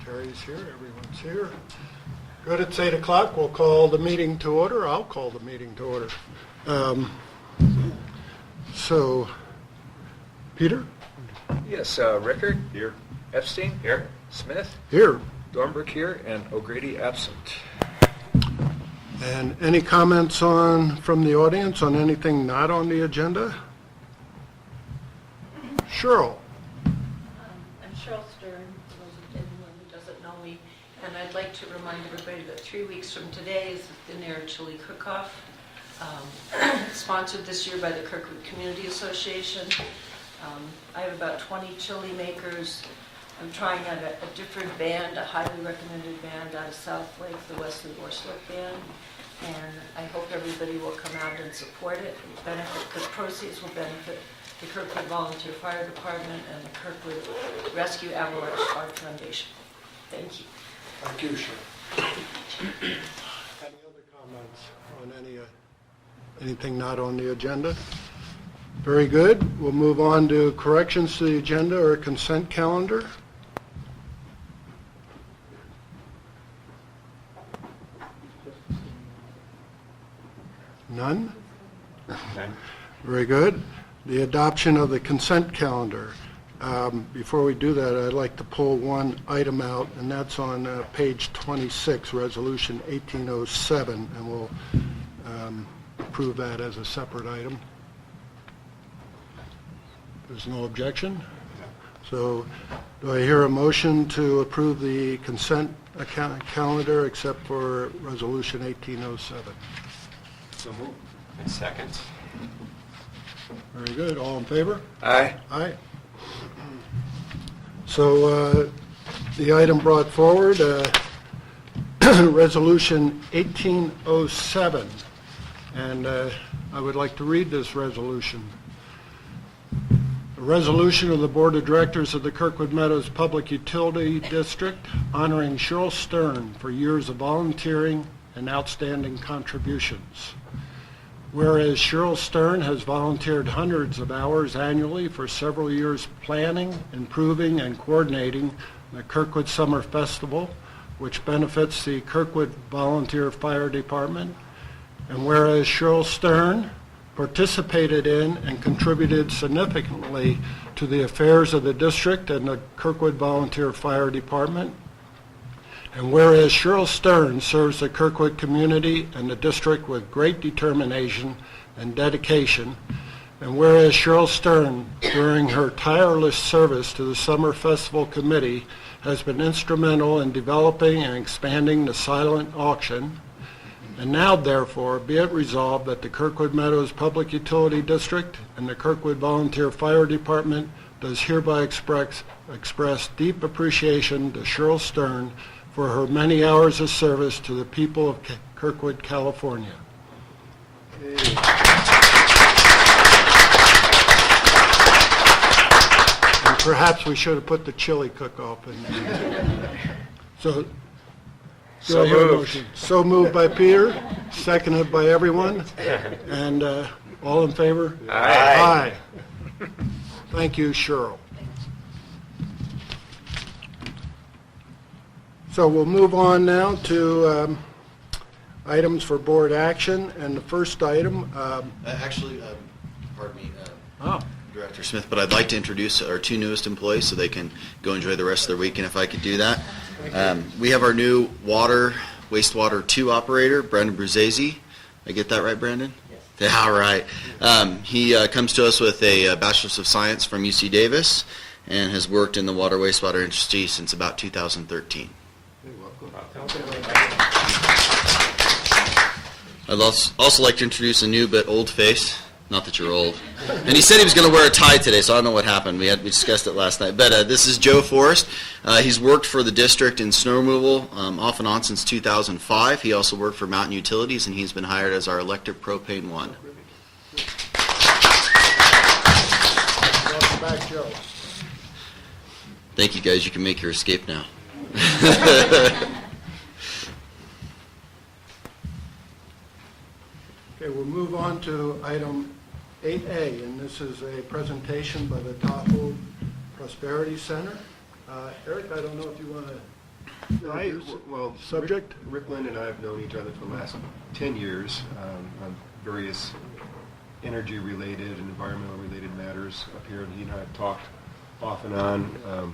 Terry's here, everyone's here. Good, it's 8 o'clock. We'll call the meeting to order. I'll call the meeting to order. So, Peter? Yes, Rickard? Here. Epstein? Here. Smith? Here. Dornbrook here, and O'Grady absent. And any comments from the audience on anything not on the agenda? Cheryl? I'm Cheryl Stern, for those of anyone who doesn't know me, and I'd like to remind everybody that 3 weeks from today is the Thin Air Chili Cook-Off, sponsored this year by the Kirkwood Community Association. I have about 20 chili makers. I'm trying out a different band, a highly recommended band out of South Lake, the Wesley Warslick Band, and I hope everybody will come out and support it. The proceeds will benefit the Kirkwood Volunteer Fire Department and the Kirkwood Rescue Avalanche Art Foundation. Thank you. Thank you, Cheryl. Any other comments on anything not on the agenda? Very good. We'll move on to corrections to the agenda or consent calendar. None? None. Very good. The adoption of the consent calendar. Before we do that, I'd like to pull one item out, and that's on page 26, Resolution 1807, and we'll approve that as a separate item. There's no objection? So do I hear a motion to approve the consent calendar except for Resolution 1807? So moved. And second. Very good. All in favor? Aye. Aye. So the item brought forward, Resolution 1807, and I would like to read this resolution. A resolution of the Board of Directors of the Kirkwood Meadows Public Utility District honoring Cheryl Stern for years of volunteering and outstanding contributions. Whereas Cheryl Stern has volunteered hundreds of hours annually for several years planning, improving, and coordinating the Kirkwood Summer Festival, which benefits the Kirkwood Volunteer Fire Department. And whereas Cheryl Stern participated in and contributed significantly to the affairs of the district and the Kirkwood Volunteer Fire Department. And whereas Cheryl Stern serves the Kirkwood community and the district with great determination and dedication, and whereas Cheryl Stern, during her tireless service to the Summer Festival Committee, has been instrumental in developing and expanding the silent auction, and now, therefore, be it resolved that the Kirkwood Meadows Public Utility District and the Kirkwood Volunteer Fire Department does hereby express deep appreciation to Cheryl Stern for her many hours of service to the people of Kirkwood, California. And perhaps we should have put the chili cook-off in there. So moved. So moved by Peter, seconded by everyone, and all in favor? Aye. Aye. Thank you, Cheryl. So we'll move on now to items for board action, and the first item... pardon me, Director Smith, but I'd like to introduce our two newest employees so they can go enjoy the rest of their weekend if I could do that. We have our new wastewater 2 operator, Brandon Bruzese. I get that right, Brandon? Yes. Yeah, all right. He comes to us with a Bachelor's of Science from UC Davis and has worked in the water wastewater industry since about 2013. I'd also like to introduce a new but old face. Not that you're old. And he said he was going to wear a tie today, so I don't know what happened. We discussed it last night. But this is Joe Forrest. He's worked for the district in snow removal off and on since 2005. He also worked for Mountain Utilities, and he's been hired as our electric propane 1. Welcome back, Joe. Thank you, guys. You can make your escape now. Okay, we'll move on to item 8A, and this is a presentation by the Tahoe Prosperity Center. Eric, I don't know if you want to Well, Subject? Rick Lind and I have known each other for the last 10 years on various energy-related and environmental-related matters up here, and he and I have talked off and on.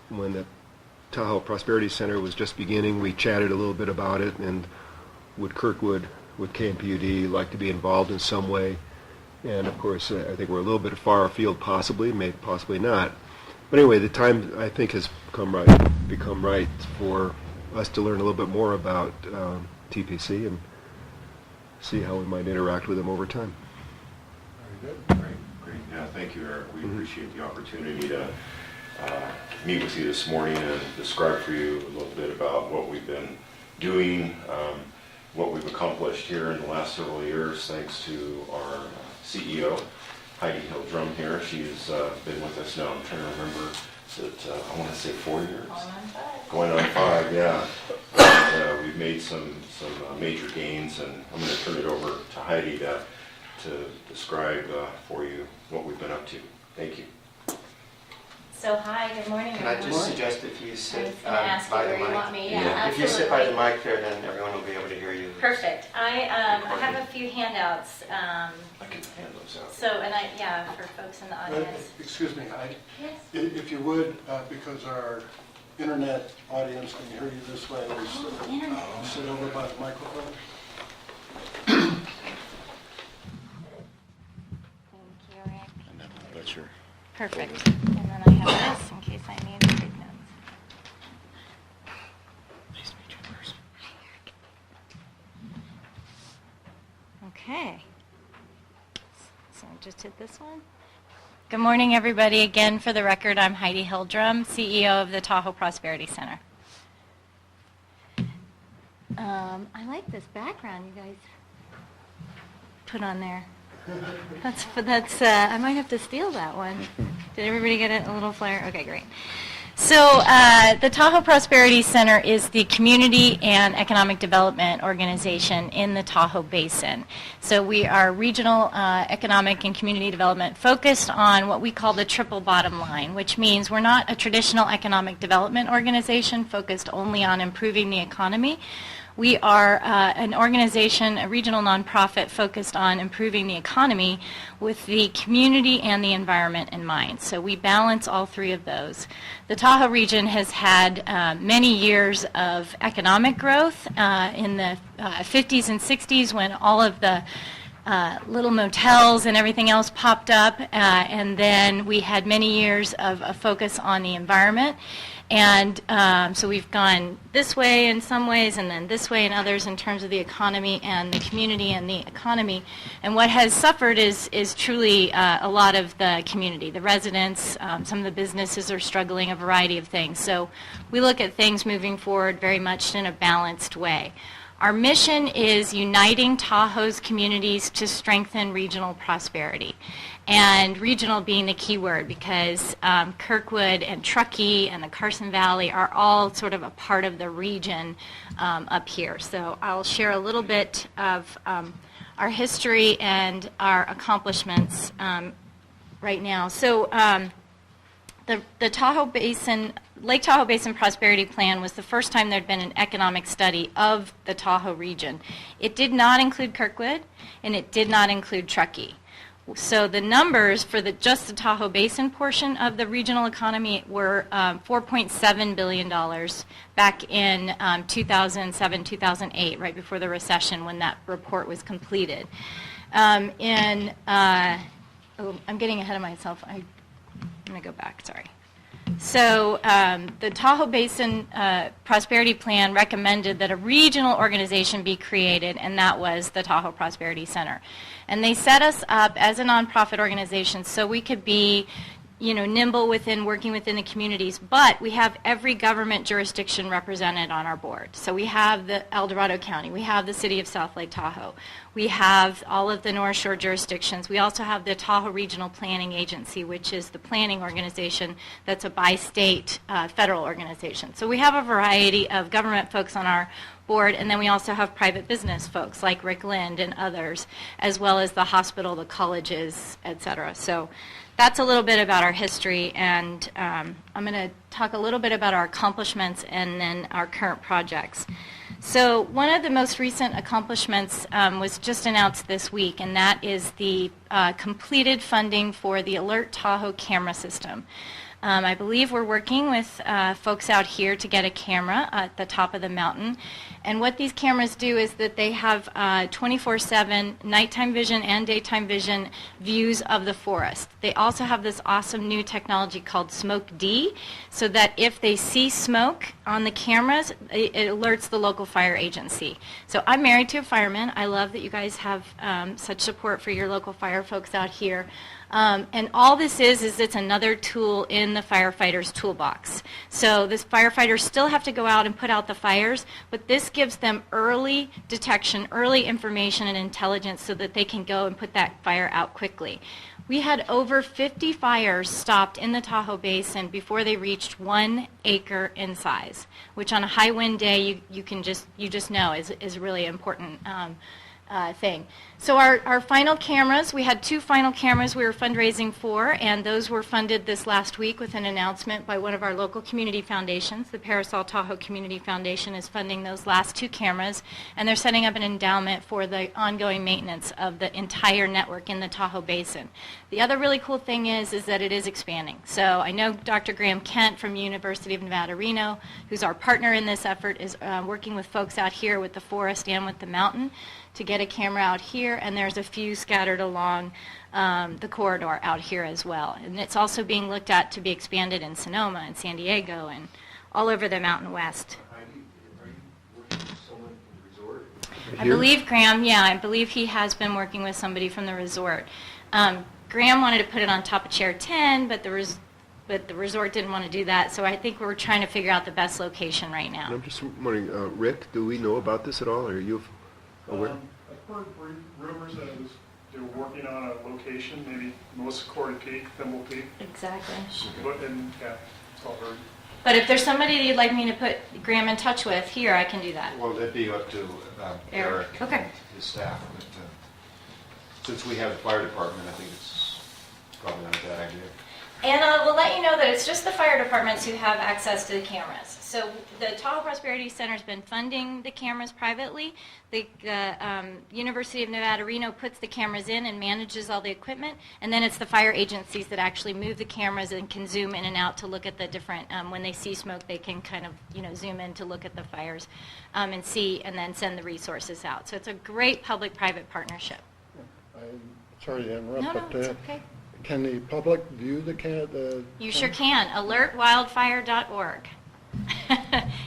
When the Tahoe Prosperity Center was just beginning, we chatted a little bit about it, and would Kirkwood, would KMPUD like to be involved in some way? And of course, I think we're a little bit far afield, possibly, maybe possibly not. But anyway, the time, I think, has become right for us to learn a little bit more about TPC and see how we might interact with them over time. Very good. Great. Yeah, thank you, Eric. We appreciate the opportunity to meet with you this morning and describe for you a little bit about what we've been doing, what we've accomplished here in the last several years, thanks to our CEO, Heidi Hildrum here. She's been with us now, I'm trying to remember, I want to say 4 years? Going on 5, yeah. And, we've made some major gains, and I'm going to turn it over to Heidi to describe for you what we've been up to. Thank you. So hi, good morning, Can I everyone. just suggest if you I was sit gonna ask you by the where you mic? want me. Yeah. If you sit by the absolutely. mic there, then everyone will be able to hear you. Perfect. I have a few handouts. I can hand those out. So, and for folks in the audience. Excuse me, Heidi. Yes. If you would, because our internet audience can hear you this way, Internet. sit over by the microphone. Thank you, Rick. And then that's your Perfect. And then I have this in case I need to take notes. nice to meet you in person. Okay. So I just hit this one. Good morning, everybody. Again, for the record, I'm Heidi Hildrum, CEO of the Tahoe Prosperity Center. I like this background you guys put on there. That's. I might have to steal that one. Did everybody get it? A little flare? Okay, great. So the Tahoe Prosperity Center is the community and economic development organization in the Tahoe Basin. So we are regional economic and community development focused on what we call the triple bottom line, which means we're not a traditional economic development organization focused only on improving the economy. We are an organization, a regional nonprofit focused on improving the economy with the community and the environment in mind. So we balance all three of those. The Tahoe region has had many years of economic growth in the 50s and 60s when all of the little motels and everything else popped up, and then we had many years of a focus on the environment. And so we've gone this way in some ways and then this way in others in terms of the economy and the community and the economy. And what has suffered is truly a lot of the community, the residents, some of the businesses are struggling, a variety of things. So we look at things moving forward very much in a balanced way. Our mission is uniting Tahoe's communities to strengthen regional prosperity. And regional being the key word because Kirkwood and Truckee and the Carson Valley are all sort of a part of the region up here. So I'll share a little bit of our history and our accomplishments right now. So the Tahoe Basin, Lake Tahoe Basin Prosperity Plan was the first time there had been an economic study of the Tahoe region. It did not include Kirkwood, and it did not include Truckee. So the numbers for just the Tahoe Basin portion of the regional economy were $4.7 billion back in 2007, 2008, right before the recession when that report was completed. I'm getting ahead of myself. I'm going to go back, sorry. So the Tahoe Basin Prosperity Plan recommended that a regional organization be created, and that was the Tahoe Prosperity Center. And they set us up as a nonprofit organization so we could be, nimble within working within the communities, but we have every government jurisdiction represented on our board. So we have the El Dorado County, we have the City of South Lake Tahoe, we have all of the North Shore jurisdictions, we also have the Tahoe Regional Planning Agency, which is the planning organization that's a bi-state federal organization. So we have a variety of government folks on our board, and then we also have private business folks like Rick Lind and others, as well as the hospital, the colleges, et cetera. So that's a little bit about our history, and I'm going to talk a little bit about our accomplishments and then our current projects. So one of the most recent accomplishments was just announced this week, and that is the completed funding for the Alert Tahoe camera system. I believe we're working with folks out here to get a camera at the top of the mountain. And what these cameras do is that they have 24/7 nighttime vision and daytime vision views of the forest. They also have this awesome new technology called Smoke D, so that if they see smoke on the cameras, it alerts the local fire agency. So I'm married to a fireman. I love that you guys have such support for your local fire folks out here. And all this is it's another tool in the firefighter's toolbox. So this firefighters still have to go out and put out the fires, but this gives them early detection, early information and intelligence so that they can go and put that fire out quickly. We had over 50 fires stopped in the Tahoe Basin before they reached 1 acre in size, which on a high wind day you just know is really important thing. So our final cameras, we had 2 final cameras we were fundraising for, and those were funded this last week with an announcement by one of our local community foundations. The Parasol Tahoe Community Foundation is funding those last 2 cameras, and they're setting up an endowment for the ongoing maintenance of the entire network in the Tahoe Basin. The other really cool thing is that it is expanding. So I know Dr. Graham Kent from University of Nevada, Reno, who's our partner in this effort, is working with folks out here with the forest and with the mountain to get a camera out here, and there's a few scattered along the corridor out here as well. And it's also being looked at to be expanded in Sonoma and San Diego and all over the Mountain West. Are you working with someone from the resort? I believe Graham, I believe he has been working with somebody from the resort. Graham wanted to put it on top of Chair 10, but the resort didn't want to do that, so I think we're trying to figure out the best location right now. I'm just wondering, Rick, do we know about this at all? Are you aware? I've heard rumors that they were working on a location, maybe Melissa Corey Peak, Thimble Peak, Exactly. and yeah, it's all heard. But if there's somebody that you'd like me to put Graham in touch with, here, I can do that. Well, that'd be up to Eric. Eric Okay. and his staff. But since we have the fire department, I think it's probably not a bad idea. And we'll let you know that it's just the fire departments who have access to the cameras. So the Tahoe Prosperity Center's been funding the cameras privately. The University of Nevada, Reno puts the cameras in and manages all the equipment. And then it's the fire agencies that actually move the cameras and can zoom in and out to look at the different, when they see smoke, they can kind of, zoom in to look at the fires and see, and then send the resources out. So it's a great public-private partnership. I'm sorry to interrupt, No, but it's okay. can the public view the You sure can. AlertWildfire.org.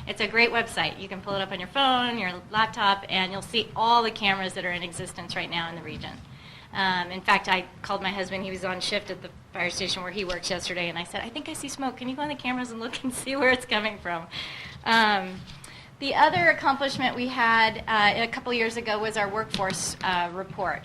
It's a great website. You can pull it up on your phone, your laptop, and you'll see all the cameras that are in existence right now in the region. In fact, I called my husband. He was on shift at the fire station where he works yesterday, and I said, I think I see smoke. Can you go on the cameras and look and see where it's coming from? The other accomplishment we had a couple years ago was our workforce report.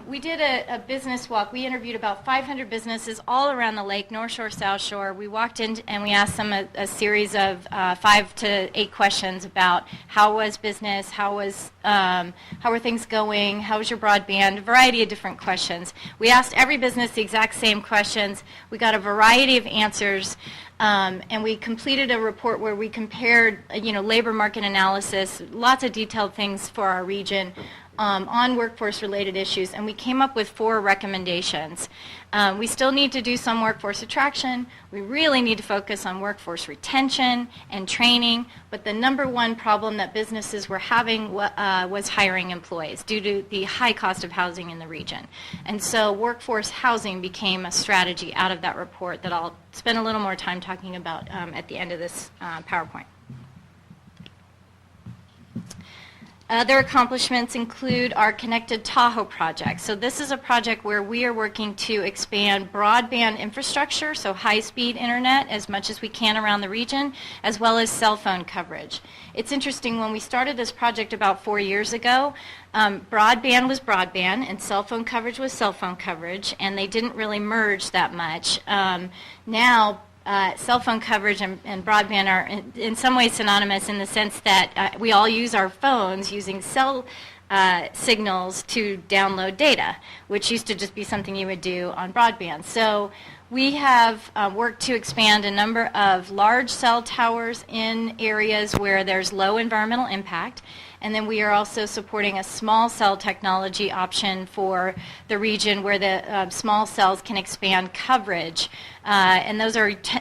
We did a business walk. We interviewed about 500 businesses all around the lake, North Shore, South Shore. We walked in and we asked them a series of 5 to 8 questions about how was business, how were things going, how was your broadband, a variety of different questions. We asked every business the exact same questions. We got a variety of answers. And we completed a report where we compared, labor market analysis, lots of detailed things for our region on workforce-related issues, and we came up with 4 recommendations. We still need to do some workforce attraction. We really need to focus on workforce retention and training, but the number one problem that businesses were having was hiring employees due to the high cost of housing in the region. And so workforce housing became a strategy out of that report that I'll spend a little more time talking about at the end of this PowerPoint. Other accomplishments include our Connected Tahoe project. So this is a project where we are working to expand broadband infrastructure, so high-speed internet as much as we can around the region, as well as cell phone coverage. It's interesting, when we started this project about 4 years ago, broadband was broadband and cell phone coverage was cell phone coverage, and they didn't really merge that much. Now, cell phone coverage and broadband are in some ways synonymous in the sense that we all use our phones using cell signals to download data, which used to just be something you would do on broadband. So we have worked to expand a number of large cell towers in areas where there's low environmental impact. And then we are also supporting a small cell technology option for the region where the small cells can expand coverage. And those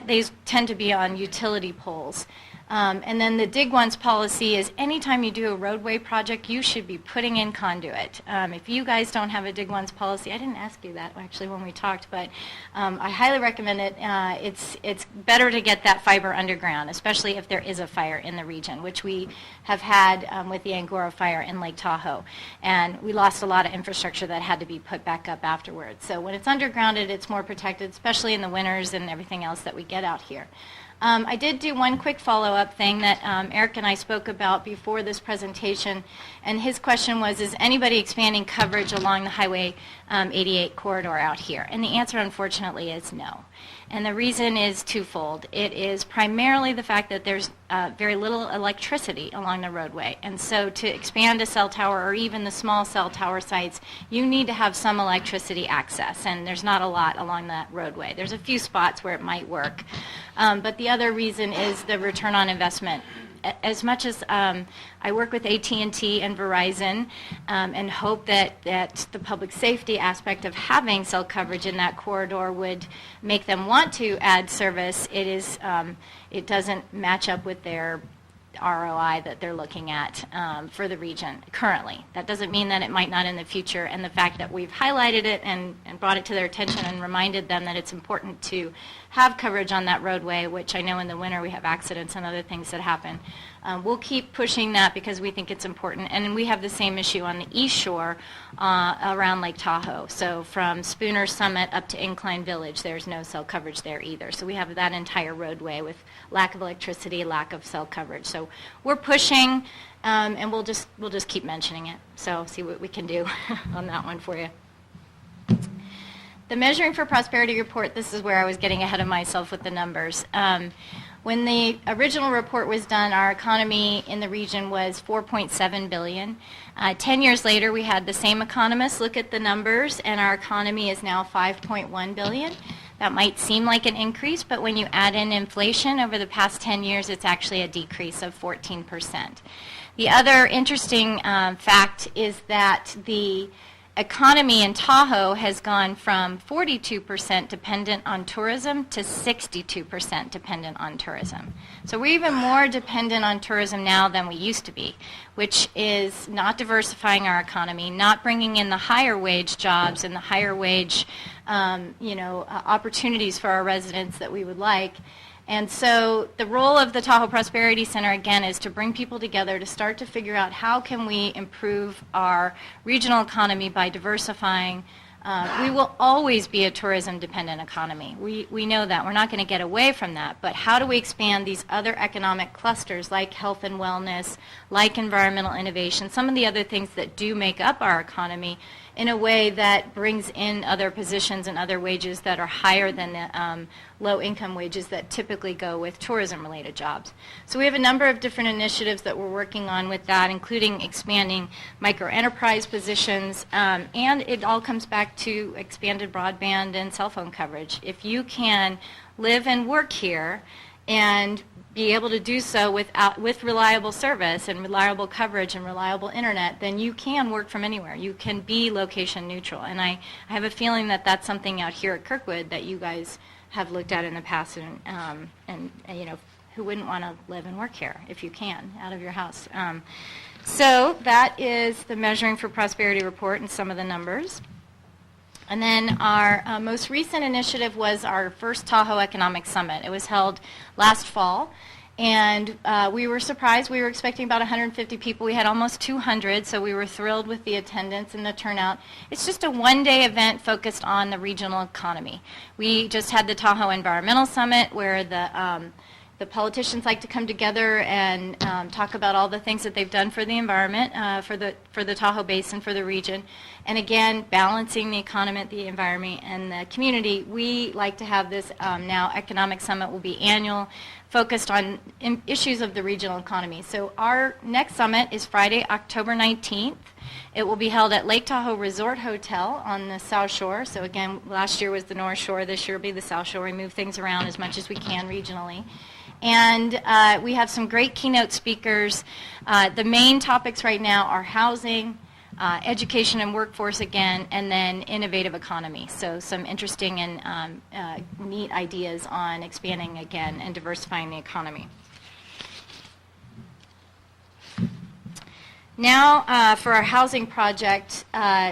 these tend to be on utility poles. And then the Dig Once policy is anytime you do a roadway project, you should be putting in conduit. If you guys don't have a Dig Once policy, I didn't ask you that actually when we talked, but I highly recommend it. It's better to get that fiber underground, especially if there is a fire in the region, which we have had with the Angora fire in Lake Tahoe. And we lost a lot of infrastructure that had to be put back up afterwards. So when it's undergrounded, it's more protected, especially in the winters and everything else that we get out here. I did do one quick follow-up thing that Eric and I spoke about before this presentation, and his question was, is anybody expanding coverage along the Highway 88 corridor out here? And the answer, unfortunately, is no. And the reason is twofold. It is primarily the fact that there's very little electricity along the roadway. And so to expand a cell tower or even the small cell tower sites, you need to have some electricity access. And there's not a lot along that roadway. There's a few spots where it might work. But the other reason is the return on investment. As much as I work with AT&T and Verizon and hope that the public safety aspect of having cell coverage in that corridor would make them want to add service, it doesn't match up with their ROI that they're looking at for the region currently. That doesn't mean that it might not in the future, and the fact that we've highlighted it and brought it to their attention and reminded them that it's important to have coverage on that roadway, which I know in the winter we have accidents and other things that happen. We'll keep pushing that because we think it's important, and we have the same issue on the east shore around Lake Tahoe. So from Spooner Summit up to Incline Village, there's no cell coverage there either. So we have that entire roadway with lack of electricity, lack of cell coverage. So we're pushing, and we'll just keep mentioning it. So see what we can do on that one for you. The Measuring for Prosperity report, this is where I was getting ahead of myself with the numbers. When the original report was done, our economy in the region was $4.7 billion. 10 years later, we had the same economists look at the numbers, and our economy is now $5.1 billion. That might seem like an increase, but when you add in inflation over the past 10 years, it's actually a decrease of 14%. The other interesting fact is that the economy in Tahoe has gone from 42% dependent on tourism to 62% dependent on tourism. So we're even more dependent on tourism now than we used to be, which is not diversifying our economy, not bringing in the higher wage jobs and the higher wage opportunities for our residents that we would like. And so the role of the Tahoe Prosperity Center, again, is to bring people together to start to figure out how can we improve our regional economy by diversifying. We will always be a tourism-dependent economy. We know that. We're not going to get away from that. But how do we expand these other economic clusters like health and wellness, like environmental innovation, some of the other things that do make up our economy in a way that brings in other positions and other wages that are higher than the low-income wages that typically go with tourism-related jobs. So we have a number of different initiatives that we're working on with that, including expanding micro-enterprise positions, and it all comes back to expanded broadband and cell phone coverage. If you can live and work here and be able to do so with reliable service and reliable coverage and reliable internet, then you can work from anywhere. You can be location neutral. And I have a feeling that that's something out here at Kirkwood that you guys have looked at in the past, and who wouldn't want to live and work here if you can, out of your house. So that is the Measuring for Prosperity report and some of the numbers. And then our most recent initiative was our first Tahoe Economic Summit. It was held last fall, and we were surprised. We were expecting about 150 people. We had almost 200, so we were thrilled with the attendance and the turnout. It's just a one-day event focused on the regional economy. We just had the Tahoe Environmental Summit, where the politicians like to come together and talk about all the things that they've done for the environment, for the Tahoe Basin, for the region. And again, balancing the economy, the environment, and the community. We like to have this now Economic Summit will be annual, focused on issues of the regional economy. So our next summit is Friday, October 19th. It will be held at Lake Tahoe Resort Hotel on the South Shore. So again, last year was the North Shore, this year will be the South Shore. We move things around as much as we can regionally. And we have some great keynote speakers. The main topics right now are housing, education and workforce again, and then innovative economy. So some interesting and neat ideas on expanding again and diversifying the economy. Now for our housing project.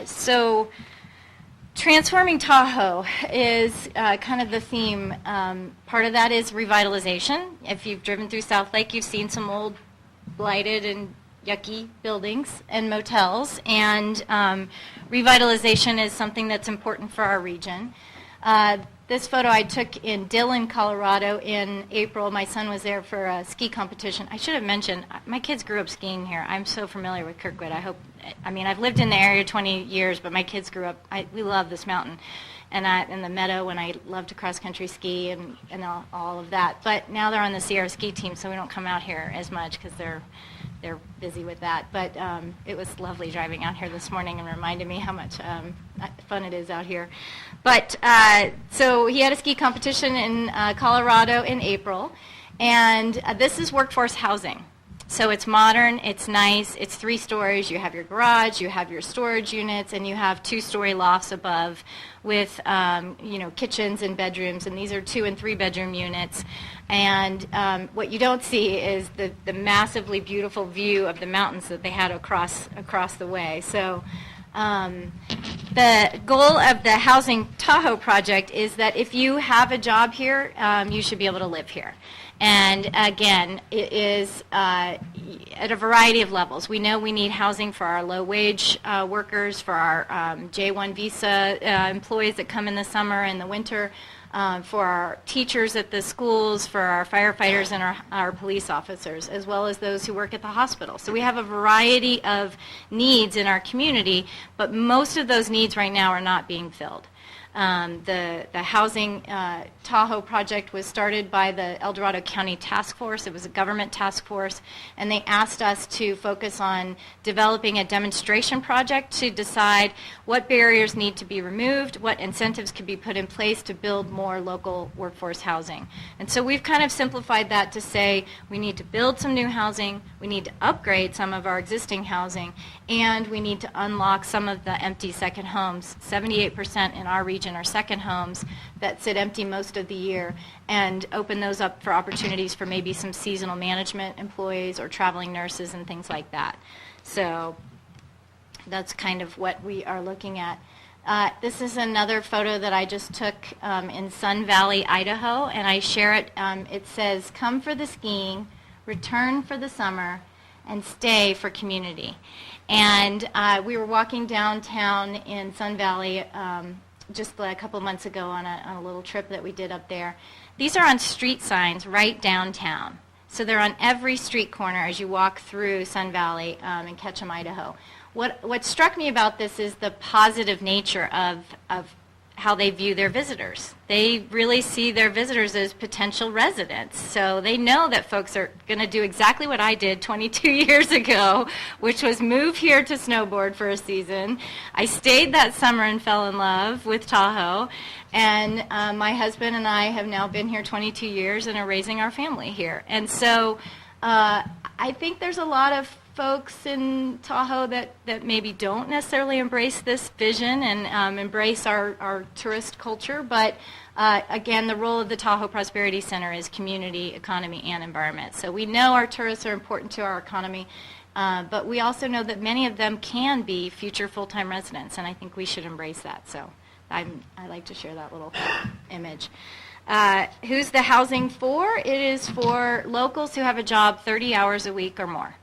So transforming Tahoe is kind of the theme. Part of that is revitalization. If you've driven through South Lake, you've seen some old blighted and yucky buildings and motels, and revitalization is something that's important for our region. This photo I took in Dillon, Colorado in April. My son was there for a ski competition. I should have mentioned, my kids grew up skiing here. I'm so familiar with Kirkwood. I've lived in the area 20 years, but my kids grew up, we love this mountain. And in the meadow when I love to cross-country ski and all of that. But now they're on the Sierra ski team, so we don't come out here as much because they're busy with that. But it was lovely driving out here this morning and reminded me how much fun it is out here. But so he had a ski competition in Colorado in April, and this is workforce housing. So it's modern, it's nice, it's 3 stories. You have your garage, you have your storage units, and you have 2-story lofts above with kitchens and bedrooms, and these are 2- and 3-bedroom units. And what you don't see is the massively beautiful view of the mountains that they had across the way. So the goal of the Housing Tahoe project is that if you have a job here, you should be able to live here. And again, it is at a variety of levels. We know we need housing for our low-wage workers, for our J-1 visa employees that come in the summer and the winter, for our teachers at the schools, for our firefighters and our police officers, as well as those who work at the hospital. So we have a variety of needs in our community, but most of those needs right now are not being filled. The Housing Tahoe project was started by the El Dorado County Task Force. It was a government task force, and they asked us to focus on developing a demonstration project to decide what barriers need to be removed, what incentives could be put in place to build more local workforce housing. And so we've kind of simplified that to say we need to build some new housing, we need to upgrade some of our existing housing, and we need to unlock some of the empty second homes. 78% in our region are second homes that sit empty most of the year, and open those up for opportunities for maybe some seasonal management employees or traveling nurses and things like that. So that's kind of what we are looking at. This is another photo that I just took in Sun Valley, Idaho, and I share it. It says, "Come for the skiing, return for the summer, and stay for community." And we were walking downtown in Sun Valley just a couple months ago on a little trip that we did up there. These are on street signs right downtown. So they're on every street corner as you walk through Sun Valley in Ketchum, Idaho. What struck me about this is the positive nature of how they view their visitors. They really see their visitors as potential residents. So they know that folks are going to do exactly what I did 22 years ago, which was move here to snowboard for a season. I stayed that summer and fell in love with Tahoe. And my husband and I have now been here 22 years and are raising our family here. And so I think there's a lot of folks in Tahoe that maybe don't necessarily embrace this vision and embrace our tourist culture, but again, the role of the Tahoe Prosperity Center is community, economy, and environment. So we know our tourists are important to our economy, but we also know that many of them can be future full-time residents, and I think we should embrace that. So I like to share that little image. Who's the housing for? It is for locals who have a job 30 hours a week or more.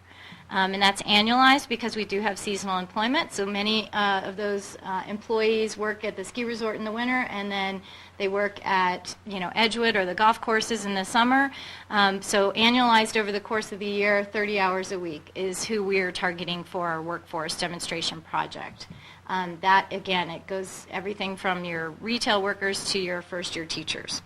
And that's annualized because we do have seasonal employment. So many of those employees work at the ski resort in the winter, and then they work at Edgewood or the golf courses in the summer. So annualized over the course of the year, 30 hours a week is who we're targeting for our workforce demonstration project. That, again, it goes everything from your retail workers to your first-year teachers.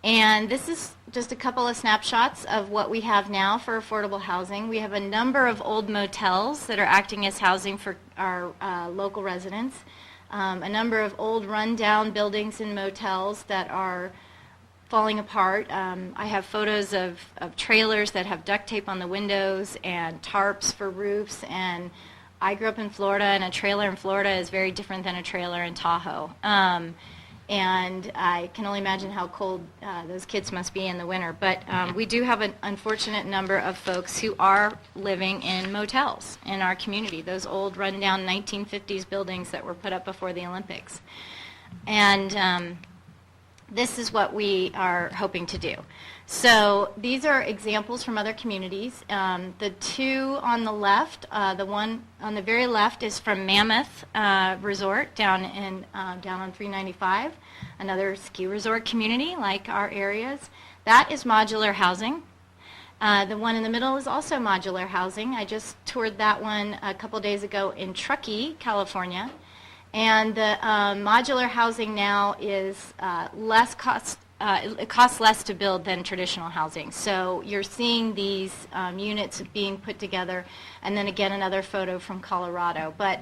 And this is just a couple of snapshots of what we have now for affordable housing. We have a number of old motels that are acting as housing for our local residents, a number of old rundown buildings and motels that are falling apart. I have photos of trailers that have duct tape on the windows and tarps for roofs. And I grew up in Florida, and a trailer in Florida is very different than a trailer in Tahoe. And I can only imagine how cold those kids must be in the winter. But we do have an unfortunate number of folks who are living in motels in our community, those old rundown 1950s buildings that were put up before the Olympics. And this is what we are hoping to do. So these are examples from other communities. The two on the left, the one on the very left is from Mammoth Resort down on 395, another ski resort community like our areas. That is modular housing. The one in the middle is also modular housing. I just toured that one a couple days ago in Truckee, California. And the modular housing now is less cost. It costs less to build than traditional housing. So you're seeing these units being put together, and then again another photo from Colorado. But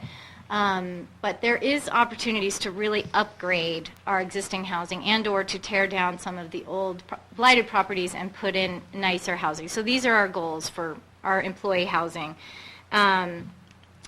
there is opportunities to really upgrade our existing housing and/or to tear down some of the old blighted properties and put in nicer housing. So these are our goals for our employee housing.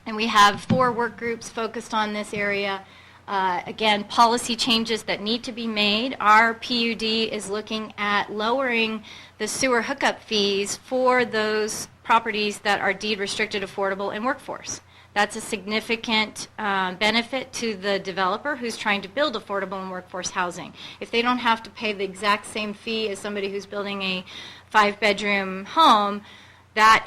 And we have 4 work groups focused on this area. Again, policy changes that need to be made. Our PUD is looking at lowering the sewer hookup fees for those properties that are deed restricted, affordable, and workforce. That's a significant benefit to the developer who's trying to build affordable and workforce housing. If they don't have to pay the exact same fee as somebody who's building a 5-bedroom home, that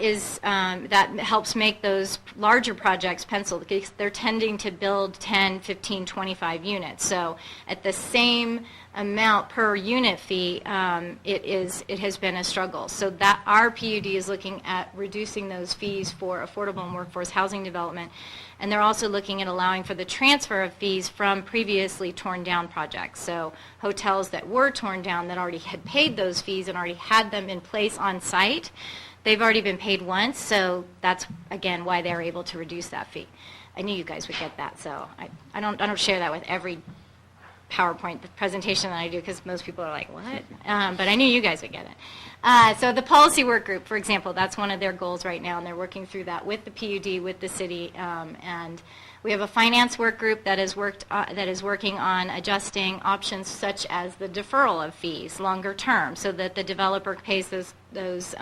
helps make those larger projects pencil. They're tending to build 10, 15, 25 units. So at the same amount per unit fee, it has been a struggle. So that our PUD is looking at reducing those fees for affordable and workforce housing development. And they're also looking at allowing for the transfer of fees from previously torn down projects. So hotels that were torn down that already had paid those fees and already had them in place on site, they've already been paid once, so that's, again, why they're able to reduce that fee. I knew you guys would get that, so I don't share that with every PowerPoint presentation that I do, because most people are like, what? But I knew you guys would get it. So the policy work group, for example, that's one of their goals right now, and they're working through that with the PUD, with the city, and we have a finance work group that is working on adjusting options such as the deferral of fees longer term, so that the developer pays those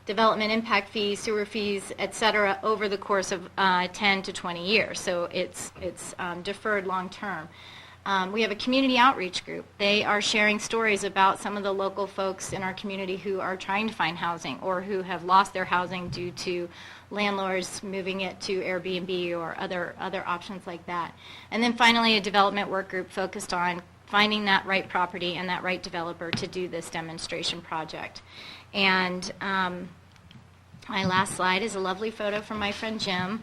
development impact fees, sewer fees, et cetera, over the course of 10 to 20 years. So it's deferred long term. We have a community outreach group. They are sharing stories about some of the local folks in our community who are trying to find housing or who have lost their housing due to landlords moving it to Airbnb or other options like that. And then finally, a development work group focused on finding that right property and that right developer to do this demonstration project. And my last slide is a lovely photo from my friend Jim.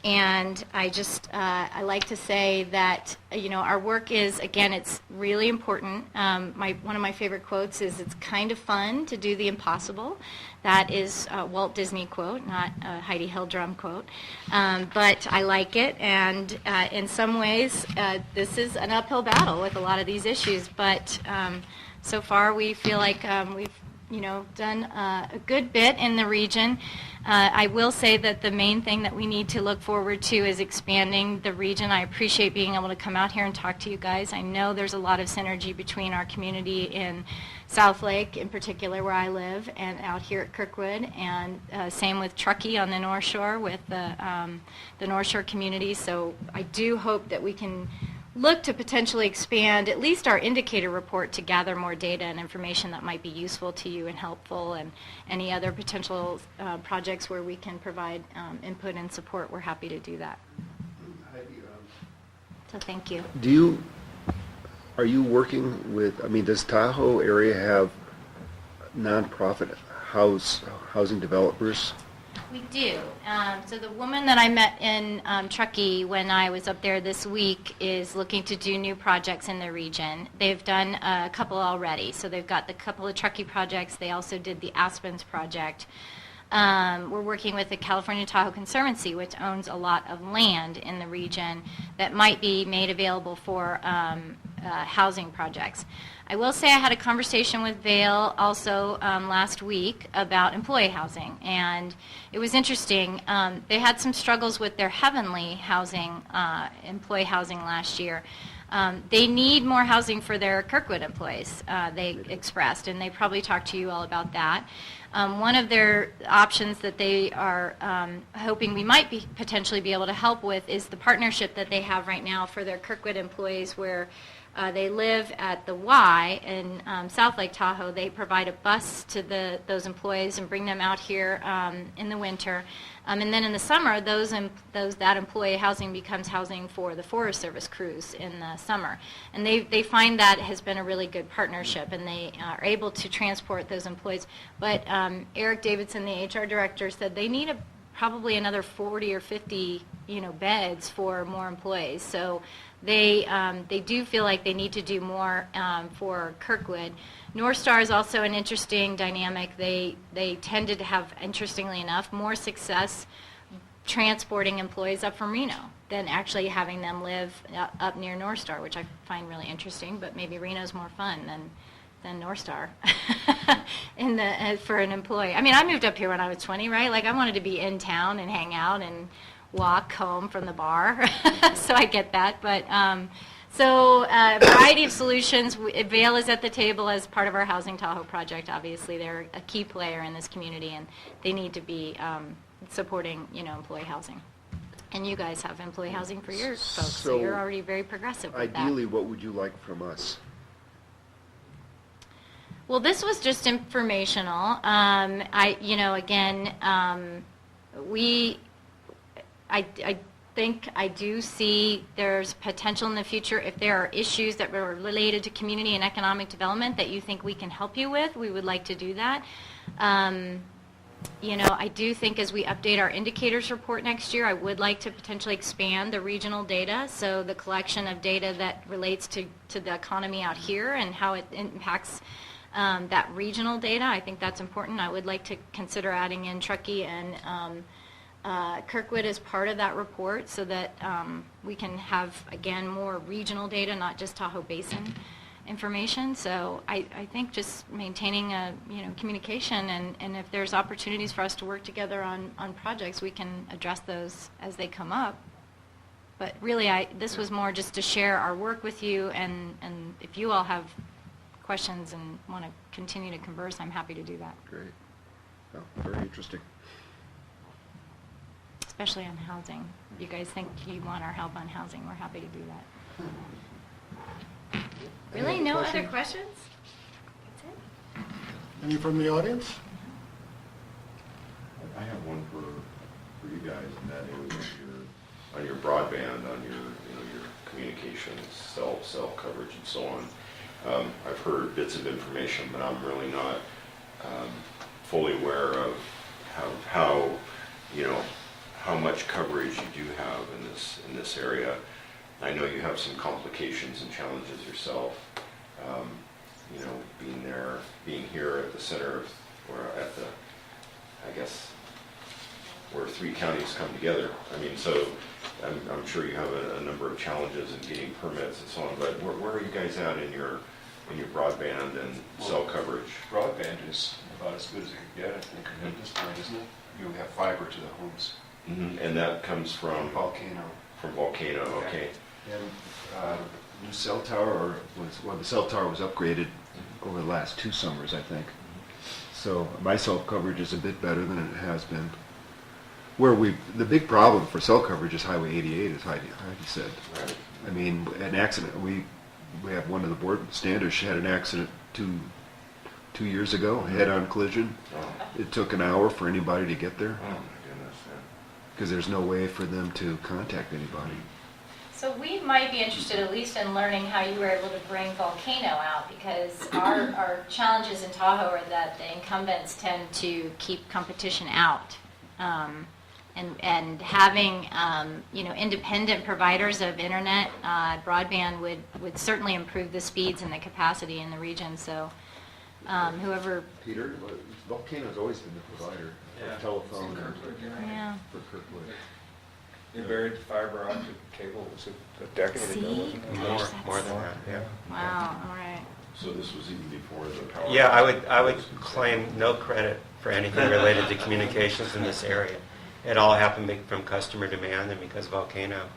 And I like to say that, our work is, again, it's really important. One of my favorite quotes is, it's kind of fun to do the impossible. That is a Walt Disney quote, not a Heidi Hildrum quote. But I like it, and in some ways, this is an uphill battle with a lot of these issues. But so far, we feel like we've done a good bit in the region. I will say that the main thing that we need to look forward to is expanding the region. I appreciate being able to come out here and talk to you guys. I know there's a lot of synergy between our community in South Lake, in particular where I live, and out here at Kirkwood, and same with Truckee on the North Shore with the North Shore community. So I do hope that we can look to potentially expand at least our indicator report to gather more data and information that might be useful to you and helpful, and any other potential projects where we can provide input and support. We're happy to do that. So thank you. Are you working with, does Tahoe area have nonprofit housing developers We do. So the woman that I met in Truckee when I was up there this week is looking to do new projects in the region. They've done a couple already. So they've got the couple of Truckee projects. They also did the Aspens project. We're working with the California Tahoe Conservancy, which owns a lot of land in the region that might be made available for housing projects. I will say I had a conversation with Vail also last week about employee housing, and it was interesting. They had some struggles with their Heavenly housing, employee housing last year. They need more housing for their Kirkwood employees, they expressed, and they probably talked to you all about that. One of their options that they are hoping we might potentially be able to help with is the partnership that they have right now for their Kirkwood employees, where they live at the Y in South Lake Tahoe. They provide a bus to those employees and bring them out here in the winter. And then in the summer, that employee housing becomes housing for the Forest Service crews in the summer. And they find that has been a really good partnership, and they are able to transport those employees. But Eric Davidson, the HR director, said they need probably another 40 or 50 beds for more employees. So they do feel like they need to do more for Kirkwood. North Star is also an interesting dynamic. They tended to have, interestingly enough, more success transporting employees up from Reno than actually having them live up near North Star, which I find really interesting, but maybe Reno's more fun than North Star for an employee. I mean, I moved up here when I was 20, right? Like, I wanted to be in town and hang out and walk home from the bar, so I get that. But so a variety of solutions. Vail is at the table as part of our Housing Tahoe project. Obviously, they're a key player in this community, and they need to be supporting, employee housing. And you guys have employee housing for your folks, so you're already very progressive with that. Ideally, what would you like from us? Well, this was just informational. I think I do see there's potential in the future. If there are issues that are related to community and economic development that you think we can help you with, we would like to do that. I do think as we update our indicators report next year, I would like to potentially expand the regional data, so the collection of data that relates to the economy out here and how it impacts that regional data. I think that's important. I would like to consider adding in Truckee and Kirkwood as part of that report, so that we can have, again, more regional data, not just Tahoe Basin information. So I think just maintaining communication, and if there's opportunities for us to work together on projects, we can address those as they come up. But really, this was more just to share our work with you, and if you all have questions and want to continue to converse, I'm happy to do that. Great. Well, very interesting. Especially on housing. If you guys think you want our help on housing, we're happy to do that. Really? No other questions? That's it? Any from the audience? I have one for you guys, and that is on your broadband, on your communications, cell coverage, and so on. I've heard bits of information, but I'm really not fully aware of how much coverage you do have in this area. I know you have some complications and challenges yourself. Being here at the center of, or at the, I guess, where three counties come together. I mean, so I'm sure you have a number of challenges in getting permits and so on. But where are you guys at in your broadband and cell coverage? Broadband is about as good as it can get, I think, at this point, isn't it? You have fiber to the homes. Mm-hmm. And that comes from Volcano. From Volcano, okay. And new cell tower, the cell tower was upgraded over the last 2 summers, I think. So my cell coverage is a bit better than it has been. The big problem for cell coverage is Highway 88, as Heidi said. Right. I mean, an accident. We have one of the board standards. She had an accident two years ago, head-on collision. Oh. It took an hour for anybody to get there Oh my goodness. because there's no way for them to contact anybody. So we might be interested at least in learning how you were able to bring Volcano out, because our challenges in Tahoe are that the incumbents tend to keep competition out And having, independent providers of internet broadband would certainly improve the speeds and the capacity in the region. So whoever, Peter, Volcano's always been the provider of telephone yeah. for Kirkwood. They buried the fiber optic cable, was it a decade ago? See? wasn't it? More than that, yeah. Wow, all right. So this was even before the power. Yeah, I would claim no credit for anything related to communications in this area. It all happened from customer demand and because Volcano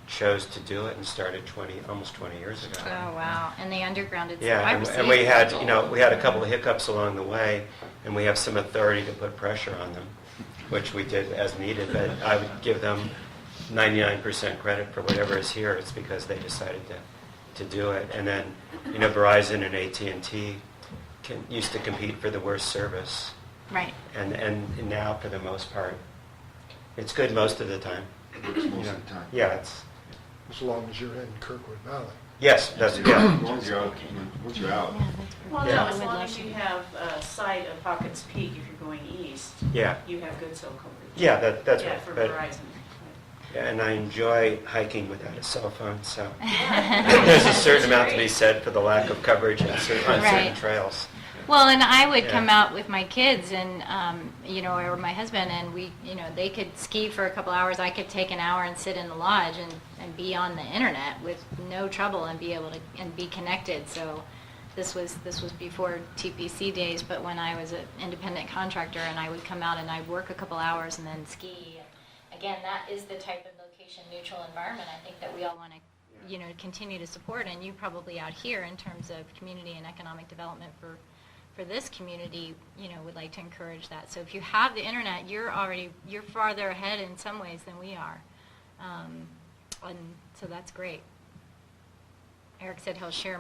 chose to do it and started almost 20 years ago. Oh, wow. And they undergrounded. Yeah, and we had, we had a couple of hiccups along the way, and we have some authority to put pressure on them, which we did as needed, but I would give them 99% credit for whatever is here. It's because they decided to do it. And then, Verizon and AT&T used to compete for the worst service. Right. And now, for the most part, it's good most of the time. Works most of the time. Yeah, it's, As long as you're in Kirkwood Valley. yes, that's, yeah. As long as you're out, once you're out. Well, Yeah. no, as long as you have a sight of Hawkins Peak, if you're going east, Yeah, you have good cell coverage. yeah, that's Yeah, right. for But, Verizon. yeah, and I enjoy hiking without a cell phone, so there's a certain amount to be said for the lack of coverage on certain Right. trails. Well, and I would Yeah. come out with my kids and, or my husband, and we, they could ski for a couple hours. I could take an hour and sit in the lodge and be on the internet with no trouble and be able to, and be connected. So this was before TPC days, but when I was an independent contractor and I would come out and I'd work a couple hours and then ski. Again, that is the type of location neutral environment I think that we all want to, continue to support. And you probably out here in terms of community and economic development for this community, would like to encourage that. So if you have the internet, you're farther ahead in some ways than we are. And so that's great. Eric said he'll share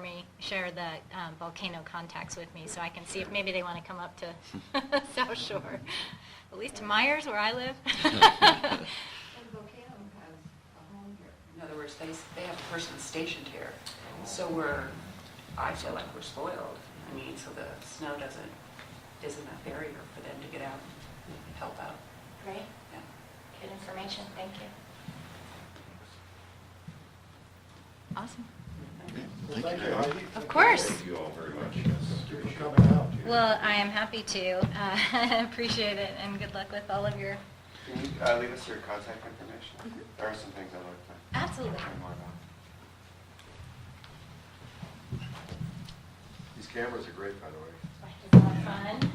the Volcano contacts with me so I can see if maybe they want to come up to South Shore. At least to Myers, where I live. And Volcano has a home here. In other words, they have a person stationed here. So I feel like we're spoiled. I mean, so the snow isn't a barrier for them to get out and help out. Great. Yeah. Good information. Thank you. Awesome. Well, thank you, Heidi. Of course. Thank you all very much. Thank you for coming out. Well, I am happy to. Appreciate it, and good luck with all of your... Can you leave us your contact information? There are some things I'd like to Absolutely. learn more about. These cameras are great, by the way. It's a lot of fun.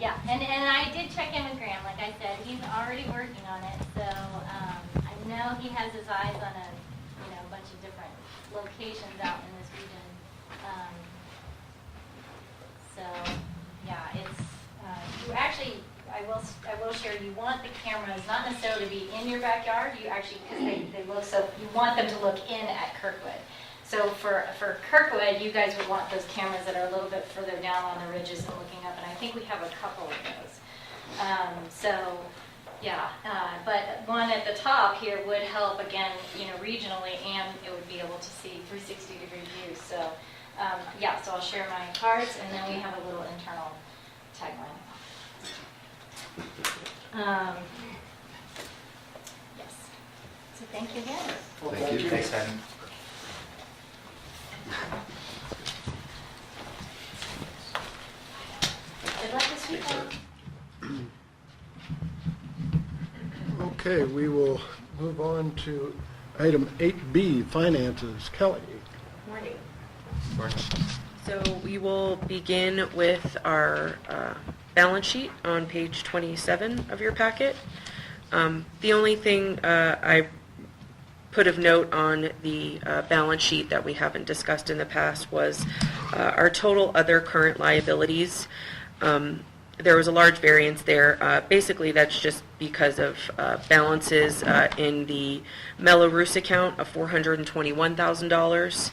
Yeah, and I did check in with Graham. Like I said, he's already working on it. So I know he has his eyes on a bunch of different locations out in this region. So yeah, it's you actually. I will share. You want the cameras not necessarily to be in your backyard. You actually because they look so. You want them to look in at Kirkwood. So for Kirkwood, you guys would want those cameras that are a little bit further down on the ridges and looking up, and I think we have a couple of those. But one at the top here would help, again, regionally, and it would be able to see 360-degree views. So, so I'll share my cards, and then we have a little internal tagline. Yes. So thank you again. Well, Thank you. Thanks, Adam. Good luck this weekend. Okay, we will move on to item 8B, finances. Kelly. Morning. Morning. So we will begin with our balance sheet on page 27 of your packet. The only thing I put of note on the balance sheet that we haven't discussed in the past was our total other current liabilities. There was a large variance there. Basically, that's just because of balances in the Mello-Roos account of $421,000.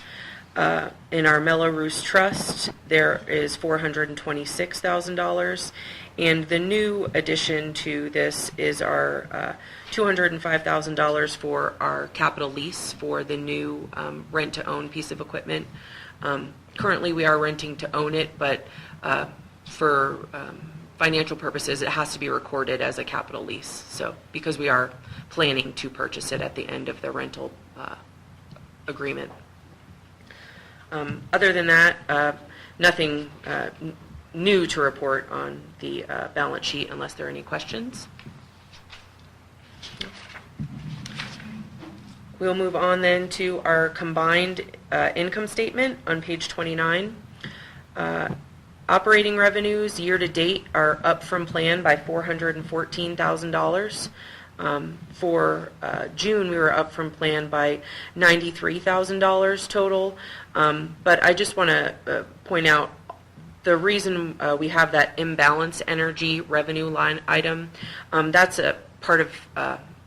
In our Mello-Roos Trust, there is $426,000. And the new addition to this is our $205,000 for our capital lease for the new rent-to-own piece of equipment. Currently, we are renting to own it, but for financial purposes, it has to be recorded as a capital lease. So, because we are planning to purchase it at the end of the rental agreement. Other than that, nothing new to report on the balance sheet unless there are any questions. We'll move on then to our combined income statement on page 29. Operating revenues year to date are up from plan by $414,000. For June, we were up from plan by $93,000 total. But I just want to point out the reason we have that imbalanced energy revenue line item. That's a part of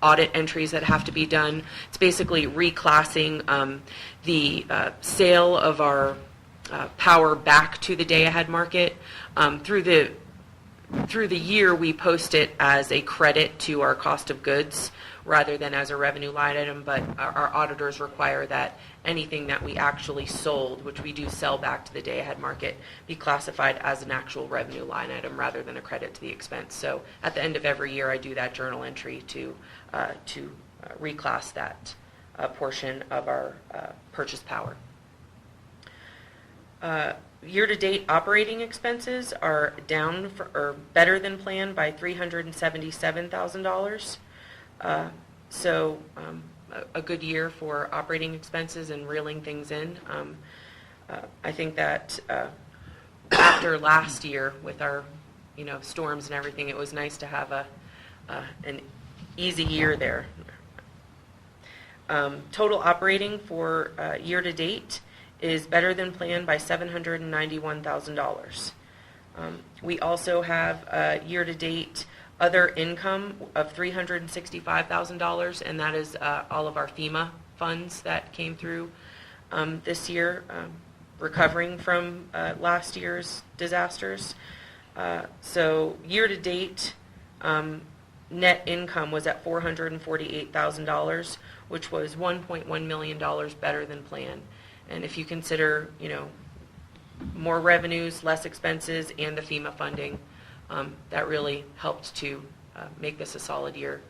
audit entries that have to be done. It's basically reclassing the sale of our power back to the day-ahead market. Through the year, we post it as a credit to our cost of goods rather than as a revenue line item, but our auditors require that anything that we actually sold, which we do sell back to the day-ahead market, be classified as an actual revenue line item rather than a credit to the expense. So at the end of every year, I do that journal entry to reclass that portion of our purchase power. Year-to-date operating expenses are down or better than planned by $377,000. So a good year for operating expenses and reeling things in. I think that after last year with our storms and everything, it was nice to have an easy year there. Total operating for year-to-date is better than planned by $791,000. We also have year-to-date other income of $365,000, and that is all of our FEMA funds that came through this year, recovering from last year's disasters. So year-to-date, net income was at $448,000, which was $1.1 million better than planned. And if you consider, more revenues, less expenses, and the FEMA funding, that really helped to make this a solid year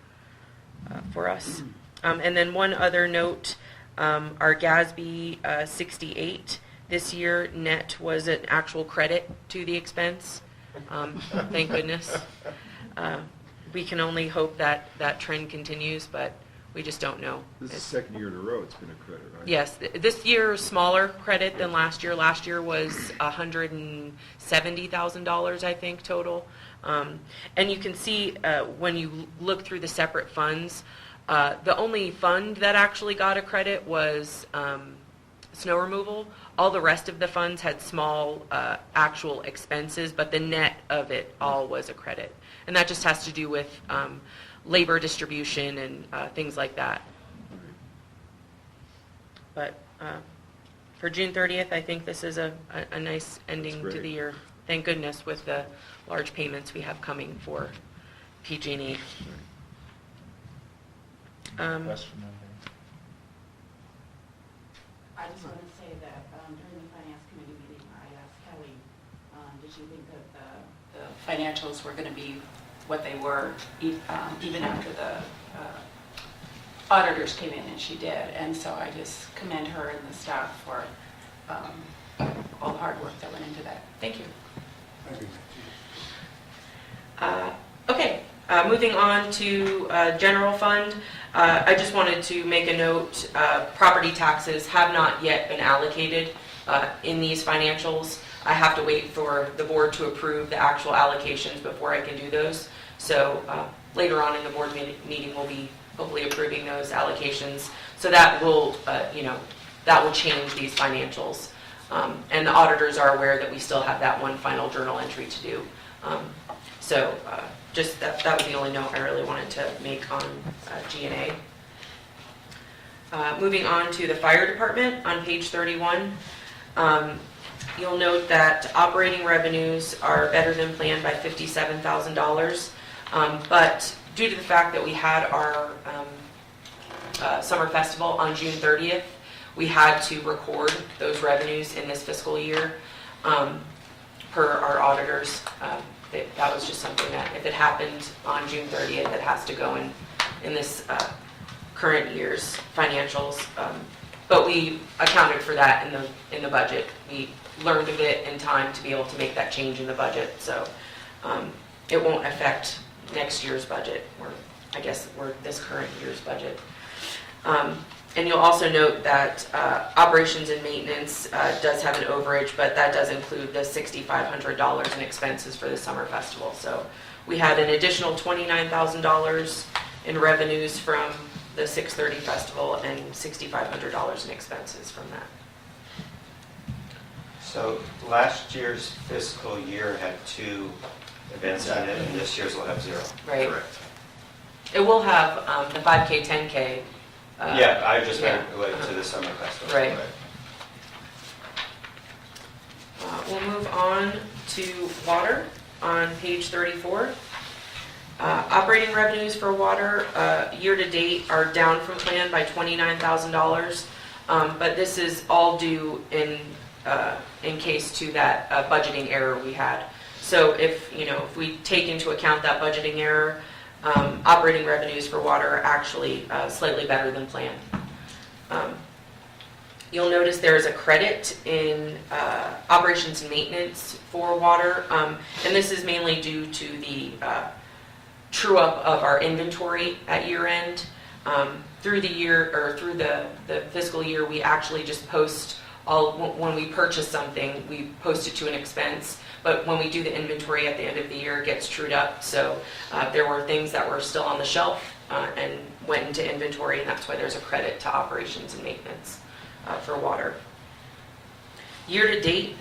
for us. And then one other note, our GASB 68 this year net was an actual credit to the expense. Thank goodness. We can only hope that that trend continues, but we just don't know. This is the second year in a row it's been a credit, right? Yes, this year smaller credit than last year. Last year was $170,000, I think, total. And you can see when you look through the separate funds, the only fund that actually got a credit was snow removal. All the rest of the funds had small actual expenses, but the net of it all was a credit. And that just has to do with labor distribution and things like that. But for June 30th, I think this is a nice ending to the year. Thank goodness, with the large payments we have coming for PG&E. Question. I just want to say that during the Finance Committee meeting, I asked Kelly, did you think that the financials were going to be what they were even after the auditors came in, and she did. And so I just commend her and the staff for all the hard work that went into that. Thank you. Okay, moving on to general fund. I just wanted to make a note, property taxes have not yet been allocated in these financials. I have to wait for the board to approve the actual allocations before I can do those. So later on in the board meeting, we'll be hopefully approving those allocations. So that will, that will change these financials. And the auditors are aware that we still have that one final journal entry to do. So just that was the only note I really wanted to make on G&A. Moving on to the fire department on page 31. You'll note that operating revenues are better than planned by $57,000. But due to the fact that we had our summer festival on June 30th, we had to record those revenues in this fiscal year per our auditors. that was just something that if it happened on June 30th, it has to go in this current year's financials. But we accounted for that in the budget. We learned of it in time to be able to make that change in the budget. So it won't affect next year's budget, or I guess we're this current year's budget. And you'll also note that operations and maintenance does have an overage, but that does include the $6,500 in expenses for the summer festival. So we had an additional $29,000 in revenues from the 630 festival and $6,500 in expenses from that. So last year's fiscal year had 2 events in it, and this year's will have 0. Right. Correct. It will have the 5K, 10K. Yeah, I just yeah. meant related to the summer festival. Right. We'll move on to water on page 34. Operating revenues for water year-to-date are down from plan by $29,000, but this is all due in case to that budgeting error we had. So if we take into account that budgeting error, operating revenues for water are actually slightly better than planned. You'll notice there is a credit in operations and maintenance for water, and this is mainly due to the true up of our inventory at year end. Through the year, or through the fiscal year, we actually just post when we purchase something, we post it to an expense. But when we do the inventory at the end of the year, it gets trued up. So there were things that were still on the shelf and went into inventory, and that's why there's a credit to operations and maintenance for water. Year to date,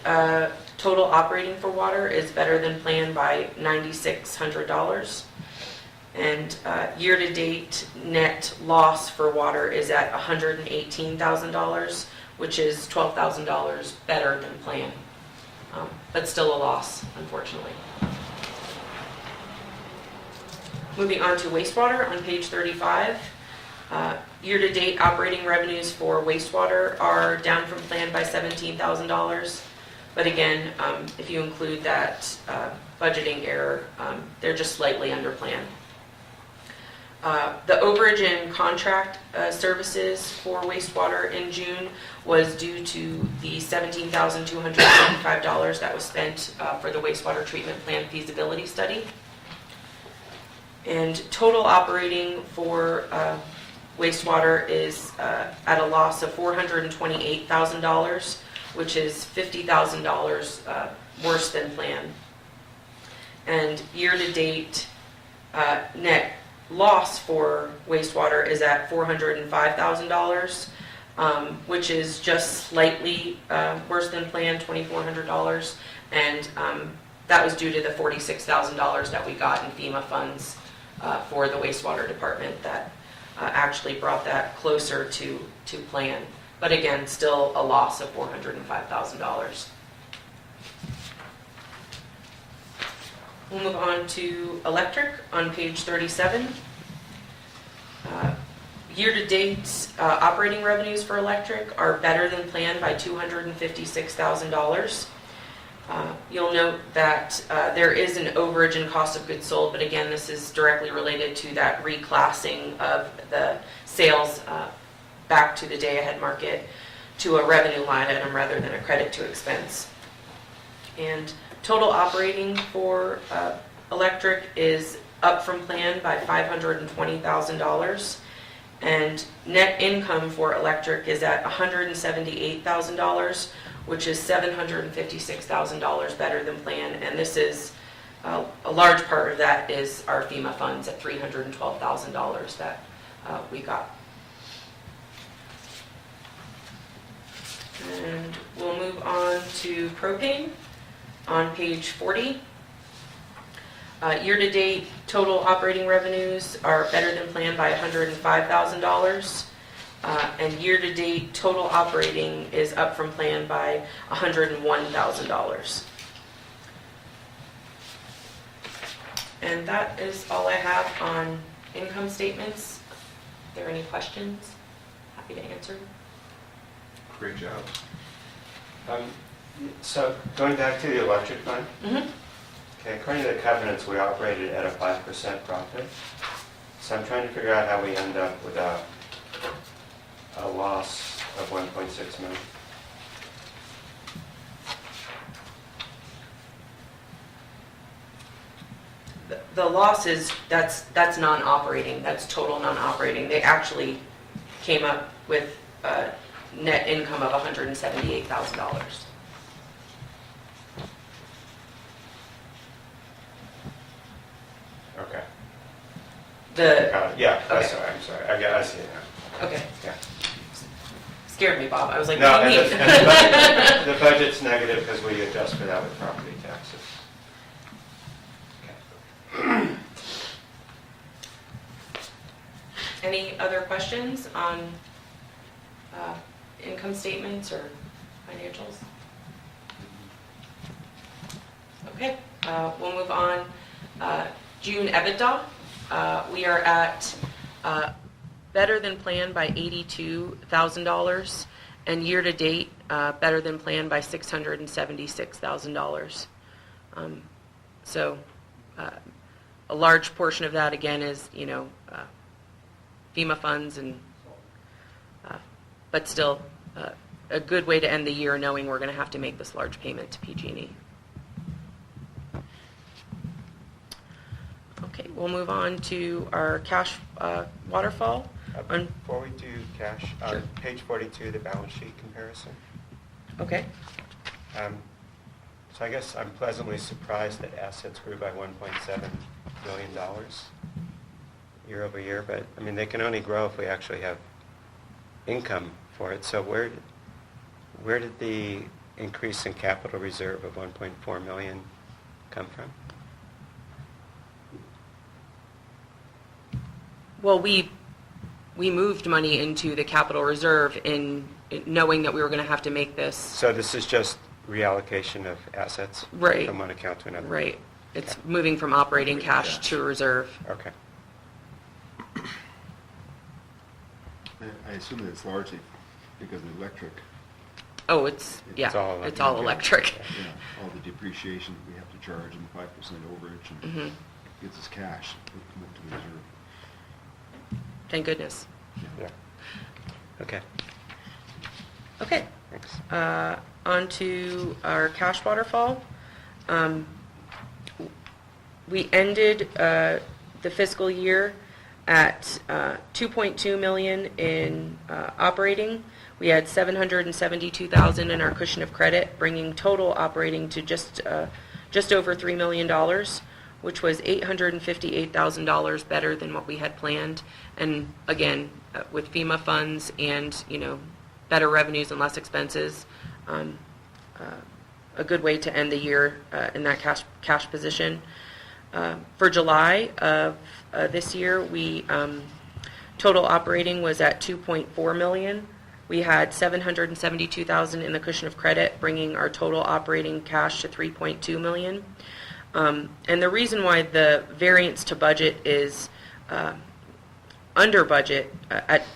total operating for water is better than planned by $9,600. And year to date net loss for water is at $118,000, which is $12,000 better than planned. But still a loss, unfortunately. Moving on to wastewater on page 35. Year-to-date operating revenues for wastewater are down from plan by $17,000. But again, if you include that budgeting error, they're just slightly under plan. The overage in contract services for wastewater in June was due to the $17,275 that was spent for the wastewater treatment plant feasibility study. And total operating for wastewater is at a loss of $428,000, which is $50,000 worse than planned. And year-to-date net loss for wastewater is at $405,000, which is just slightly worse than planned, $2,400, and that was due to the $46,000 that we got in FEMA funds for the wastewater department that actually brought that closer to plan. But again, still a loss of $405,000. We'll move on to electric on page 37. Year-to-date operating revenues for electric are better than planned by $256,000. You'll note that there is an overage in cost of goods sold, but again, this is directly related to that reclassing of the sales back to the day-ahead market to a revenue line item rather than a credit to expense. And total operating for electric is up from plan by $520,000, and net income for electric is at $178,000, which is $756,000 better than planned, and this is a large part of that is our FEMA funds at $312,000 that we got. And we'll move on to propane on page 40. Year-to-date total operating revenues are better than planned by $105,000. And year-to-date total operating is up from plan by $101,000. And that is all I have on income statements. If there are any questions, happy to answer. Great job. So going back to the electric fund. Mm-hmm. Okay, according to the covenants, we operated at a 5% profit. So I'm trying to figure out how we end up with a loss of 1.6 million. The loss is, that's non-operating, that's total non-operating. They actually came up with a net income of $178,000. Okay. The, Yeah, Okay. I'm sorry. I see it now. okay, Yeah. scared me, Bob. I was like, No, what do you and mean? the budget's negative because we adjust for that with property taxes. Okay. Any other questions on income statements or financials? Okay, we'll move on. June EBITDA, we are at better than planned by $82,000, and year-to-date, better than planned by $676,000. So a large portion of that, again, is, FEMA funds, and but still a good way to end the year knowing we're going to have to make this large payment to PG&E. Okay, we'll move on to our cash waterfall. Before we do cash, Sure. page 42, the balance sheet comparison. Okay. So I guess I'm pleasantly surprised that assets grew by $1.7 billion year over year, but I mean, they can only grow if we actually have income for it. So where did the increase in capital reserve of 1.4 million come from? Well, we moved money into the capital reserve in knowing that we were going to have to make this. So this is just reallocation of assets Right. from one account to another? Right. It's moving from operating cash to reserve. Okay. I assume that it's largely because of the electric, Oh, it's all it's all electric. all the depreciation that we have to charge and 5% overage, and Mhm. gives us cash to move to the reserve. Thank goodness. Yeah. Okay. Okay. Thanks. On to our cash waterfall. We ended the fiscal year at $2.2 million in operating. We had $772,000 in our cushion of credit, bringing total operating to just over $3 million, which was $858,000 better than what we had planned. And again, with FEMA funds and better revenues and less expenses, a good way to end the year in that cash position. For July of this year, we total operating was at $2.4 million. We had $772,000 in the cushion of credit, bringing our total operating cash to $3.2 million. And the reason why the variance to budget is under budget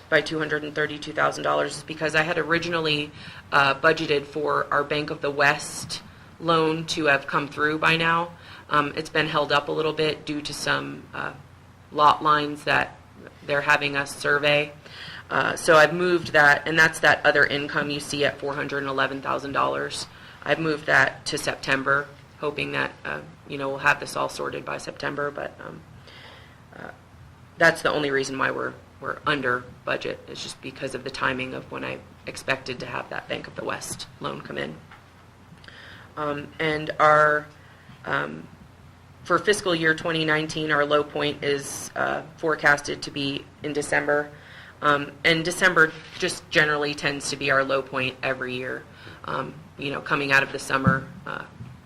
by $232,000 is because I had originally budgeted for our Bank of the West loan to have come through by now. It's been held up a little bit due to some lot lines that they're having us survey. So I've moved that, and that's that other income you see at $411,000. I've moved that to September, hoping that we'll have this all sorted by September. But that's the only reason why we're under budget. It's just because of the timing of when I expected to have that Bank of the West loan come in. And our for fiscal year 2019, our low point is forecasted to be in December. And December just generally tends to be our low point every year. Coming out of the summer,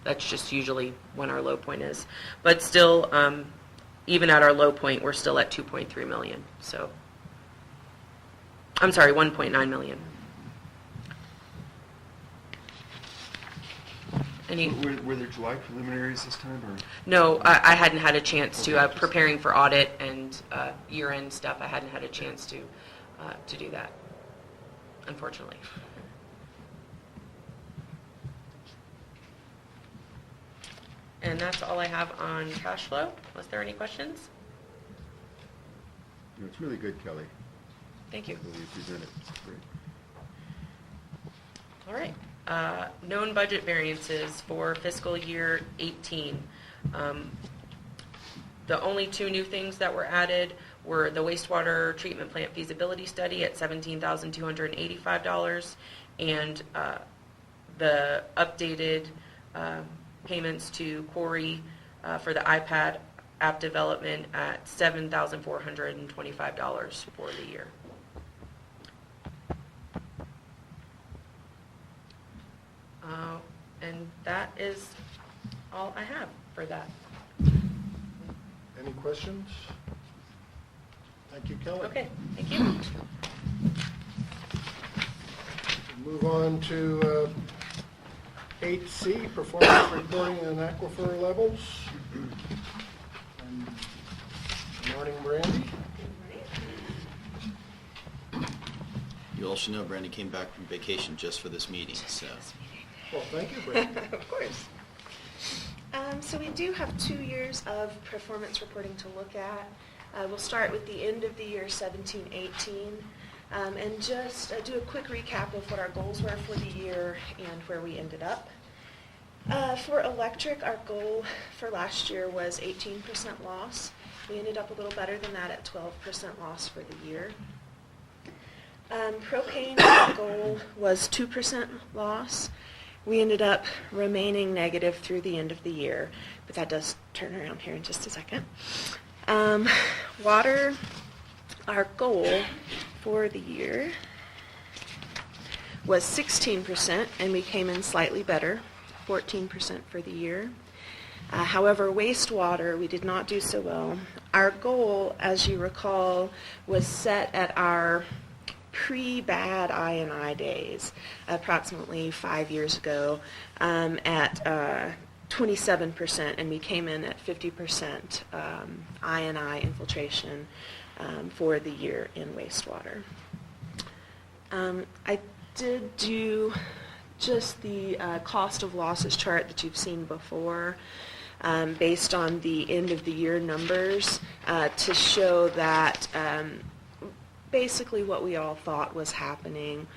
that's just usually when our low point is. But still, even at our low point, we're still at 2.3 million. So, I'm sorry, 1.9 million. Were there July preliminaries this time, or? No, I hadn't had a chance to. Preparing for audit and year-end stuff, I hadn't had a chance to do that, unfortunately. And that's all I have on cash flow. Was there any questions? No, it's really good, Kelly. Thank you. The way you present it. It's great. All right. Known budget variances for fiscal year 18. The only two new things that were added were the wastewater treatment plant feasibility study at $17,285 and the updated payments to Corey for the iPad app development at $7,425 for the year. And that is all I have for that. Any questions? Thank you, Kelly. Okay, thank you. Move on to 8C, performance reporting and aquifer levels. Good morning, Brandy. You all should know Brandy came back from vacation just for this meeting, so. Well, thank you, Brandy. Of course. So we do have 2 years of performance reporting to look at. We'll start with the end of the year 17-18 and just do a quick recap of what our goals were for the year and where we ended up. For electric, our goal for last year was 18% loss. We ended up a little better than that at 12% loss for the year. Propane, our goal was 2% loss. We ended up remaining negative through the end of the year, but that does turn around here in just a second. Water, our goal for the year was 16%, and we came in slightly better, 14% for the year. However, wastewater, we did not do so well. Our goal, as you recall, was set at our pre-bad I&I days, approximately 5 years ago, at 27%, and we came in at 50% I&I infiltration for the year in wastewater. I did do just the cost of losses chart that you've seen before, based on the end of the year numbers, to show that basically what we all thought was happening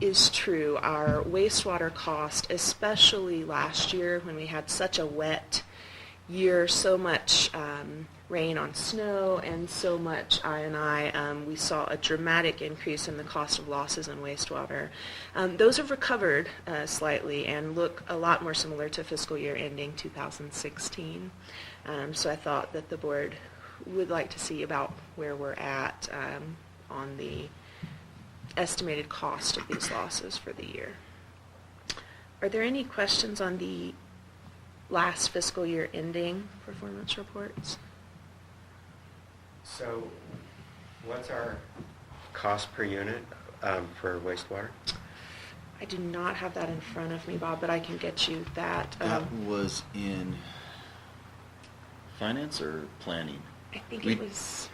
is true. Our wastewater cost, especially last year when we had such a wet year, so much rain on snow and so much I&I, we saw a dramatic increase in the cost of losses in wastewater. Those have recovered slightly and look a lot more similar to fiscal year ending 2016. So I thought that the board would like to see about where we're at on the estimated cost of these losses for the year. Are there any questions on the last fiscal year ending performance reports? So what's our cost per unit for wastewater? I do not have that in front of me, Bob, but I can get you that. That was in finance or planning? I think it was...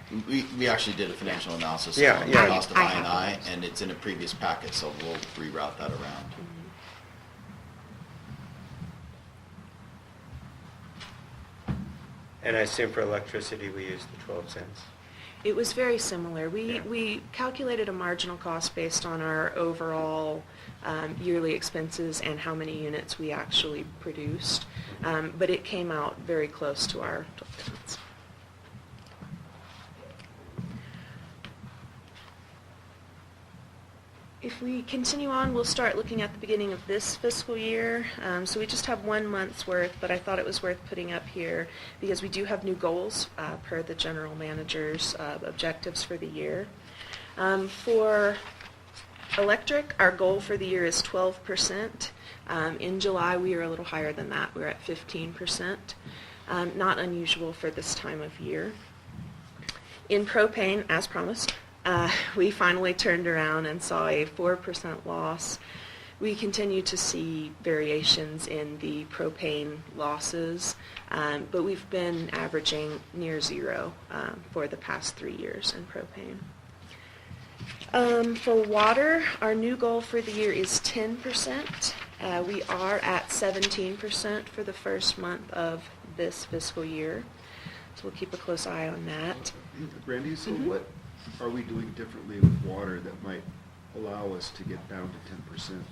We actually did a financial analysis Yeah, on yeah. the cost of I have I&I, it. and it's in a previous packet, so we'll reroute that around. And I assume for electricity we use the 12 cents. It was very similar. Yeah. We calculated a marginal cost based on our overall yearly expenses and how many units we actually produced, but it came out very close to our 12 cents. If we continue on, we'll start looking at the beginning of this fiscal year. So we just have 1 month's worth, but I thought it was worth putting up here because we do have new goals per the general manager's objectives for the year. For electric, our goal for the year is 12%. In July, we are a little higher than that. We're at 15%. Not unusual for this time of year. In propane, as promised, we finally turned around and saw a 4% loss. We continue to see variations in the propane losses, but we've been averaging near zero for the past 3 years in propane. For water, our new goal for the year is 10%. We are at 17% for the first month of this fiscal year, so we'll keep a close eye on that. Brandy, so what are we doing differently with water that might allow us to get down to 10%?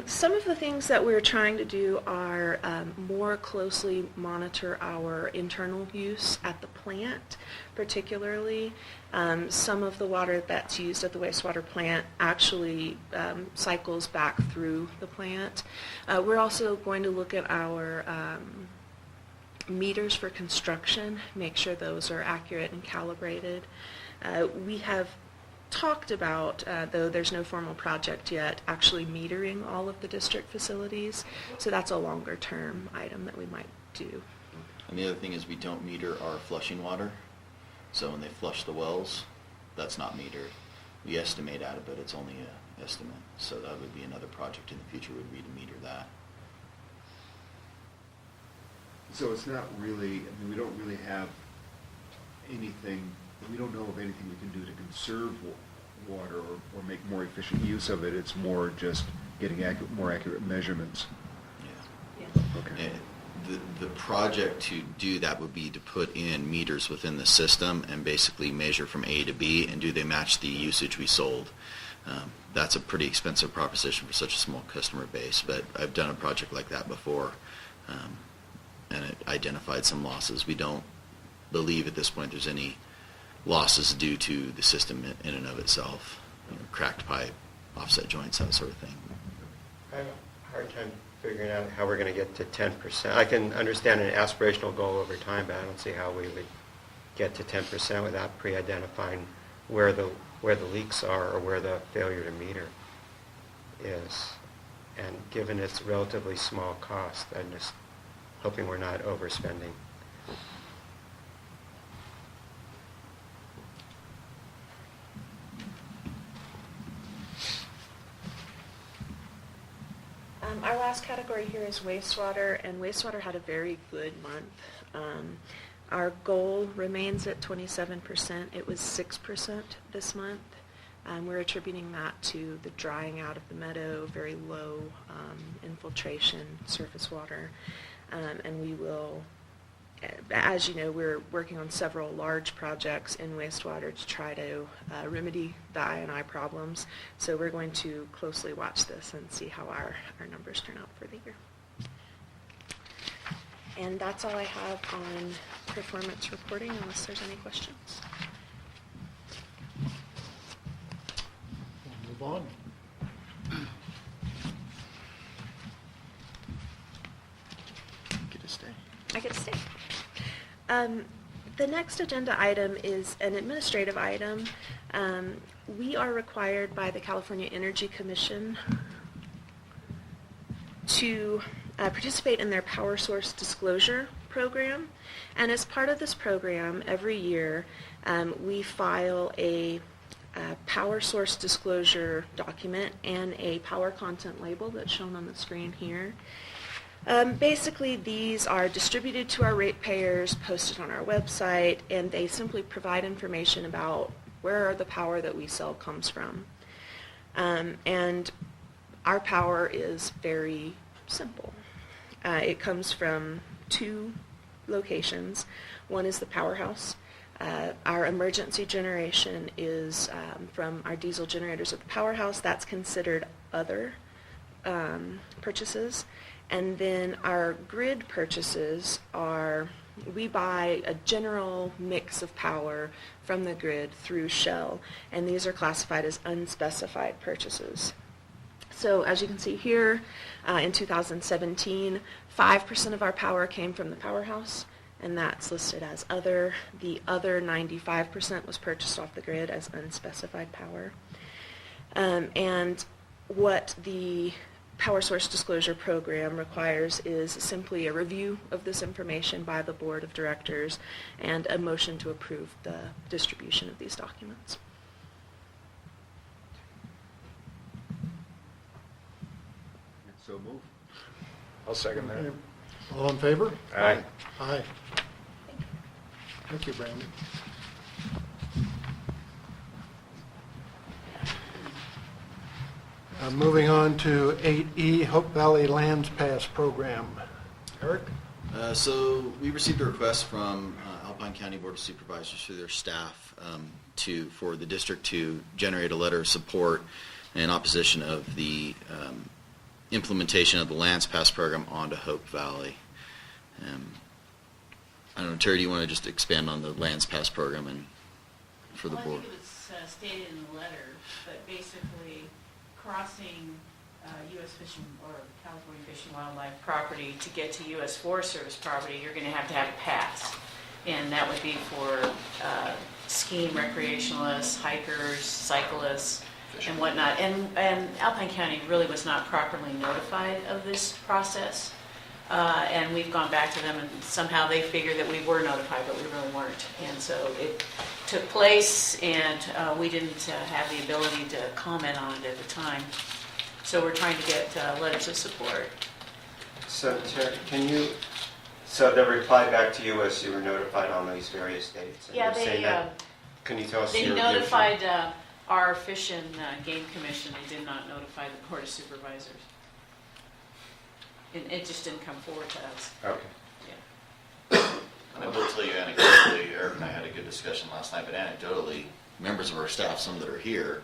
Some of the things that we're trying to do are more closely monitor our internal use at the plant, particularly. Some of the water that's used at the wastewater plant actually cycles back through the plant. We're also going to look at our meters for construction, make sure those are accurate and calibrated. We have talked about, though there's no formal project yet, actually metering all of the district facilities. So that's a longer term item that we might do. And the other thing is we don't meter our flushing water. So when they flush the wells, that's not metered. We estimate out of it, it's only an estimate. So that would be another project in the future would be to meter that. So it's not really, I mean, we don't really have anything, we don't know of anything we can do to conserve water or make more efficient use of it. It's more just getting more accurate measurements. Yeah. Okay. The project to do that would be to put in meters within the system and basically measure from A to B, and do they match the usage we sold. That's a pretty expensive proposition for such a small customer base, but I've done a project like that before, and it identified some losses. We don't believe at this point there's any losses due to the system in and of itself, cracked pipe, offset joints, that sort of thing. I have a hard time figuring out how we're going to get to 10%. I can understand an aspirational goal over time, but I don't see how we would get to 10% without pre-identifying where the leaks are or where the failure to meter is. And given its relatively small cost, I'm just hoping we're not overspending. Our last category here is wastewater, and wastewater had a very good month. Our goal remains at 27%. It was 6% this month. We're attributing that to the drying out of the meadow, very low infiltration surface water. And we will, as you know, we're working on several large projects in wastewater to try to remedy the I&I problems. So we're going to closely watch this and see how our numbers turn out for the year. And that's all I have on performance reporting, unless there's any questions. We'll move on. Get to stay. I get to stay. The next agenda item is an administrative item. We are required by the California Energy Commission to participate in their power source disclosure program. And as part of this program, every year we file a power source disclosure document and a power content label that's shown on the screen here. Basically, these are distributed to our ratepayers, posted on our website, and they simply provide information about where the power that we sell comes from. And our power is very simple. It comes from two locations. One is the powerhouse. Our emergency generation is from our diesel generators at the powerhouse. That's considered other purchases. And then our grid purchases are, we buy a general mix of power from the grid through Shell, and these are classified as unspecified purchases. So as you can see here, in 2017, 5% of our power came from the powerhouse, and that's listed as other. The other 95% was purchased off the grid as unspecified power. And what the Power Source Disclosure Program requires is simply a review of this information by the Board of Directors and a motion to approve the distribution of these documents. So move. I'll second that. Okay. All in favor? Aye. Aye. Thank you, Brandon. Moving on to 8E, Hope Valley Lands Pass Program. Eric? So we received a request from Alpine County Board of Supervisors through their staff for the district to generate a letter of support in opposition of the implementation of the Lands Pass program onto Hope Valley. I don't know, Terry, do you want to just expand on the Lands Pass program and for the Well, board? I think it was stated in the letter, but basically crossing U.S. Fish and, or California Fish and Wildlife property to get to U.S. Forest Service property, you're going to have a pass. And that would be for skiing recreationalists, hikers, cyclists, and whatnot. And Alpine County really was not properly notified of this process. And we've gone back to them, and somehow they figured that we were notified, but we really weren't. And so it took place, and we didn't have the ability to comment on it at the time. So we're trying to get letters of support. So, Terry, so the reply back to you was you were notified on these various dates? and Yeah, you're they, saying that- Can you tell us They your notified our Fish and Game Commission. They did not notify the Board of Supervisors. It just didn't come forward to us. Okay. And I will tell you anecdotally, Eric and I had a good discussion last night, but anecdotally, members of our staff, some that are here,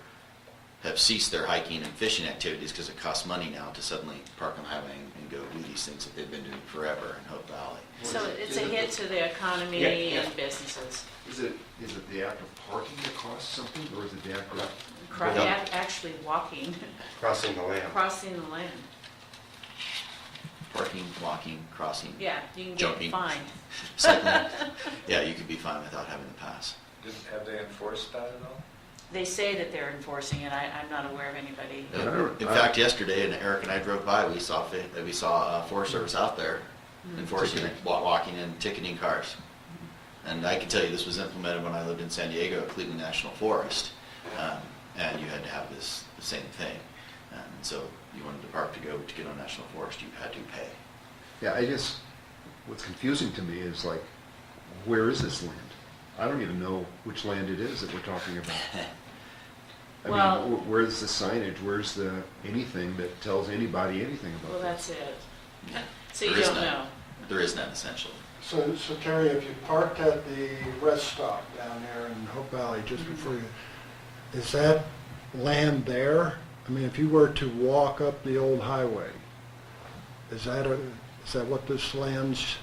have ceased their hiking and fishing activities because it costs money now to suddenly park on the highway and go do these things that they've been doing forever in Hope Valley. So it's a hit to the economy and businesses. Is it the act of parking that costs something, or is it the act of... Actually walking, Crossing the land. crossing the land. Parking, walking, crossing, Yeah, you can jumping, get fined. cycling. Yeah, you could be fine without having the pass. Have they enforced that at all? They say that they're enforcing it. I'm not aware of anybody. In fact, yesterday, and Eric and I drove by, we saw Forest Service out there enforcing it, walking and ticketing cars. And I can tell you, this was implemented when I lived in San Diego at Cleveland National Forest, and you had to have the same thing. And so you wanted the park to get on National Forest, you had to pay. Yeah, I guess what's confusing to me is like, where is this land? I don't even know which land it is that we're talking about. I mean, where's the signage? Where's the anything that tells anybody anything about Well, this? that's it. Yeah. So you There is don't none. know. There is none, essentially. So Terry, if you parked at the rest stop down there in Hope Valley just before you, is that land there? I mean, if you were to walk up the old highway, is that what this land's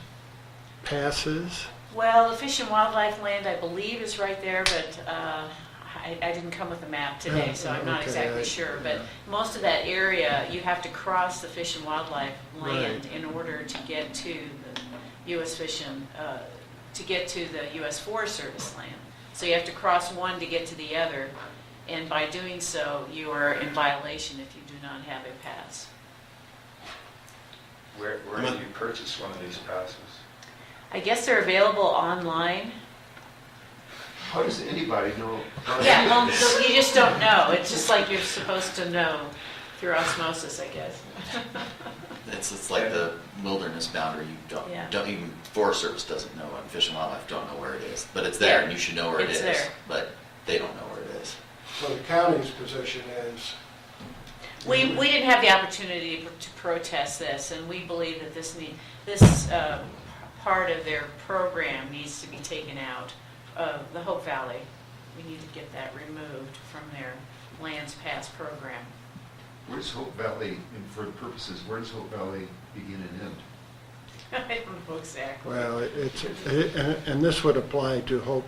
pass is? Well, the Fish and Wildlife land, I believe, is right there, but I didn't come with a map today, so I'm not Okay, exactly sure. But most of that area, you have to cross the Fish and Wildlife land in order to get to the U.S. Fish and, to get to the U.S. Forest Service land. So you have to cross one to get to the other, and by doing so, you are in violation if you do not have a pass. Where do you purchase one of these passes? I guess they're available online. How does anybody know? Yeah, well, you just don't know. It's just like you're supposed to know through osmosis, I guess. It's like the wilderness boundary. You don't even Forest Service doesn't know, and Fish and Wildlife don't know where it is, but it's there, and you should know where it is. It's there. But they don't know where it is. So the county's position is? We didn't have the opportunity to protest this, and we believe that this part of their program needs to be taken out of the Hope Valley. We need to get that removed from their Lands Pass program. Where's Hope Valley, and for the purposes, where does Hope Valley begin and end? I don't know exactly. Well, and this would apply to Hope,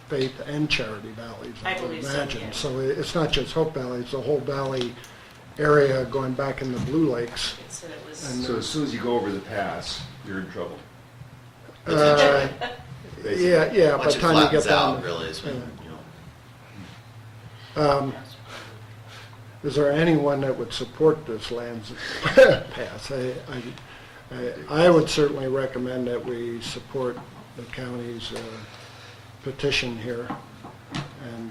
Faith, and Charity Valleys, I I would believe so, imagine. yeah. So it's not just Hope Valley, it's the whole valley area going back in the Blue Lakes. It said it was. And So as soon as you go over the pass, you're in trouble. Yeah, by the Once it time you get flattens down. out, really, is when, Is there anyone that would support this lands pass? I would certainly recommend that we support the county's petition here. And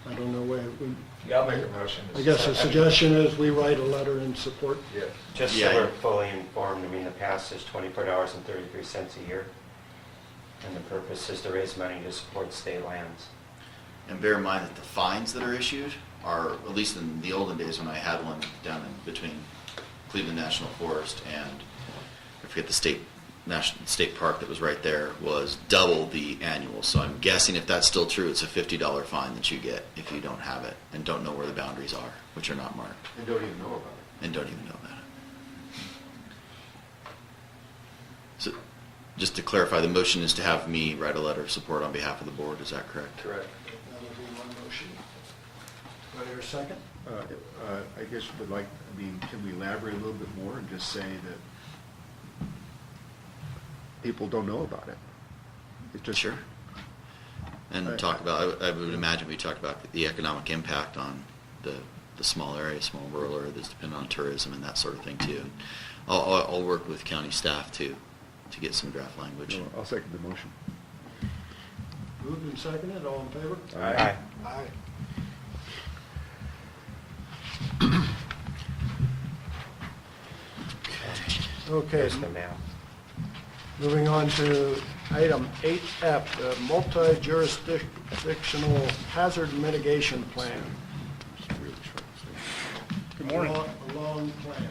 I don't know where, Yeah, I'll make a motion. I guess the suggestion is we write a letter in support. Yeah. Just so we're fully informed, I mean, the pass is $24.33 a year, and the purpose is to raise money to support state lands. And bear in mind that the fines that are issued are, at least in the olden days when I had one down in between Cleveland National Forest and I forget the state park that was right there, was double the annual. So I'm guessing if that's still true, it's a $50 fine that you get if you don't have it and don't know where the boundaries are, which are not marked. And don't even know about it. And don't even know about it. So, just to clarify, the motion is to have me write a letter of support on behalf of the board. Is that correct? Correct. That would be my motion. Do I hear a second? I guess would like, I mean, can we elaborate a little bit more and just say that people don't know about it? It's just Sure. And talk about, I would imagine we talked about the economic impact on the small area, small rural area that's dependent on tourism and that sort of thing too. I'll work with county staff to get some draft language. No, I'll second the motion. Moved and seconded, all in favor? Aye. Aye. Okay, Here's the mail. moving on to item 8F, the multi-jurisdictional hazard mitigation plan. Good morning. A long plan.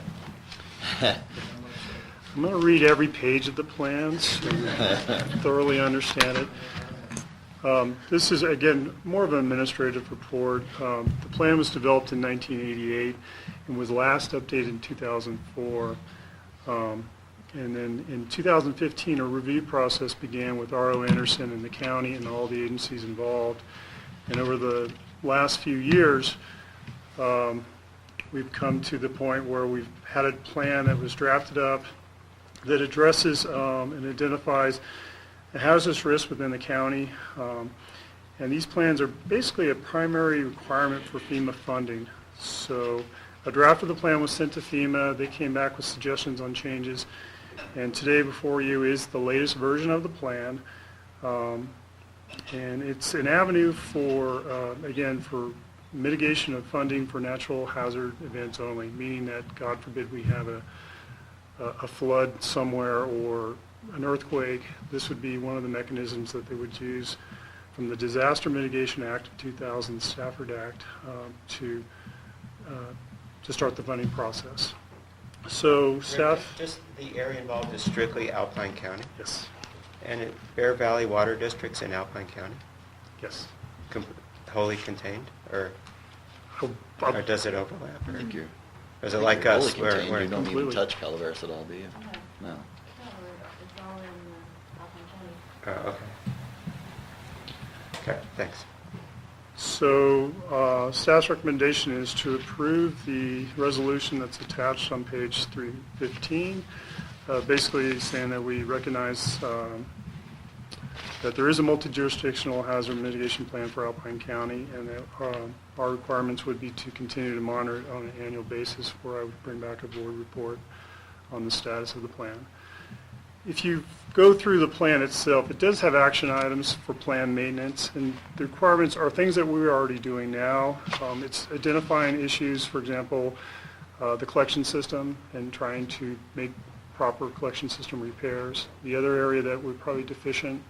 I'm going to read every page of the plans so you thoroughly understand it. This is, again, more of an administrative report. The plan was developed in 1988 and was last updated in 2004. And then in 2015, a review process began with R.O. Anderson and the county and all the agencies involved. And over the last few years, we've come to the point where we've had a plan that was drafted up that addresses and identifies the hazardous risk within the county. And these plans are basically a primary requirement for FEMA funding. So a draft of the plan was sent to FEMA. They came back with suggestions on changes. And today before you is the latest version of the plan. And it's an avenue for, again, for mitigation of funding for natural hazard events only, meaning that, God forbid, we have a flood somewhere or an earthquake. This would be one of the mechanisms that they would use from the Disaster Mitigation Act of 2000, Stafford Act, to start the funding process. So staff... Just the area involved is strictly Alpine County? Yes. And Bear Valley Water District's in Alpine County? Yes. Wholly contained? Or does it overlap? I think you're... Or is it like us? Where you don't even completely touch Calaveras at all, do you? No. It's all in Alpine County. Oh, okay. Okay, thanks. So staff's recommendation is to approve the resolution that's attached on page 315, basically saying that we recognize that there is a multi-jurisdictional hazard mitigation plan for Alpine County, and that our requirements would be to continue to monitor it on an annual basis, where I would bring back a board report on the status of the plan. If you go through the plan itself, it does have action items for plan maintenance, and the requirements are things that we're already doing now. It's identifying issues, for example, the collection system, and trying to make proper collection system repairs. The other area that we're probably deficient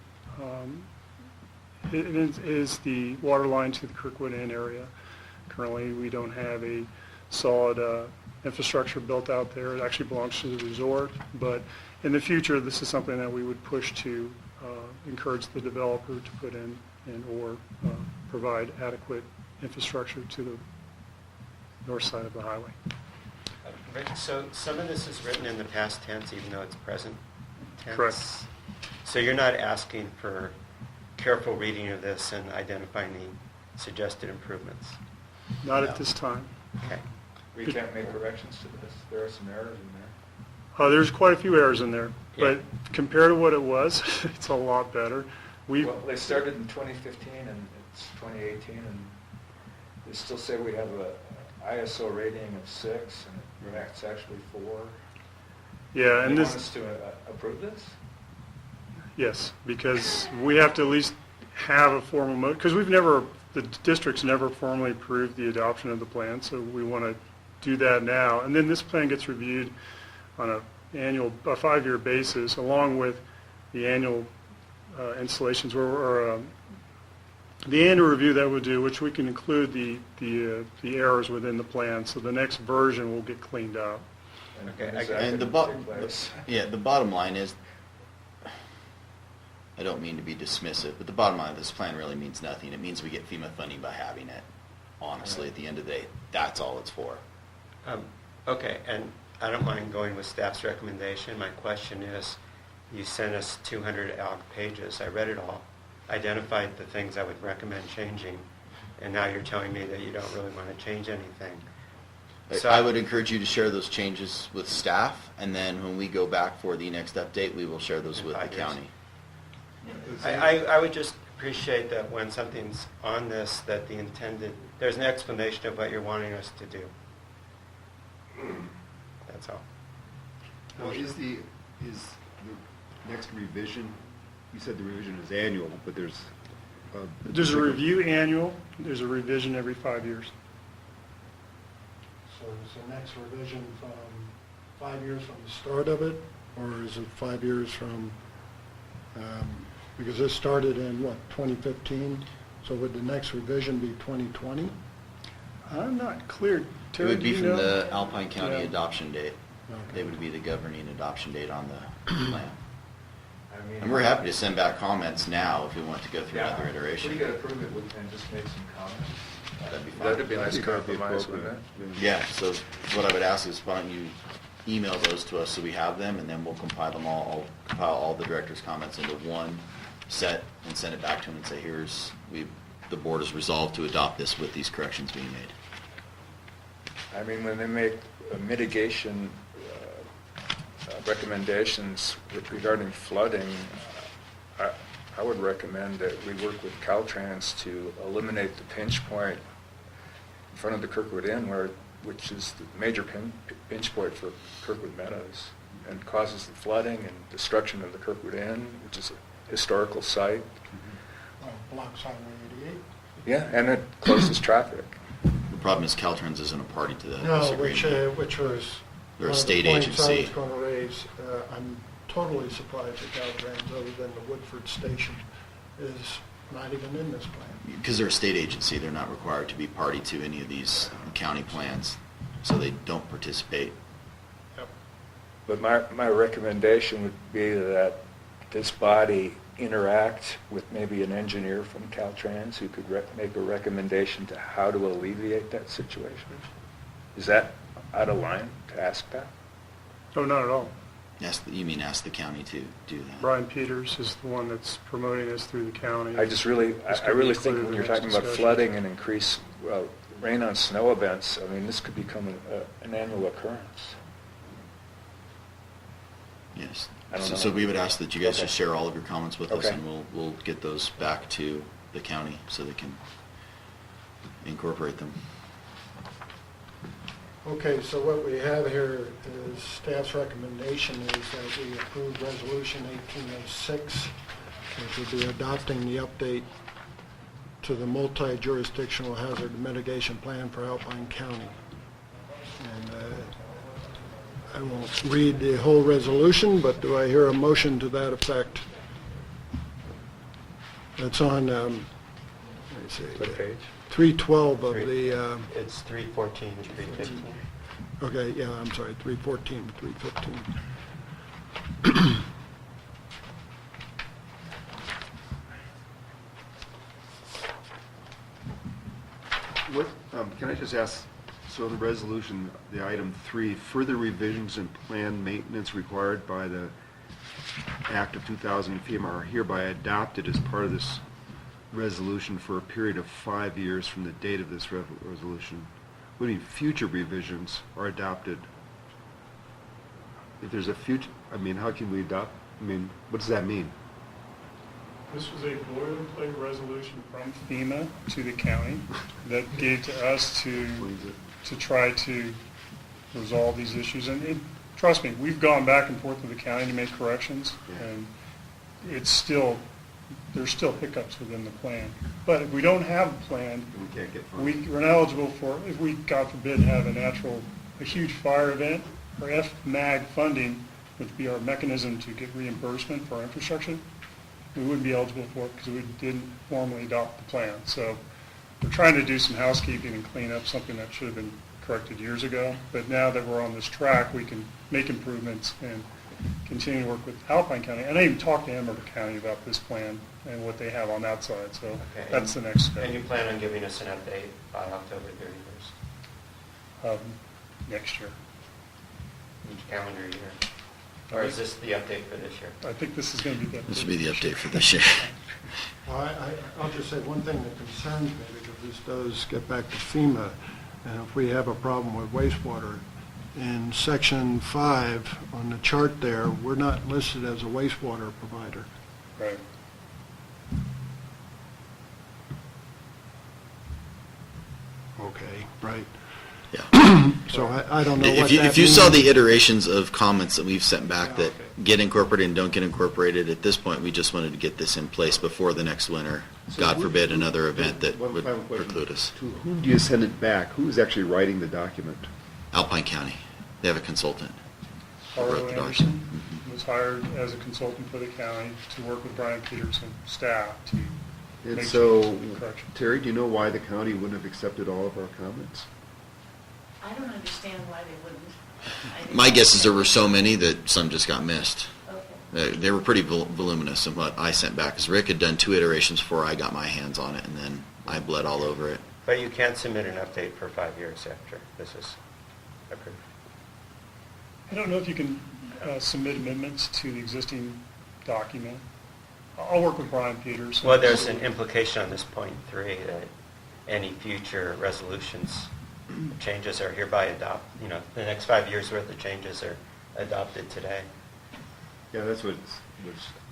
is the water line to the Kirkwood Inn area. Currently, we don't have a solid infrastructure built out there. It actually belongs to the resort, but in the future, this is something that we would push to encourage the developer to put in or provide adequate infrastructure to the north side of the highway. Rick, so some of this is written in the past tense, even though it's present tense? Correct. So you're not asking for careful reading of this and identifying the suggested improvements? Not at this time. Okay. We can't make corrections to this. There are some errors in there. There's quite a few errors in there, Yeah. but compared to what it was, it's a lot better. Well, they started in 2015 and it's 2018, and they still say we have a ISO rating of 6 and it's actually 4. Yeah, and They this... want us to approve this? Yes, because we have to at least have a formal because the district's never formally approved the adoption of the plan, so we want to do that now. And then this plan gets reviewed on a 5-year basis, along with the annual installations or the annual review that we'll do, which we can include the errors within the plan, so the next version will get cleaned up. And Okay, when I- is that And gonna take place? the bottom line is, I don't mean to be dismissive, but the bottom line of this plan really means nothing. It means we get FEMA funding by having it. Honestly, at the end of the day, that's all it's for. Okay, and I don't mind going with staff's recommendation. My question is, you sent us 200 odd pages. I read it all, identified the things I would recommend changing, and now you're telling me that you don't really want to change anything. So I would encourage you to share those changes with staff, and then when we go back for the next update, we will share those In with the 5 years. county. I would just appreciate that when something's on this, that there's an explanation of what you're wanting us to do. That's all. Now, is the next revision, you said the revision is annual, but there's... There's a review annual, there's a revision every 5 years. So is the next revision from 5 years from the start of it, or is it 5 years from, because this started in, what, 2015? So would the next revision be 2020? I'm not clear. It Terry, would do be you from know? the Alpine County Yeah. adoption date. Okay. They would be the governing adoption date on the plan. I mean, And we're happy to send back comments now if we want to go through another Yeah, iteration. if we could approve it, we can just make some comments. That'd be fine. That'd be a nice I think that'd be compromise, appropriate. wouldn't it? Yeah, so what I would ask is why don't you email those to us so we have them, and then we'll compile them all, I'll compile all the director's comments into one set and send it back to them and say, the board has resolved to adopt this with these corrections being made. I mean, when they make mitigation recommendations regarding flooding, I would recommend that we work with Caltrans to eliminate the pinch point in front of the Kirkwood Inn, which is the major pinch point for Kirkwood Meadows, and causes the flooding and destruction of the Kirkwood Inn, which is a historical site. Blocks Highway 88? Yeah, and it closes traffic. The problem is Caltrans isn't a party to this No, agreement. which was They're a one of the state points I agency. was going to raise. I'm totally surprised that Caltrans, other than the Woodford Station, is not even in this plan. Because they're a state agency, they're not required to be party to any of these county plans, so they don't participate. Yep. But my recommendation would be that this body interact with maybe an engineer from Caltrans who could make a recommendation to how to alleviate that situation. Is that out of line to ask that? Oh, not at all. Ask the county to do that. Brian Peters is the one that's promoting this through the county. I just really, This I could be really included think in when the you're next talking about discussion. flooding and increased rain on snow events, I mean, this could become an annual occurrence. Yes. I don't know. So we would ask that you guys Okay. just share all of your comments with us, Okay. and we'll get those back to the county so they can incorporate them. Okay, so what we have here is staff's recommendation is that we approve Resolution 1806, which would be adopting the update to the multi-jurisdictional hazard mitigation plan for Alpine County. And I won't read the whole resolution, but do I hear a motion to that effect? That's on, let me see, What page? 312 of the... It's 314, 315. Okay, yeah, I'm sorry, 314, 315. What, can I just ask, so the resolution, the item 3, further revisions and plan maintenance required by the Act of 2000 FEMA are hereby adopted as part of this resolution for a period of 5 years from the date of this resolution. What do you mean future revisions are adopted? If there's a future, I mean, how can we adopt, I mean, what does that mean? This was a boilerplate resolution from FEMA to the county that gave to us to try to resolve these issues. And trust me, we've gone back and forth with the county to make corrections, and it's still, there's still hiccups within the plan. But if we don't have a plan, We can't get funded. we're not eligible for, if we, God forbid, have a huge fire event, or FMAG funding would be our mechanism to get reimbursement for our infrastructure. we wouldn't be eligible for it because we didn't formally adopt the plan. So we're trying to do some housekeeping and clean up something that should have been corrected years ago. But now that we're on this track, we can make improvements and continue to work with Alpine County. And I even talked to Amber County about this plan and what they have on that side. So Okay, that's the next step. And you plan on giving us an update by October 31st, Next year. each calendar year? Or is this the update for this year? I think this is going to be the This will be the update for this year. Well, I'll just say one thing that concerns me, because this does get back to FEMA, and if we have a problem with wastewater, in section 5 on the chart there, we're not listed as a wastewater provider. Right. Okay, right. Yeah. So I don't know what If you, that if you saw means. the iterations of comments that we've sent back Yeah, that okay. get incorporated and don't get incorporated, at this point, we just wanted to get this in place before the next winter. So God who- forbid another event that One would final question. preclude us. To whom do you send it back? Who's actually writing the document? Alpine County, they have a consultant. who wrote Harlow the Anderson document. was hired as a consultant for the county to work with Brian Peterson staff to And make so, changes and corrections. Terry, do you know why the county wouldn't have accepted all of our comments? I don't understand why they wouldn't. I didn't My guess is there were understand. so many that some just got missed. Okay. They were pretty voluminous in what I sent back, because Rick had done 2 iterations before I got my hands on it, and then I bled all over it. But you can't submit an update for 5 years after this is approved. I don't know if you can submit amendments to the existing document. I'll work with Brian Peterson. Well, there's an implication on this point 3 that any future resolutions, changes are hereby the next 5 years worth of changes are adopted today. Yeah, that's what's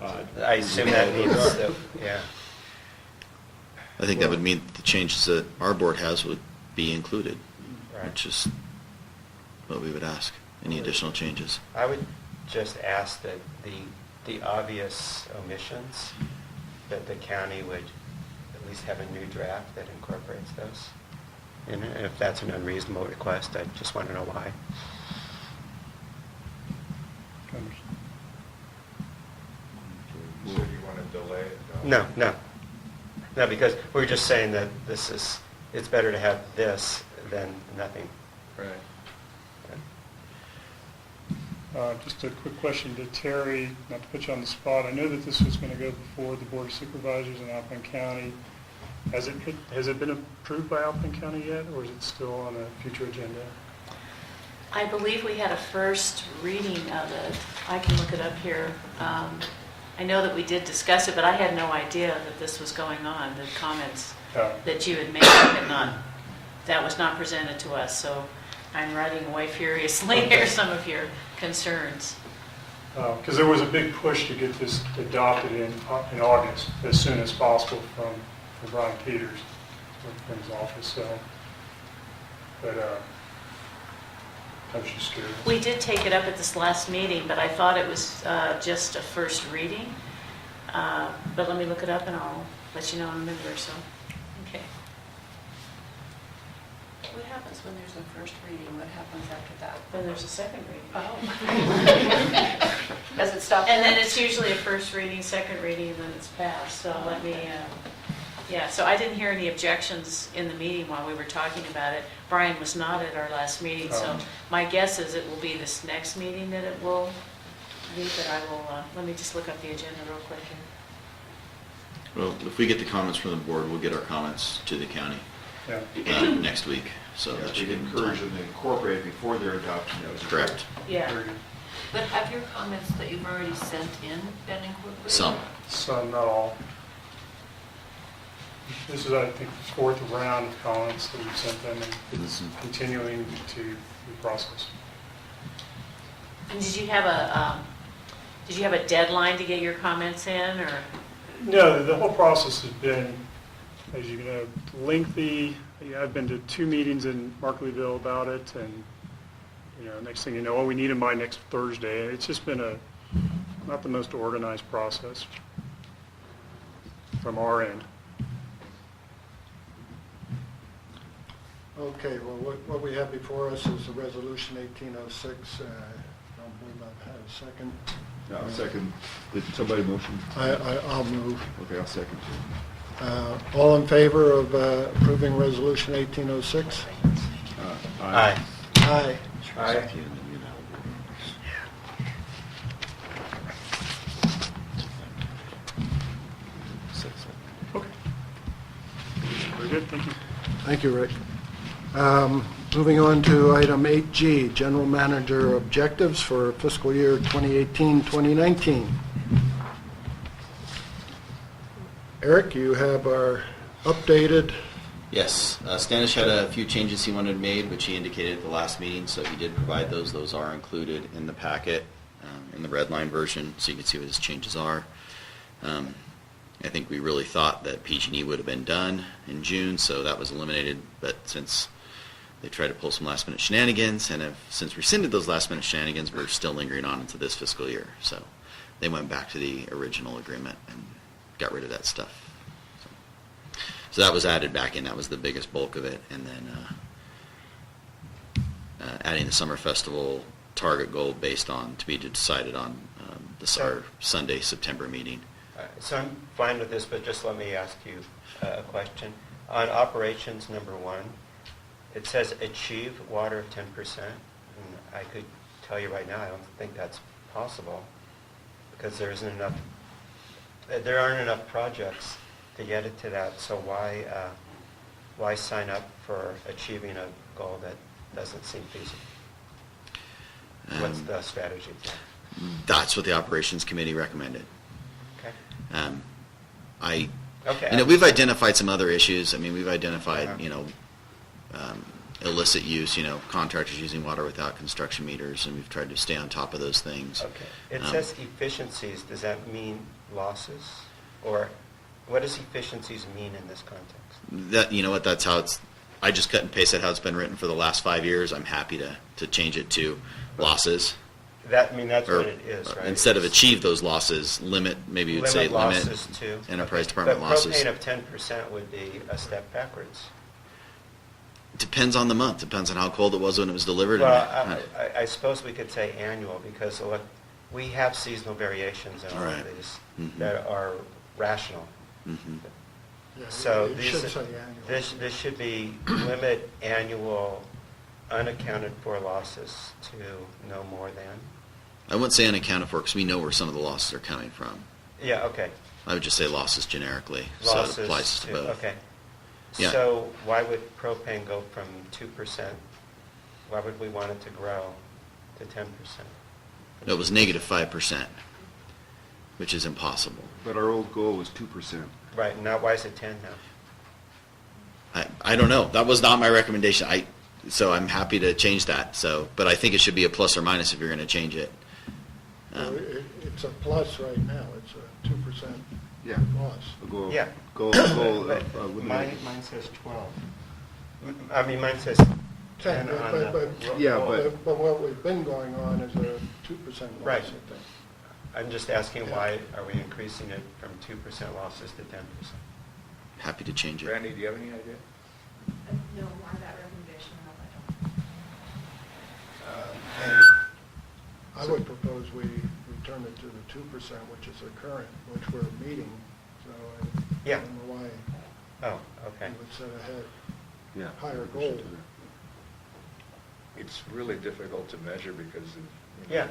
odd. I assume that means, that- yeah. I think that would mean the changes that our board has would be included, Right. which is what we would ask, any additional changes. I would just ask that the obvious omissions, that the county would at least have a new draft that incorporates those. And if that's an unreasonable request, I just want to know why. So you want to delay it? No, because we're just saying that it's better to have this than nothing. Right. Just a quick question to Terry, not to put you on the spot. I know that this was going to go before the Board of Supervisors in Alpine County. Has it been approved by Alpine County yet, or is it still on a future agenda? I believe we had a first reading of it. I can look it up here. I know that we did discuss it, but I had no idea that this was going on. The comments that you had made that was not presented to us. So I'm writing away furiously here some of your concerns. Because there was a big push to get this adopted in August, as soon as possible from Brian Peters, from his office. So, but I was just curious. We did take it up at this last meeting, but I thought it was just a first reading. But let me look it up and I'll let you know in a minute or so. Okay. What happens when there's a first reading? What happens after that? Then there's a second reading. Oh. Does it stop And then there? it's usually a first reading, second reading, and then it's passed. So let me, yeah, so I didn't hear any objections in the meeting while we were talking about it. Brian was not at our last meeting, so my guess is it will be this next meeting that it will be, but I will, let me just look up the agenda real quick here. Well, if we get the comments from the board, we'll get our comments to the county Yeah. next week, so Yeah, that we should give them encourage time. them to incorporate it before their adoption. That was Correct. Yeah. Very good. But have your comments that you've already sent in been incorporated? Some. Some, not all. This is, I think, the 4th round of comments that we've sent them, and it's continuing to be processed. And did you have a deadline to get your comments in, or? No, the whole process has been, as you know, lengthy. I've been to 2 meetings in Markleyville about it, and next thing you know, we need them by next Thursday. It's just been not the most organized process from our end. Okay, well, what we have before us is the resolution 1806. I don't believe I've had a second. I'll second. Did somebody motion? I'll move. Okay, I'll second. All in favor of approving Resolution 1806? Aye. Aye. Aye. Very good, thank you. Thank you, Rick. Moving on to item 8G, General Manager Objectives for fiscal year 2018-2019. Eric, you have our updated, Yes, Stanish had a few changes he wanted made, which he indicated at the last meeting, so he did provide those. Those are included in the packet, in the red line version, so you can see what his changes are. I think we really thought that PG&E would have been done in June, so that was eliminated, but since they tried to pull some last-minute shenanigans, and have since rescinded those last-minute shenanigans, we're still lingering on into this fiscal year. So they went back to the original agreement and got rid of that stuff. So that was added back in. That was the biggest bulk of it. And then adding the Summer Festival target goal based on, to be decided on our Sunday, September meeting. So I'm fine with this, but just let me ask you a question. On operations number 1, it says achieve water of 10%. And I could tell you right now, I don't think that's possible because there aren't enough projects to get it to that. So why sign up for achieving a goal that doesn't seem feasible? What's the strategy there? That's what the operations committee recommended. Okay. Okay. We've identified some other issues. I mean, we've identified, illicit use, contractors using water without construction meters, and we've tried to stay on top of those things. Okay. It says efficiencies. Does that mean losses? Or what does efficiencies mean in this context? That's how I just cut and pasted how it's been written for the last 5 years. I'm happy to change it to losses. That's what it is, right? Instead of achieve those losses, maybe you'd say limit losses to enterprise department but losses. Propane of 10% would be a step backwards. Depends on the month. Depends on how cold it was when it was delivered. Well, I suppose we could say annual because look, we have seasonal variations in all of these that are rational. So you should say annual. this should be limit annual unaccounted for losses to no more than. I wouldn't say unaccounted for because we know where some of the losses are coming from. Yeah, okay. I would just say losses generically, Losses so it applies to both. Okay. Yeah. So why would propane go from 2%? Why would we want it to grow to 10%? It was negative 5%, which is impossible. But our old goal was 2%. Right, now why is it 10 now? I don't know. That was not my recommendation. So I'm happy to change that. But I think it should be a plus or minus if you're going to change it. It's a plus right now. It's a 2% loss. A goal. Yeah. Goal But of mine says 12. I mean, mine says 10 on the... But what we've been going on is a 2% loss, Right. I think. I'm just asking why are we increasing it from 2% losses to 10%? Happy to change it. Randy, do you have any idea? No, on that recommendation, I would propose we return it to the 2%, which is the current, which we're meeting, so I don't know why Oh, okay. you would set ahead Yeah. higher goal. It's really difficult to measure because of... Yeah,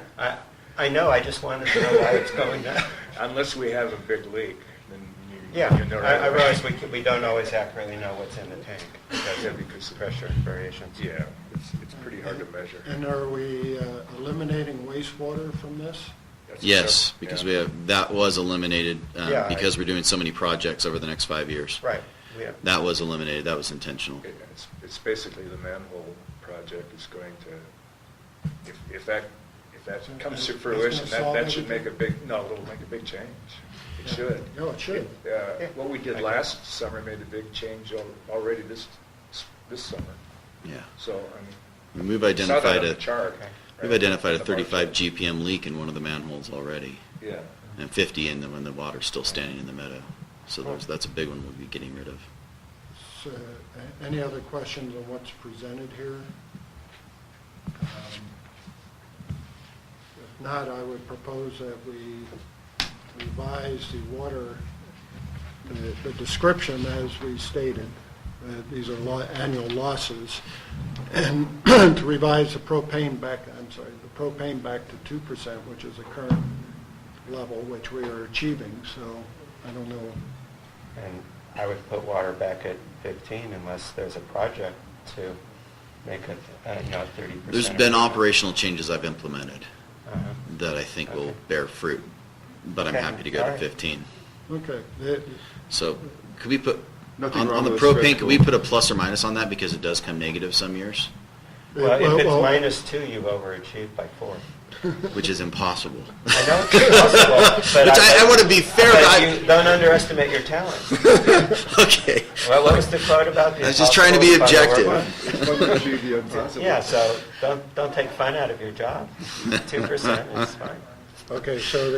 I know, I just wanted to know why it's going down. Unless we have a big leak, then Yeah, you know right I away. realize we don't always accurately know what's in the tank because of pressure variations. Yeah, it's pretty hard to measure. And are we eliminating wastewater from this? Yes, because that was eliminated Yeah, because we're doing so many projects over the next 5 years. Right, yeah. That was eliminated. That was intentional. It's basically the manhole project is going to, if that comes to fruition, that should make it'll make a big change. It should. No, it should. What we did last summer made a big change already this summer. Yeah. So, I mean, We've saw that identified on the a chart. We've identified a 35 GPM leak in one of the manholes already. Yeah. And 50 in when the water's still standing in the meadow. So that's a big one we'll be getting rid of. So, any other questions on what's presented here? not, I would propose that we revise the water, the description as we stated. These are annual losses. And to revise the propane back to 2%, which is the current level, which we are achieving. So I don't know. And I would put water back at 15 unless there's a project to make it, 30%. There's been operational changes I've implemented Uh-huh. that I think will bear fruit, but I'm Okay, happy to go all to right. 15. Okay. So could we put, Nothing on wrong the with a propane, stretch could we goal. put a plus or minus on that because it does come negative some years, Well, if it's Well, -2, you've overachieved by 4. which is impossible. I know it's impossible, but Which I want to be fair, but but you don't underestimate your talent. okay. Well, what was the quote about the I was just trying to be impossible is fun to work objective. with? Fun to achieve the impossible. Yeah, so don't take fun out of your job. 2% is fine. Okay, so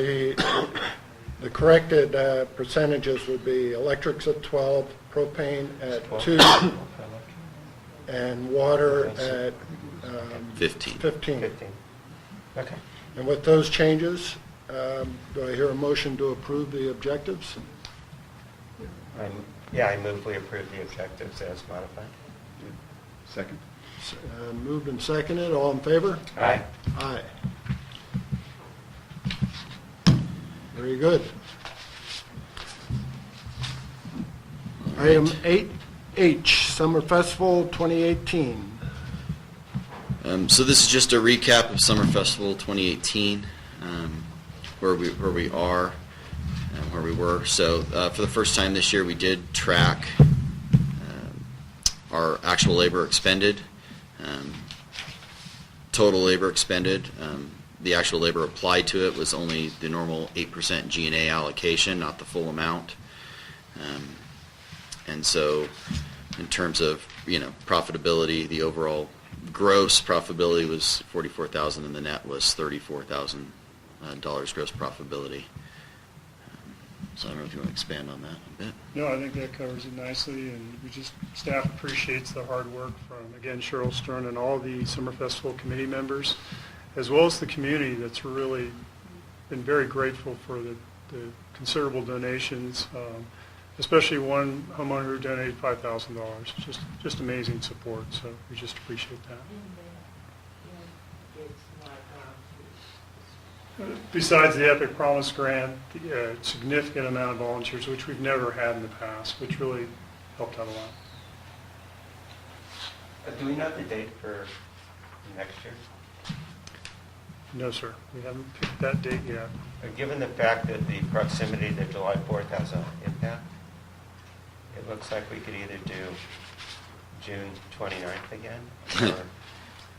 the corrected percentages would be electrics at 12, propane at 2, and water at 15. 15. 15. Okay. And with those changes, do I hear a motion to approve the objectives? I move we approve the objectives as modified. Second. Moved and seconded, all in favor? Aye. Aye. Very good. Item 8H, Summer Festival 2018. So this is just a recap of Summer Festival 2018, where we are and where we were. So for the first time this year, we did track our actual labor expended, total labor expended. The actual labor applied to it was only the normal 8% G&A allocation, not the full amount. And so in terms of, profitability, the overall gross profitability was $44,000 and the net was $34,000 gross profitability. So I don't know if you want to expand on that a bit. No, I think that covers it nicely, and staff appreciates the hard work from, again, Cheryl Stern and all the Summer Festival committee members, as well as the community that's really been very grateful for the considerable donations, especially one homeowner who donated $5,000. Just amazing support, so we just appreciate that. Besides the Epic Promise Grant, the significant amount of volunteers, which we've never had in the past, which really helped out a lot. Do we know the date for next year? No, sir, we haven't picked that date yet. Given the fact that the proximity to July 4th has an impact, it looks like we could either do June 29th again or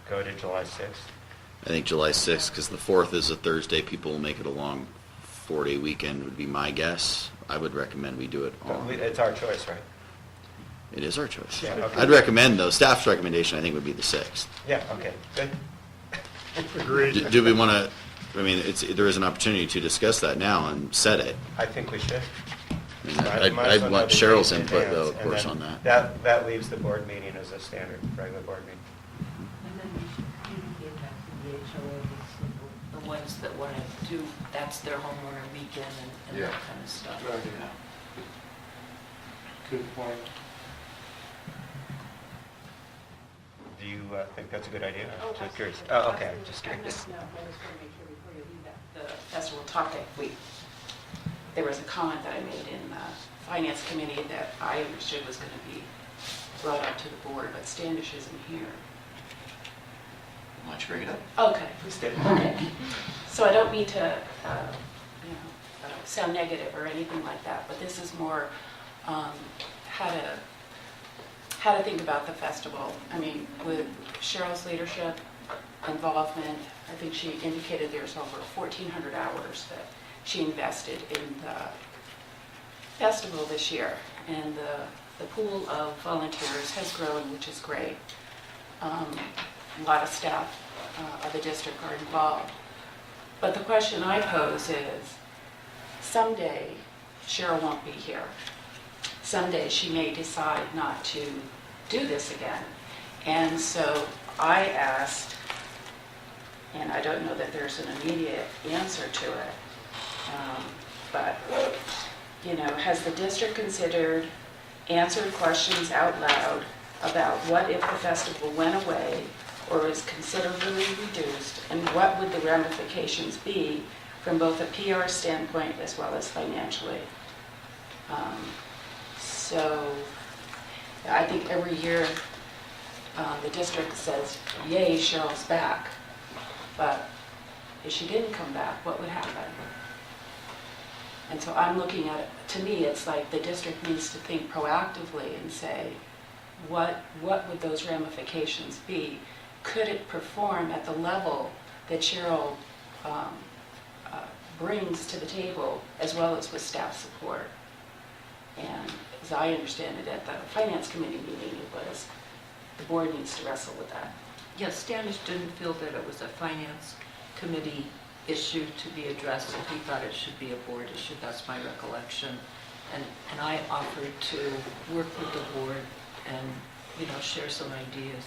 go to July 6th. I think July 6th, because the 4th is a Thursday, people will make it a long 4-day weekend would be my guess. I would recommend we do it on. It's our choice, right? It is our choice. Yeah, okay. I'd recommend, though, staff's recommendation, I think, would be the 6th. Yeah, okay, good. Agreed. Do we want to, there is an opportunity to discuss that now and set it. I think we should. I'd Might as well know want the Cheryl's dates in input, advance, though, of and course, then on that. That leaves the board meeting as a standard, regular board meeting. And then you should communicate that to the HOA, the ones that want to do, that's their homeowner weekend and Yeah. that kind of stuff. Good point. Do you think that's a good idea? Oh, Just curious. absolutely. Oh, okay, I'm just curious. No, I just want to make sure before you leave that, the festival topic, there was a comment that I made in the finance committee that I understood was going to be brought up to the board, but Standish isn't here. Why don't you bring it up? Okay. Okay. So I don't mean to, sound negative or anything like that, but this is more how to think about the festival. I mean, with Cheryl's leadership, involvement, I think she indicated there's over 1,400 hours that she invested in the festival this year, and the pool of volunteers has grown, which is great. A lot of staff of the district are involved. But the question I pose is, someday Cheryl won't be here. Someday she may decide not to do this again. And so I asked And I don't know that there's an immediate answer to it. But, you know, has the district considered, answered questions out loud about what if the festival went away or is considerably reduced, and what would the ramifications be from both a PR standpoint as well as financially? So I think every year the district says, yay, Cheryl's back. But if she didn't come back, what would happen? And so I'm looking at it, to me, it's like the district needs to think proactively and say, what would those ramifications be? Could it perform at the level that Cheryl brings to the table, as well as with staff support? And as I understand it, at the finance committee meeting, it was the board needs to wrestle with that. Yes, Standish didn't feel that it was a finance committee issue to be addressed, and he thought it should be a board issue. That's my recollection. And I offered to work with the board and, you know, share some ideas.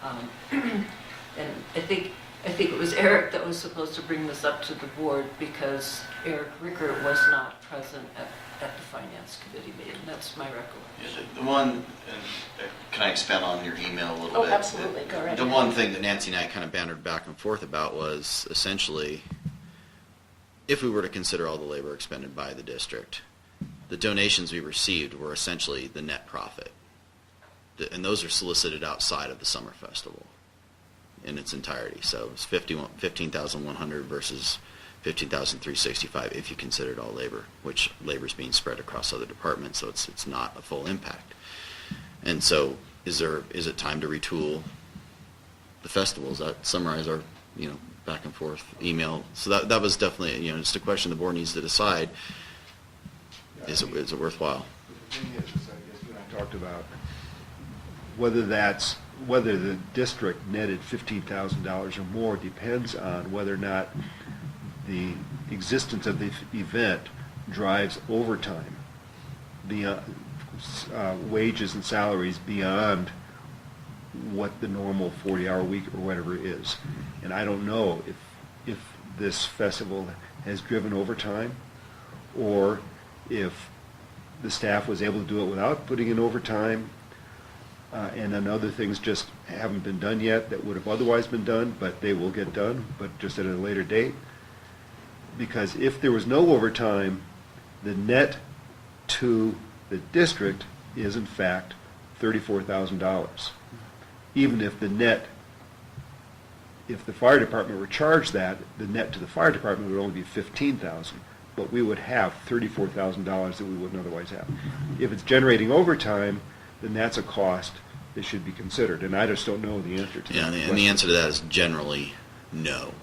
And I think it was Eric that was supposed to bring this up to the board, because Eric Rickert was not present at the finance committee meeting. That's my recollection. The one, and can I expand on your email a little Oh, bit? absolutely. Go right The ahead. one thing that Nancy and I kind of bantered back and forth about was essentially, if we were to consider all the labor expended by the district, the donations we received were essentially the net profit. And those are solicited outside of the summer festival in its entirety. So it's 15,100 versus 15,365 if you considered all labor, which labor is being spread across other departments, so it's not a full impact. And so is it time to retool the festivals? That summarize our, you know, back and forth email. So that was definitely, you know, just a question the board needs to decide. Is it worthwhile? The thing is, I guess when I talked about whether the district netted $15,000 or more depends on whether or not the existence of the event drives overtime, beyond wages and salaries beyond what the normal 40-hour week or whatever is. And I don't know if this festival has driven overtime, or if the staff was able to do it without putting in overtime, and then other things just haven't been done yet that would have otherwise been done, but they will get done, but just at a later date. Because if there was no overtime, the net to the district is in fact $34,000. Even if if the fire department were charged that, the net to the fire department would only be $15,000. But we would have $34,000 that we wouldn't otherwise have. If it's generating overtime, then that's a cost that should be considered. And I just don't know the answer to that. Yeah, and the answer to that is generally no.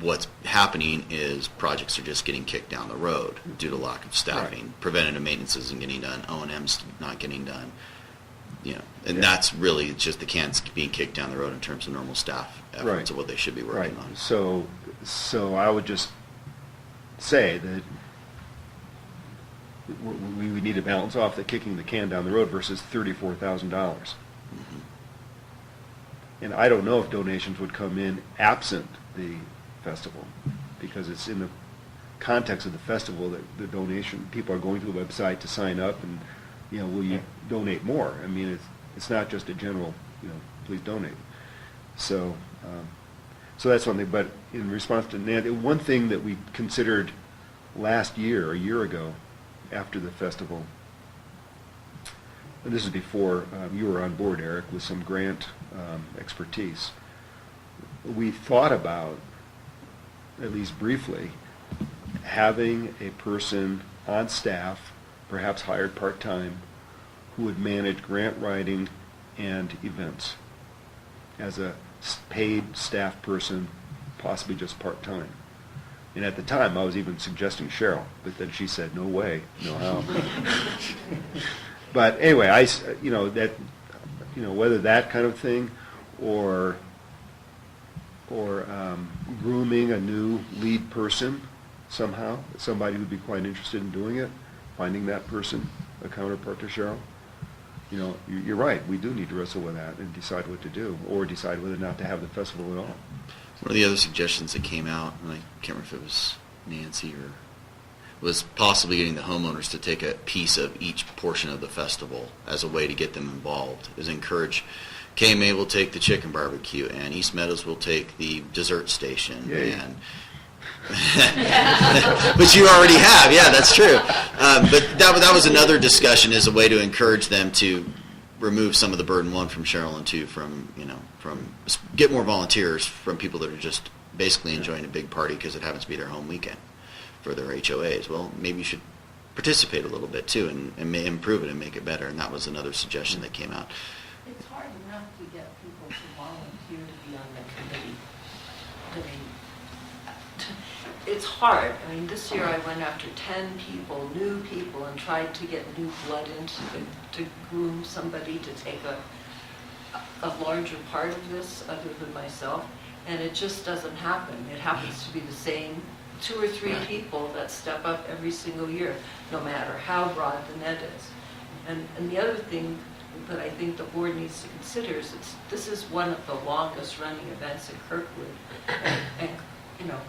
What's happening is projects are just getting kicked down the road due to lack of staffing. Right. Preventative maintenance isn't getting done. O&M's not getting done. You know, and that's really just the cans being kicked down the road in terms of normal staff efforts Right. of what they should be working Right. on. So I would just say that we need to balance off the kicking the can down the road versus $34,000. Mm-hmm. And I don't know if donations would come in absent the festival, because it's in the context of the festival that the donation, people are going to the website to sign up and, you know, will you donate more? I mean, it's not just a general, you know, please donate. So that's one thing. But in response to Nancy, one thing that we considered last year, a year ago, after the festival, and this is before you were on board, Eric, with some grant expertise, we thought about, at least briefly, having a person on staff, perhaps hired part-time, who would manage grant writing and events as a paid staff person, possibly just part-time. And at the time, I was even suggesting Cheryl, but then she said, no way, no how. But anyway, whether that kind of thing, or grooming a new lead person somehow, somebody who'd be quite interested in doing it, finding that person, a counterpart to Cheryl. You know, you're right, we do need to wrestle with that and decide what to do, or decide whether or not to have the festival at all. One of the other suggestions that came out, and I can't remember if it was Nancy or, was possibly getting the homeowners to take a piece of each portion of the festival as a way to get them involved. Is encourage. KMA will take the chicken barbecue, and East Meadows will take the dessert station. Yay. And but you already have, yeah, that's true. But that was another discussion as a way to encourage them to remove some of the burden, one from Cheryl and two from get more volunteers from people that are just basically enjoying a big party because it happens to be their home weekend for their HOAs. Well, maybe you should participate a little bit too and improve it and make it better. And that was another suggestion that came out. It's hard enough to get people to volunteer to be on the committee. I mean, it's hard. I mean, this year I went after 10 people, new people, and tried to get new blood into it, to groom somebody to take a larger part of this other than myself, and it just doesn't happen. It happens to be the same 2 or 3 people that step up every single year, no matter how broad the net is. And the other thing that I think the board needs to consider is this is one of the longest running events in Kirkwood. And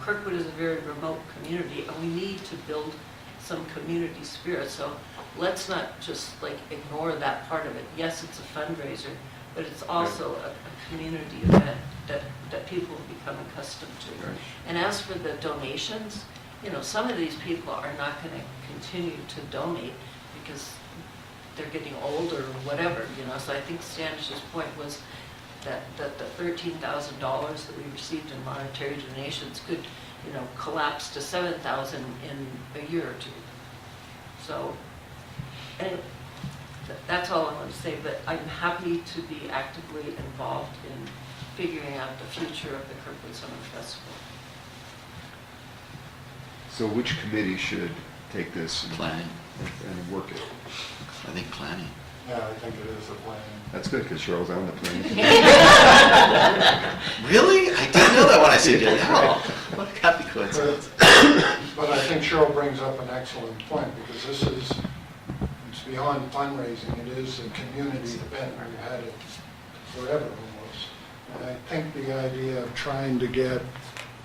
Kirkwood is a very remote community, and we need to build some community spirit. So let's not just ignore that part of it. Yes, it's a fundraiser, but it's also a community event that people have become accustomed to. Right. And as for the donations, some of these people are not going to continue to donate because they're getting older or whatever, So I think Standish's point was that the $13,000 that we received in monetary donations could, collapse to $7,000 in a year or two. So, anyway, that's all I want to say, but I'm happy to be actively involved in figuring out the future of the Kirkwood Summer Festival. So which committee should take this Planning. and work it? I think planning. Yeah, I think it is a plan. That's good, because Cheryl's on the planning. Really? I didn't know that when I said it. No. What a happy coincidence. But I think Cheryl brings up an excellent point, because it's beyond fundraising. It is a community event. We've had it forever almost. And I think the idea of trying to get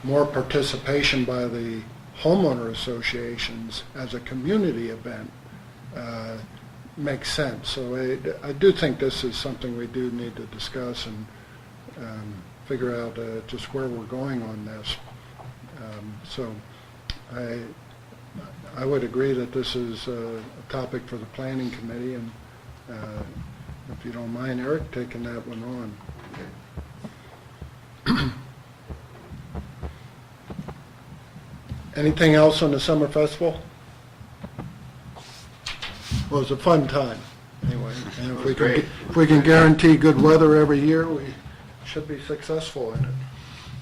more participation by the homeowner associations as a community event makes sense. So I do think this is something we do need to discuss and figure out just where we're going on this. So I would agree that this is a topic for the planning committee, and if you don't mind, Eric, taking that one on. Anything else on the summer festival? Well, it's a fun time, anyway. And if we can guarantee good weather every year, we should be successful in it.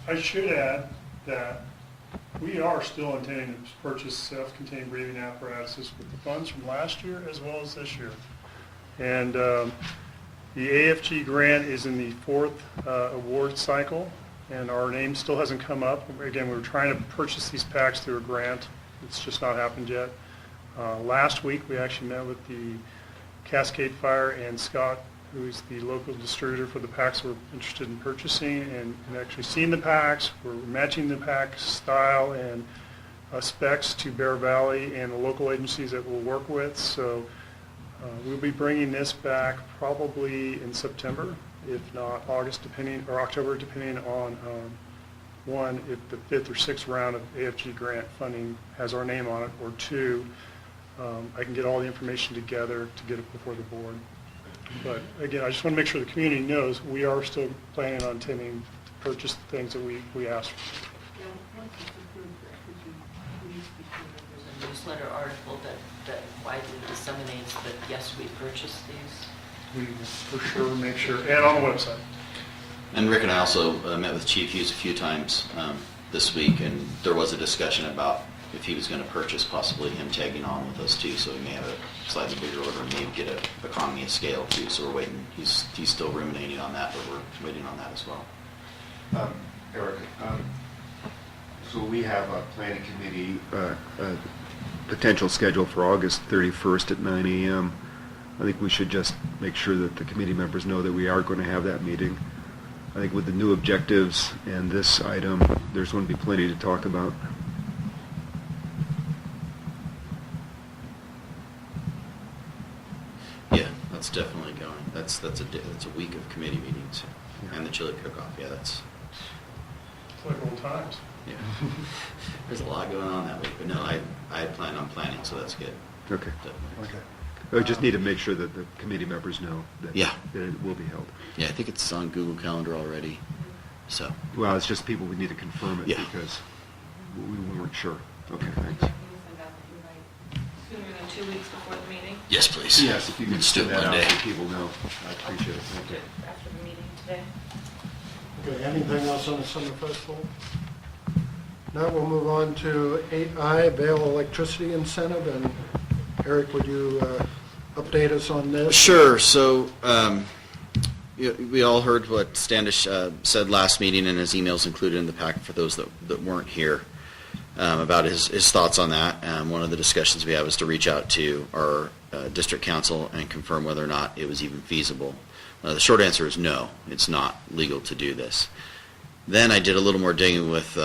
I should add that we are still intending to purchase self-contained breathing apparatuses with the funds from last year as well as this year. And the AFG grant is in the 4th award cycle, and our name still hasn't come up. Again, we were trying to purchase these packs through a grant. It's just not happened yet. Last week, we actually met with the Cascade Fire and Scott, who is the local distributor for the packs we're interested in purchasing, and actually seen the packs. We're matching the pack style and specs to Bear Valley and the local agencies that we'll work with. So we'll be bringing this back probably in September, if not August, or October, depending on one, if the 5th or 6th round of AFG grant funding has our name on it, or 2, I can get all the information together to get it before the board. But again, I just want to make sure the community knows we are still planning on intending to purchase the things that we asked for. Yeah, once it's approved, could you please be sure that there's a newsletter article that widely disseminates that, yes, we purchased these? We will for sure make sure, and on the website. And Rick and I also met with Chief Hughes a few times this week, and there was a discussion about if he was going to purchase, possibly him tagging on with us too, so we may have a slightly bigger order and maybe get an economy of scale too. So we're waiting. He's still ruminating on that, but we're waiting on that as well. Eric, so we have a planning committee potential schedule for August 31st at 9 a.m. I think we should just make sure that the committee members know that we are going to have that meeting. I think with the new objectives and this item, there's going to be plenty to talk about. Yeah, that's definitely going. That's a week of committee meetings and the chili cook-off. Yeah, that's It's like old times. yeah. There's a lot going on that week, but no, I plan on planning, so that's good. Okay. Definitely. Okay. I just need to make sure that the committee members know that, Yeah. that it will be held. Yeah, I think it's on Google Calendar already. So Well, it's just people, we need to confirm it Yeah. because we weren't sure. Okay, thanks. Sooner than 2 weeks before the meeting? yes, please. Yes, if you could Let's do send it that out Monday. so people know, I appreciate it. Thank you. After the meeting today. Okay, anything else on the summer festival? Now we'll move on to 8I, Vail Electricity Incentive, and Eric, would you update us on this? Sure. So we all heard what Standish said last meeting, and his emails included in the packet for those that weren't here about his thoughts on that. One of the discussions we had was to reach out to our district council and confirm whether or not it was even feasible. The short answer is no, it's not legal to do this. Then I did a little more digging with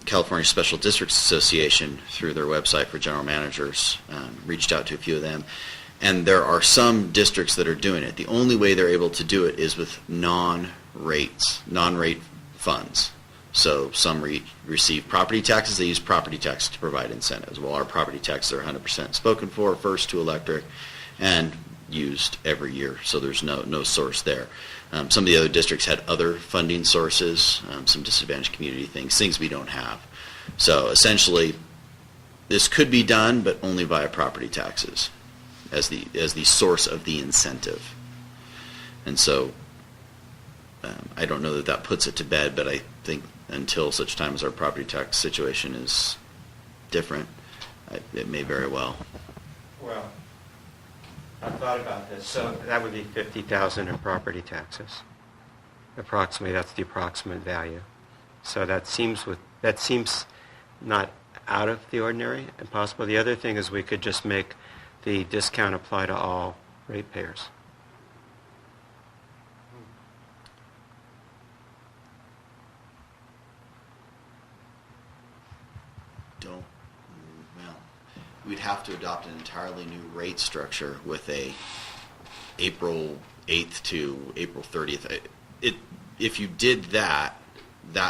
California Special Districts Association through their website for general managers, reached out to a few of them, and there are some districts that are doing it. The only way they're able to do it is with non-rate funds. So some receive property taxes, they use property taxes to provide incentives. Well, our property taxes are 100% spoken for, first to electric, and used every year, so there's no source there. Some of the other districts had other funding sources, some disadvantaged community things we don't have. So essentially, this could be done, but only via property taxes as the source of the incentive. And so I don't know that puts it to bed, but I think until such time as our property tax situation is different, it may very well. Well, I thought about this. So that would be 50,000 in property taxes. Approximately, that's the approximate value. So that seems not out of the ordinary and possible. The other thing is we could just make the discount apply to all ratepayers. We'd have to adopt an entirely new rate structure with a April 8th to April 30th. If you did that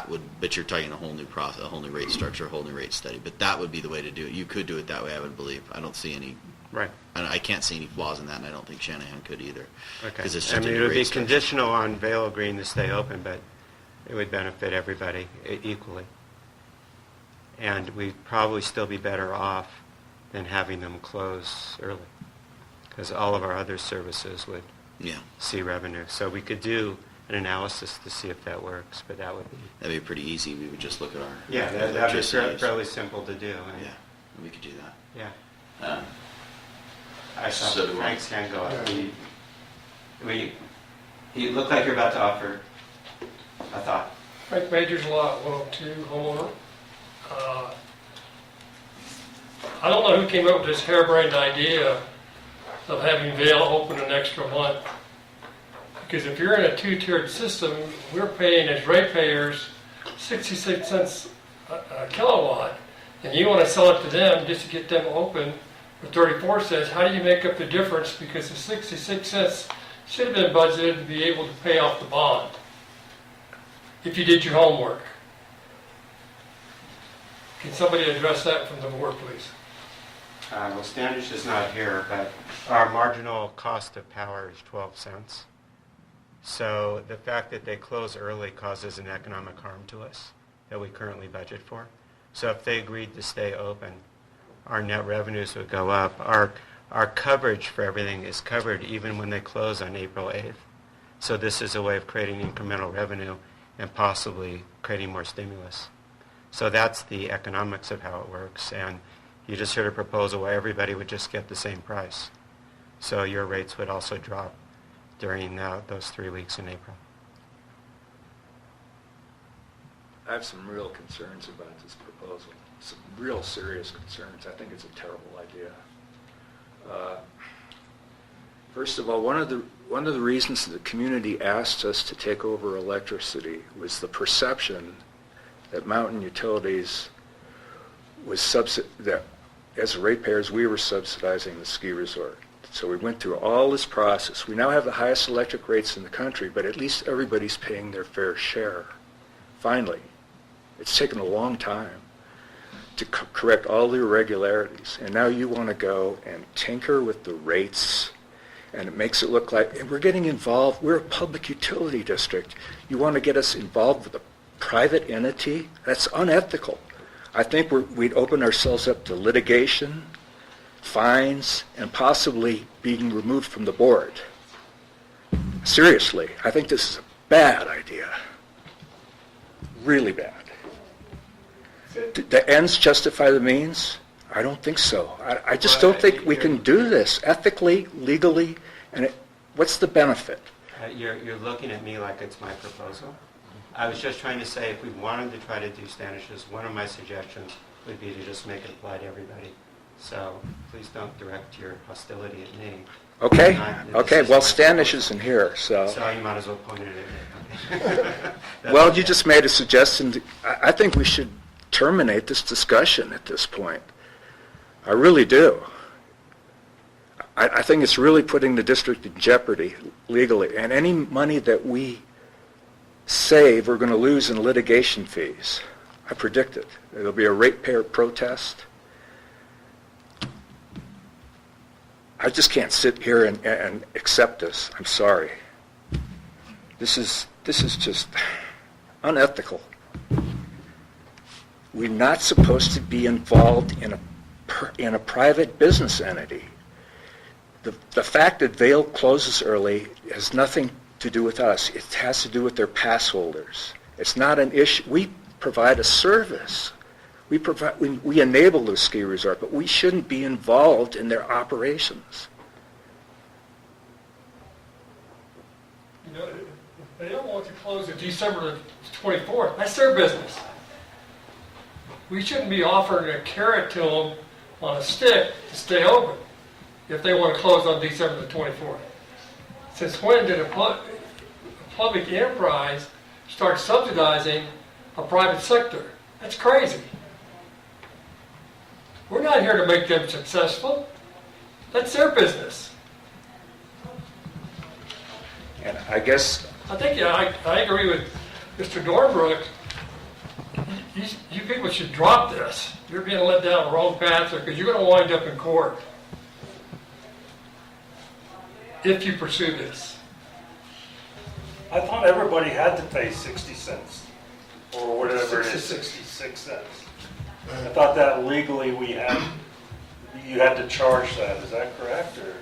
would, but you're talking a whole new process, a whole new rate structure, a whole new rate study. But that would be the way to do it. You could do it that way, I would believe. I don't see any. Right. I can't see any flaws in that, and I don't think Shanahan could either. Okay. It's just I a mean, new it would rate be structure. conditional on Vail agreeing to stay open, but it would benefit everybody equally. And we'd probably still be better off than having them close early, because all of our other services would see revenue. So we could do an analysis to see if that works, but that'd be pretty easy. We would just look at our that'd be electricity use. fairly simple to do. Yeah, we could do that. Yeah. I So saw do I. Frank's hand go up. You look like you're about to offer a thought. Frank Majors, Lot 102, homeowner. I don't know who came up with this harebrained idea of having Vail open an extra month. Because if you're in a two-tiered system, we're paying as ratepayers 66 cents a kilowatt, and you want to sell it to them just to get them open for 34 cents. How do you make up the difference? Because the 66 cents should have been budgeted to be able to pay off the bond if you did your homework. Can somebody address that from the board, please? Well, Standish is not here, but our marginal cost of power is 12 cents. So the fact that they close early causes an economic harm to us that we currently budget for. So if they agreed to stay open, our net revenues would go up. Our coverage for everything is covered even when they close on April 8th. So this is a way of creating incremental revenue and possibly creating more stimulus. So that's the economics of how it works. And you just heard a proposal where everybody would just get the same price. So your rates would also drop during those 3 weeks in April. I have some real concerns about this proposal, some real serious concerns. I think it's a terrible idea. First of all, one of one of the reasons the community asked us to take over electricity was the perception that Mountain Utilities was that as ratepayers, we were subsidizing the ski resort. So we went through all this process. We now have the highest electric rates in the country, but at least everybody's paying their fair share. Finally. It's taken a long time to correct all the irregularities. And now you want to go and tinker with the rates, and it makes it look like, and we're getting involved. We're a public utility district. You want to get us involved with a private entity? That's unethical. I think we'd open ourselves up to litigation, fines, and possibly being removed from the board. Seriously, I think this is a bad idea. Really bad. The ends justify the means? I don't think so. I just don't think we can do this ethically, legally, and what's the benefit? You're looking at me like it's my proposal. I was just trying to say if we wanted to try to do Standish's, one of my suggestions would be to just make it apply to everybody. So please don't direct your hostility at me. Okay, well, Standish isn't here, so. So you might as well point it at me. Well, you just made a suggestion. I think we should terminate this discussion at this point. I really do. I think it's really putting the district in jeopardy legally. And any money that we save, we're going to lose in litigation fees. I predict it. There'll be a ratepayer protest. I just can't sit here and accept this. I'm sorry. This is just unethical. We're not supposed to be involved in a private business entity. The fact that Vail closes early has nothing to do with us. It has to do with their pass holders. It's not an issue. We provide a service. We enable the ski resort, but we shouldn't be involved in their operations. You know, if they don't want to close it December the 24th, that's their business. We shouldn't be offering a carrot to them on a stick to stay open if they want to close on December the 24th. Since when did a public enterprise start subsidizing a private sector? That's crazy. We're not here to make them successful. That's their business. And I guess... I think, yeah, I agree with Mr. Dornbrook. You people should drop this. You're being led down the wrong path because you're going to wind up in court if you pursue this. I thought everybody had to pay 60 cents or whatever it is, 66 cents. I thought that legally you had to charge that. Is that correct? Or?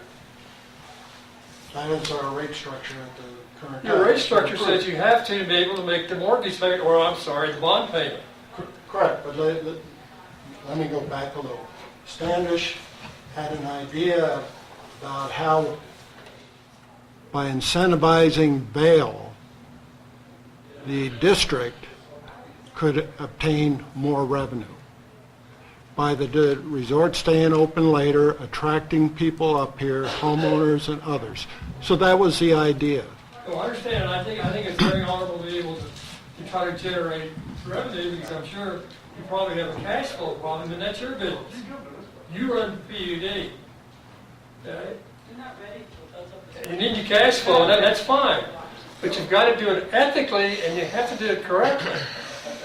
That is our rate structure at the current time. Your rate structure says you have to be able to make the mortgage payment, or I'm sorry, the bond payment. Correct, but let me go back a little. Standish had an idea about how, by incentivizing Vail, the district could obtain more revenue. By the resort staying open later, attracting people up here, homeowners and others. So that was the idea. Well, I understand. I think it's very honorable to be able to try to generate revenue because I'm sure you probably have a cash flow problem, and that's your business. You run PUD. Okay? You need your cash flow, and that's fine. But you've got to do it ethically, and you have to do it correctly.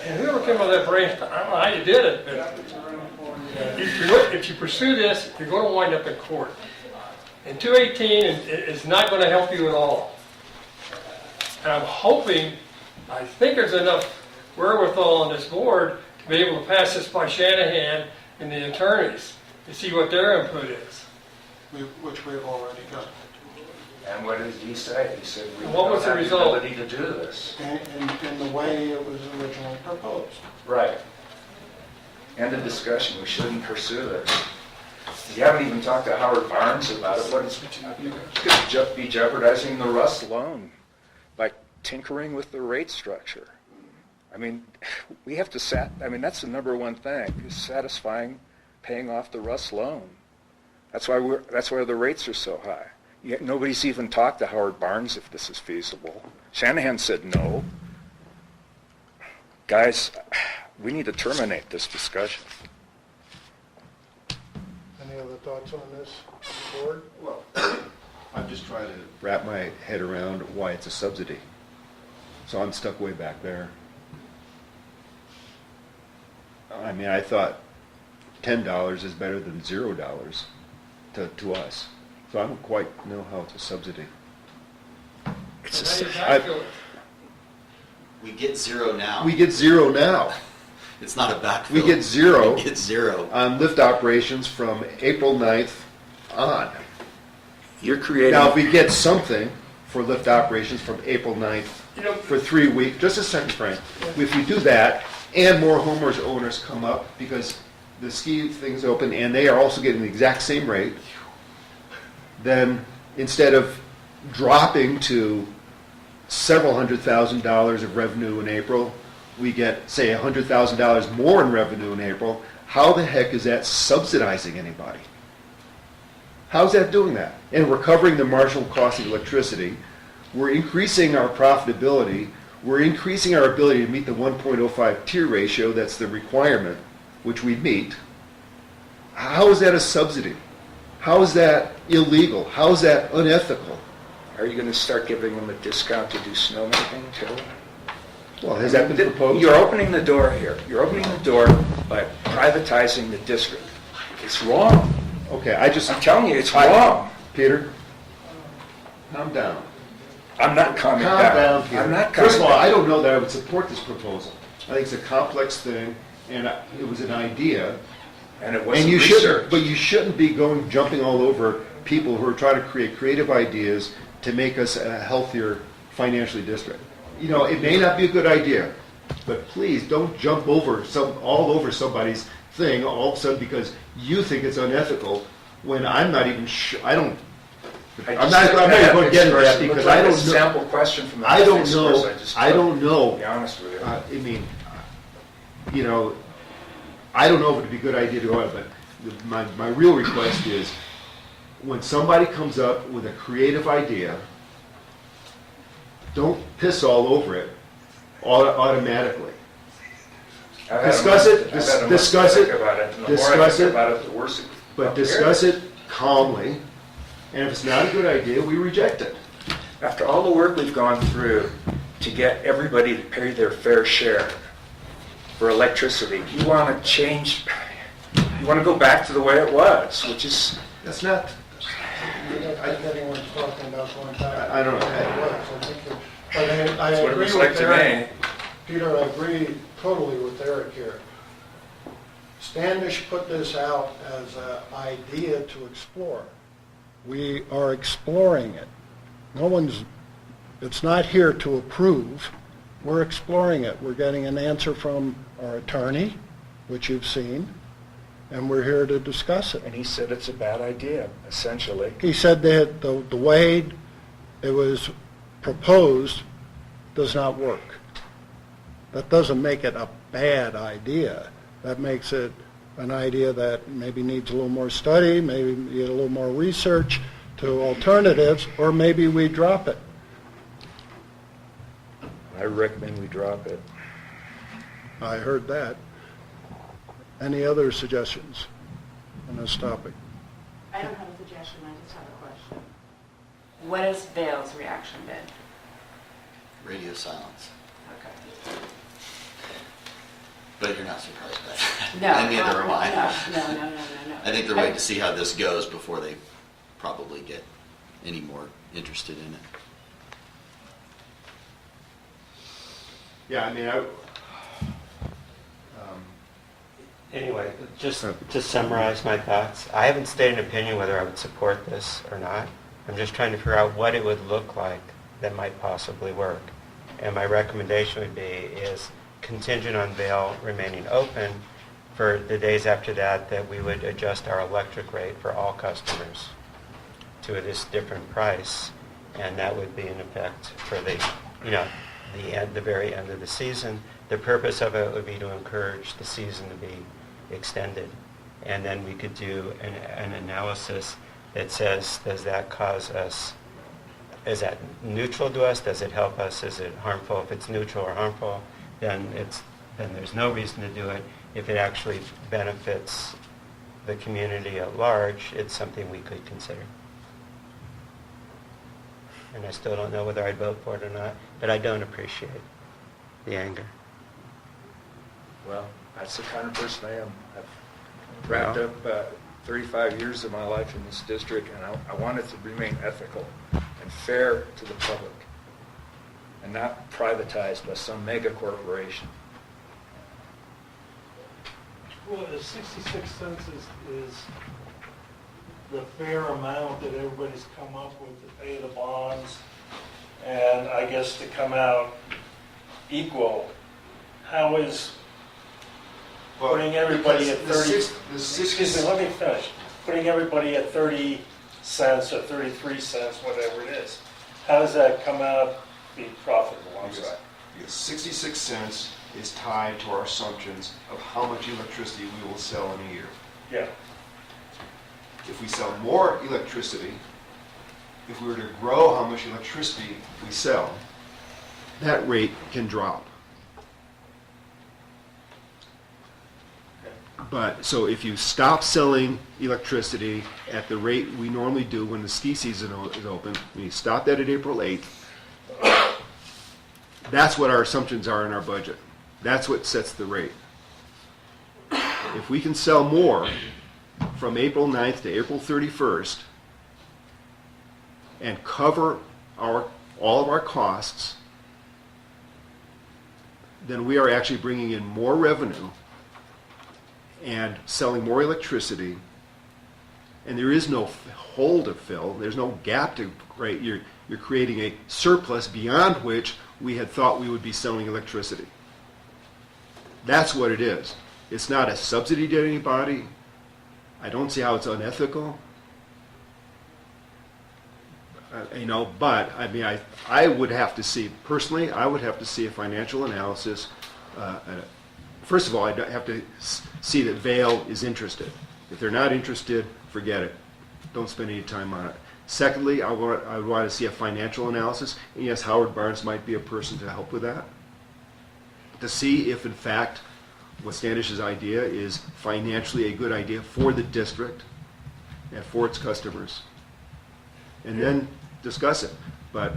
And whoever came up with that branch, I don't know how you did it, but if you pursue this, you're going to wind up in court. And 218 is not going to help you at all. And I'm hoping, I think there's enough wherewithal on this board to be able to pass this by Shanahan and the attorneys to see what their input is. Which we've already done. And what did he say? He said we What was don't the have the result? ability to do this. In the way it was originally proposed. Right. End of discussion. We shouldn't pursue this. You haven't even talked to Howard Barnes about it. You could be jeopardizing the Russ loan by tinkering with the rate structure. I mean, we have to that's the number one thing, is satisfying paying off the Russ loan. That's why the rates are so high. Yet nobody's even talked to Howard Barnes if this is feasible. Shanahan said no. Guys, we need to terminate this discussion. Any other thoughts on this, board? Well, I'm just trying to wrap my head around why it's a subsidy. So I'm stuck way back there. I mean, I thought $10 is better than $0 to us. So I don't quite know how it's a subsidy. It's a, We get zero now. We get zero now. It's not a backfill. We get zero. We get zero. On lift operations from April 9th on. you're creating. Now, if we get something for lift operations from April 9th for 3 weeks, just a second, Frank. If we do that, and more homeowners owners come up, because the ski thing's open, and they are also getting the exact same rate, then instead of dropping to several $100,000 of revenue in April, we get, say, $100,000 more in revenue in April. How the heck is that subsidizing anybody? How's that doing that? And we're covering the marginal cost of electricity. We're increasing our profitability. We're increasing our ability to meet the 1.05 tier ratio. That's the requirement, which we meet. How is that a subsidy? How is that illegal? How is that unethical? Are you going to start giving them a discount to do snowmaking too? Well, has that been proposed? You're opening the door here. You're opening the door by privatizing the district. It's wrong. Okay, I'm telling you, it's wrong. Peter, calm down. I'm not calming Calm down. down, Peter. I'm not calming First of all, down. I don't know that I would support this proposal. I think it's a complex thing, and it was an idea. And it wasn't And you researched. shouldn't, but you shouldn't be jumping all over people who are trying to create creative ideas to make us a healthier financially district. You know, it may not be a good idea, but please don't jump all over somebody's thing all of a sudden because you think it's unethical when I'm not even sure. I'm not even going to get into that because I don't know. Sample question from the I don't ethics know. course I just I took, don't know. To be honest with you. I mean, you know, I don't know if it'd be a good idea to go out, but my real request is when somebody comes up with a creative idea, don't piss all over it automatically. I've had a Discuss month- it, I've had a month discuss to it, think about it, and the discuss more I think it, about it, the worse it but discuss it calmly, and if it's not a good idea, we reject it. After all the work we've gone through to get everybody to pay their fair share for electricity, you want to change, you want to go back to the way it was, which is... That's not... I think anyone's talking about going back. I don't know. I That's what it agree looks like with to Eric. me. Peter, I agree totally with Eric here. Standish put this out as an idea to explore. We are exploring it. It's not here to approve. We're exploring it. We're getting an answer from our attorney, which you've seen, and we're here to discuss it. And he said it's a bad idea, essentially. He said that the way it was proposed does not work. That doesn't make it a bad idea. That makes it an idea that maybe needs a little more study, maybe a little more research to alternatives, or maybe we drop it. I recommend we drop it. I heard that. Any other suggestions on this topic? I don't have a suggestion, I just have a question. What has Vale's reaction been? Radio silence. Okay. But you're not surprised by that. No. And neither am I. No. I think they're waiting to see how this goes before they probably get any more interested in it. Yeah, I mean, Anyway, just to summarize my thoughts, I haven't stated an opinion whether I would support this or not. I'm just trying to figure out what it would look like that might possibly work. And my recommendation would be is contingent on Vail remaining open for the days after that, that we would adjust our electric rate for all customers to this different price. And that would be in effect for the very end of the season. The purpose of it would be to encourage the season to be extended. And then we could do an analysis it says, does that cause us, is that neutral to us? Does it help us? Is it harmful? If it's neutral or harmful, then there's no reason to do it. If it actually benefits the community at large, it's something we could consider. And I still don't know whether I'd vote for it or not, but I don't appreciate the anger. Well, that's the kind of person I am. I've wrapped up 35 years of my life in this district, and I want it to remain ethical and fair to the public and not privatized by some mega corporation. Well, the 66 cents is the fair amount that everybody's come up with to pay the bonds, and I guess to come out equal. How is putting everybody at 30, excuse me, let me finish. Putting everybody at 30 cents or 33 cents, whatever it is, how does that come out be profitable? I'm sorry. Because 66 cents is tied to our assumptions of how much electricity we will sell in a year. Yeah. If we sell more electricity, if we were to grow how much electricity we sell, that rate can drop. But, so if you stop selling electricity at the rate we normally do when the ski season is open, when you stop that at April 8th, that's what our assumptions are in our budget. That's what sets the rate. If we can sell more from April 9th to April 31st and cover all of our costs, then we are actually bringing in more revenue and selling more electricity, and there is no hole to fill, there's no gap to create. You're creating a surplus beyond which we had thought we would be selling electricity. That's what it is. It's not a subsidy to anybody. I don't see how it's unethical. But I mean, I would have to see, personally, I would have to see a financial analysis. First of all, I'd have to see that Vail is interested. If they're not interested, forget it. Don't spend any time on it. Secondly, I would want to see a financial analysis. And yes, Howard Barnes might be a person to help with that. To see if, in fact, what Standish's idea is financially a good idea for the district and for its customers. And then discuss it. But,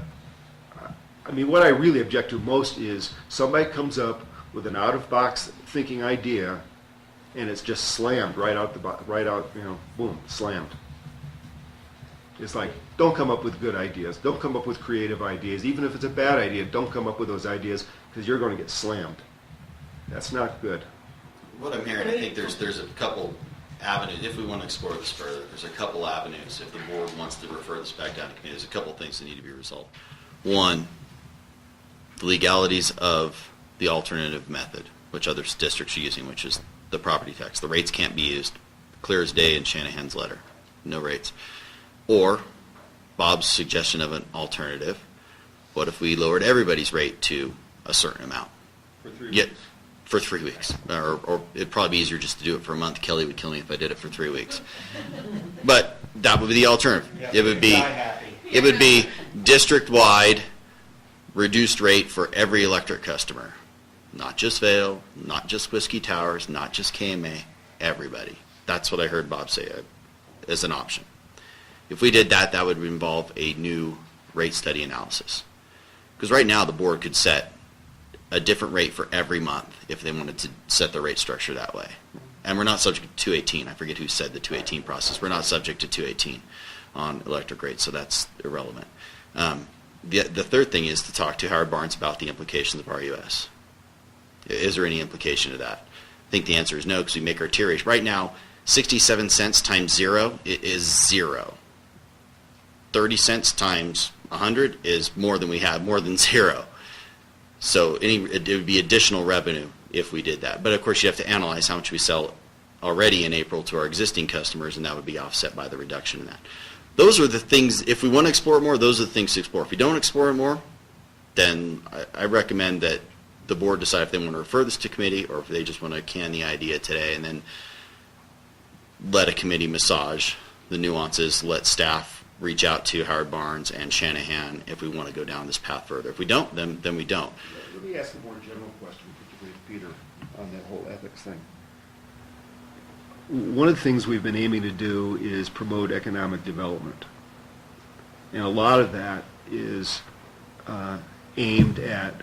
I mean, what I really object to most is somebody comes up with an out-of-box thinking idea, and it's just slammed right out, boom, slammed. It's like, don't come up with good ideas. Don't come up with creative ideas. Even if it's a bad idea, don't come up with those ideas because you're going to get slammed. That's not good. What I'm hearing, I think there's a couple avenues. If we want to explore this further, there's a couple avenues. If the board wants to refer this back down to committee, there's a couple things that need to be resolved. One, the legalities of the alternative method, which other districts are using, which is the property tax. The rates can't be used. Clear as day in Shanahan's letter. No rates. Or Bob's suggestion of an alternative. What if we lowered everybody's rate to a certain amount? For 3 weeks. For 3 weeks. Or it'd probably be easier just to do it for a month. Kelly would kill me if I did it for 3 weeks. But that would be the alternative. It would be district-wide reduced rate for every electric customer. Not just Vail, not just Whiskey Towers, not just KMA, everybody. That's what I heard Bob say as an option. If we did that, that would involve a new rate study analysis. Because right now the board could set a different rate for every month if they wanted to set the rate structure that way. And we're not subject to 218. I forget who said the 218 process. We're not subject to 218 on electric rates, so that's irrelevant. The third thing is to talk to Howard Barnes about the implications of RUS. Is there any implication to that? I think the answer is no, because we make our tierage. Right now, 67 cents times 0 is 0. 30 cents times 100 is more than we have, more than 0. So it would be additional revenue if we did that. But of course, you have to analyze how much we sell already in April to our existing customers, and that would be offset by the reduction in that. Those are the things, if we want to explore it more, those are the things to explore. If we don't explore it more, then I recommend that the board decide if they want to refer this to committee or if they just want to can the idea today and then let a committee massage the nuances, let staff reach out to Howard Barnes and Shanahan if we want to go down this path further. If we don't, then we don't. Let me ask a more general question, particularly to Peter, on that whole ethics thing. One of the things we've been aiming to do is promote economic development. And a lot of that is aimed at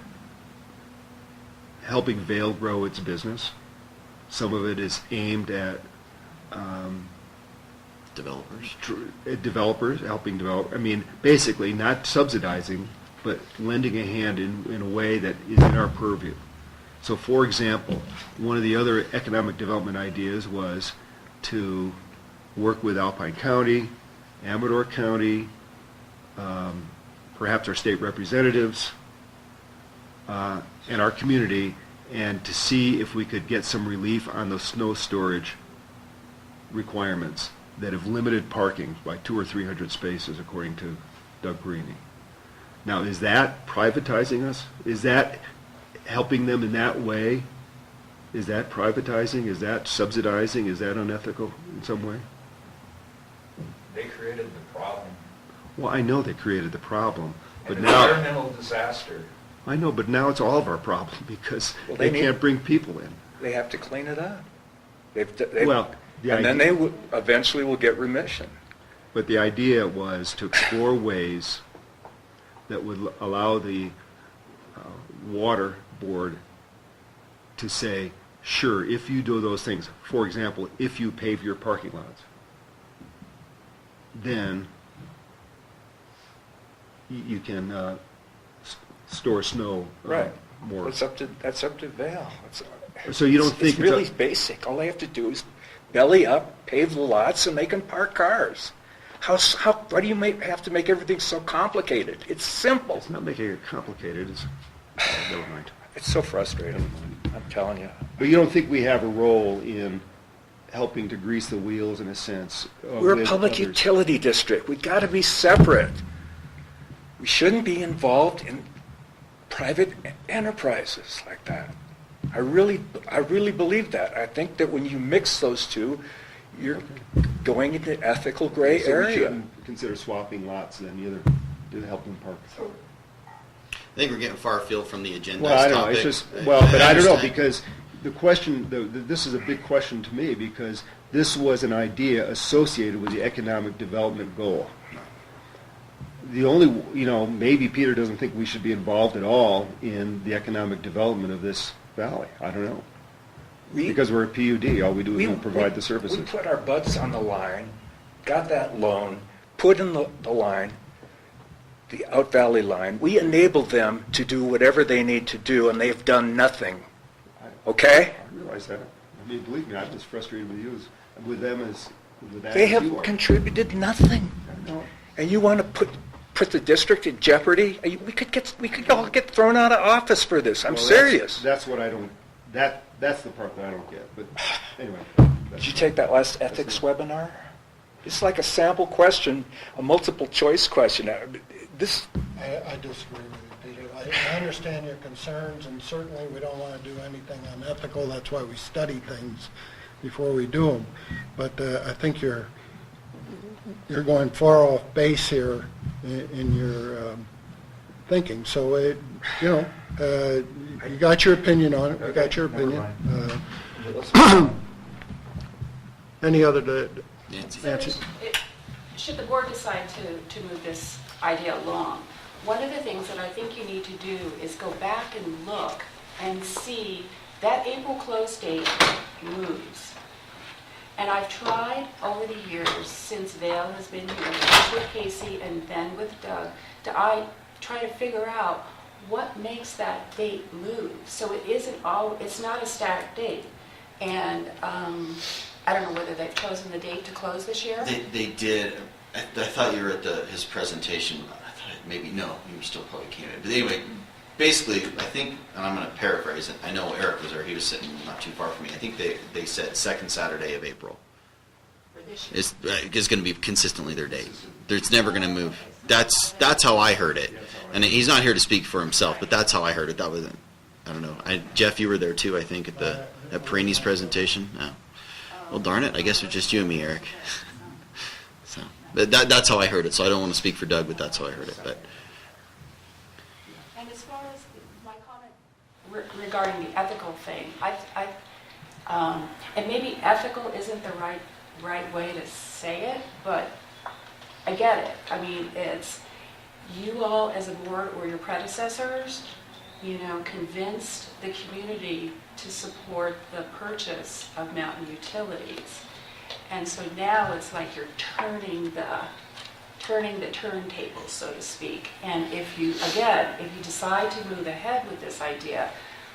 helping Vail grow its business. Some of it is aimed at developers, helping develop. I mean, basically not subsidizing, but lending a hand in a way that is in our purview. So, for example, one of the other economic development ideas was to work with Alpine County, Amador County, perhaps our state representatives, and our community, and to see if we could get some relief on those snow storage requirements that have limited parking by 200 or 300 spaces, according to Doug Greeny. Now, is that privatizing us? Is that helping them in that way? Is that privatizing? Is that subsidizing? Is that unethical in some way? They created the problem. Well, I know they created the problem, but An now environmental disaster. I know, but now it's all of our problem because Well, they they can't bring people in. They have to clean it up. Well, the and then idea- they eventually will get remission. But the idea was to explore ways that would allow the water board to say, sure, if you do those things, for example, if you pave your parking lots, then you can store snow Right. more. That's up to Vail. So you don't think it's really basic. All they have to do is belly up, pave the lots, and they can park cars. Why do you have to make everything so complicated? It's simple. It's not making it complicated. It's never mind. It's so frustrating. I'm telling you. But you don't think we have a role in helping to grease the wheels, in a sense? We're a with public others? utility district. We've got to be separate. We shouldn't be involved in private enterprises like that. I really believe that. I think that when you mix those two, you're going into ethical gray So we area. shouldn't consider swapping lots then either to help them park. I think we're getting far afield from the agenda. Well, I know, topic. it's just, well, but I don't know, understand. because the question, this is a big question to me, because this was an idea associated with the economic development goal. The only, maybe Peter doesn't think we should be involved at all in the economic development of this valley. I don't know. Because we're a PUD, all we do is provide the services. We put our butts on the line, got that loan, put in the line, the Out Valley line. We enabled them to do whatever they need to do, and they've done nothing. Okay? I realize that. I mean, believe me, I'm as frustrated with them as with that They as you have are. contributed nothing. I know. And you want to put the district in jeopardy? We could all get thrown out of office for this. I'm Well, serious. That's what I don't, that's the part that I don't get, but anyway. Did you take that last ethics webinar? It's like a sample question, a multiple choice question. This, I disagree with you, Peter. I understand your concerns, and certainly we don't want to do anything unethical. That's why we study things before we do them. But I think you're going far off base here in your thinking. So, you got your opinion on it. We got your opinion. Any other? Nancy? Should the board decide to move this idea along, one of the things that I think you need to do is go back and look and see that April close date moves. And I've tried over the years, since Vail has been here, first with Casey and then with Doug, to try to figure out what makes that date move. So it's not a static date. And I don't know whether they've chosen the date to close this year. They did. I thought you were at his presentation. I thought maybe no, you still probably came in. But anyway, basically, I think, and I'm going to paraphrase it. I know Eric was there. He was sitting not too far from me. I think they said second Saturday of April. For this year. It's going to be consistently their date. It's never going to move. That's how I heard it. And he's not here to speak for himself, but that's how I heard it. That was, I don't know. Jeff, you were there too, I think, at Perini's presentation. No. Well, darn it. I guess it's just you and me, Eric. That's how I heard it, so I don't want to speak for Doug, but that's how I heard it. But And as far as my comment regarding the ethical thing, and maybe ethical isn't the right way to say it, but I get it. I mean, it's you all as a board or your predecessors, convinced the community to support the purchase of mountain utilities. And so now it's like you're turning the turntables, so to speak. And if you decide to move ahead with this idea,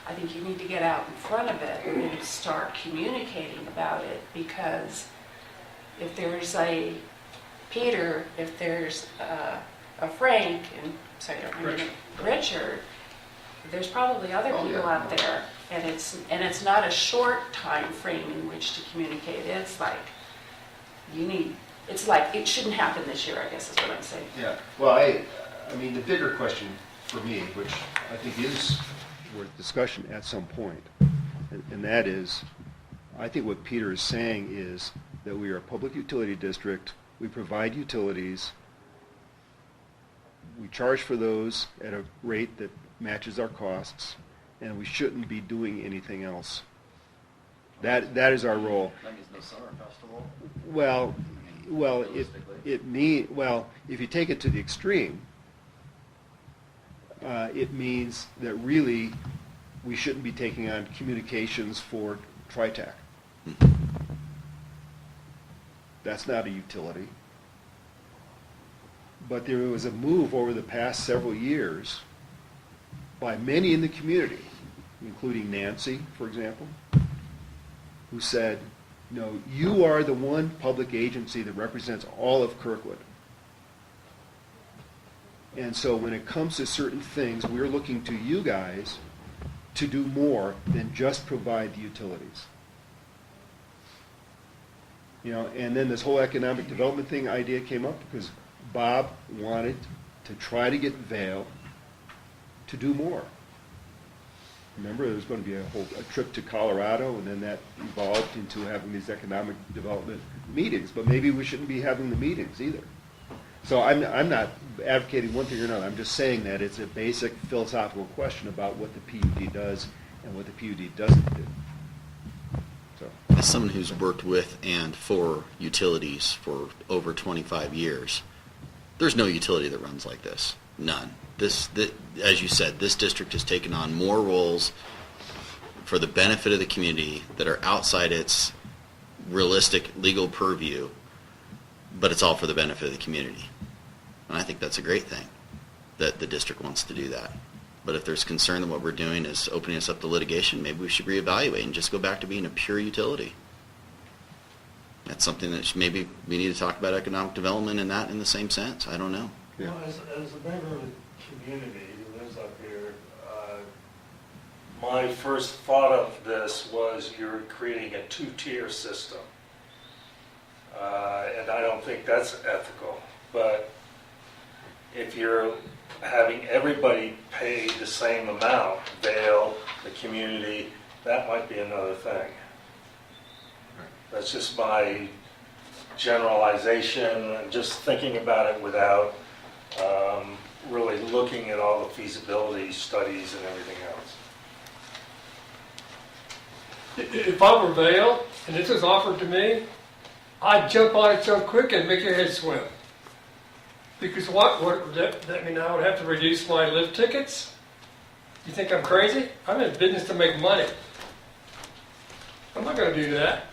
I think you need to get out in front of it and start communicating about it, because if there's a Peter, if there's a Frank, and sorry, I don't remember, Richard, there's probably other people out there, and it's not a short time frame in which to communicate. It's like it shouldn't happen this year, I guess is what I'm saying. Yeah, well, I mean, the bigger question for me, which I think is worth discussion at some point, and that is, I think what Peter is saying is that we are a public utility district, we provide utilities, we charge for those at a rate that matches our costs, and we shouldn't be doing anything else. That is our role. That means no summer festival. Well, if you take it to the extreme, it means that really we shouldn't be taking on communications for TriTac. That's not a utility. But there was a move over the past several years by many in the community, including Nancy, for example, who said, no, you are the one public agency that represents all of Kirkwood. And so when it comes to certain things, we're looking to you guys to do more than just provide the utilities. And then this whole economic development thing idea came up because Bob wanted to try to get Vail to do more. Remember, there was going to be a trip to Colorado, and then that evolved into having these economic development meetings. But maybe we shouldn't be having the meetings either. So I'm not advocating one thing or another. I'm just saying that it's a basic philosophical question about what the PUD does and what the PUD doesn't do. So, as someone who's worked with and for utilities for over 25 years, there's no utility that runs like this. None. As you said, this district has taken on more roles for the benefit of the community that are outside its realistic legal purview, but it's all for the benefit of the community. And I think that's a great thing, that the district wants to do that. But if there's concern that what we're doing is opening us up to litigation, maybe we should reevaluate and just go back to being a pure utility. That's something that maybe we need to talk about economic development and that in the same sense. I don't know. Well, as a member of the community who lives up here, my first thought of this was you're creating a two-tier system. And I don't think that's ethical. But if you're having everybody pay the same amount, Vail, the community, that might be another thing. That's just my generalization and just thinking about it without really looking at all the feasibility studies and everything else. If I were Vail and this was offered to me, I'd jump on it so quick and make your head swim. Because what would that mean? I would have to reduce my lift tickets? You think I'm crazy? I'm in business to make money. I'm not going to do that.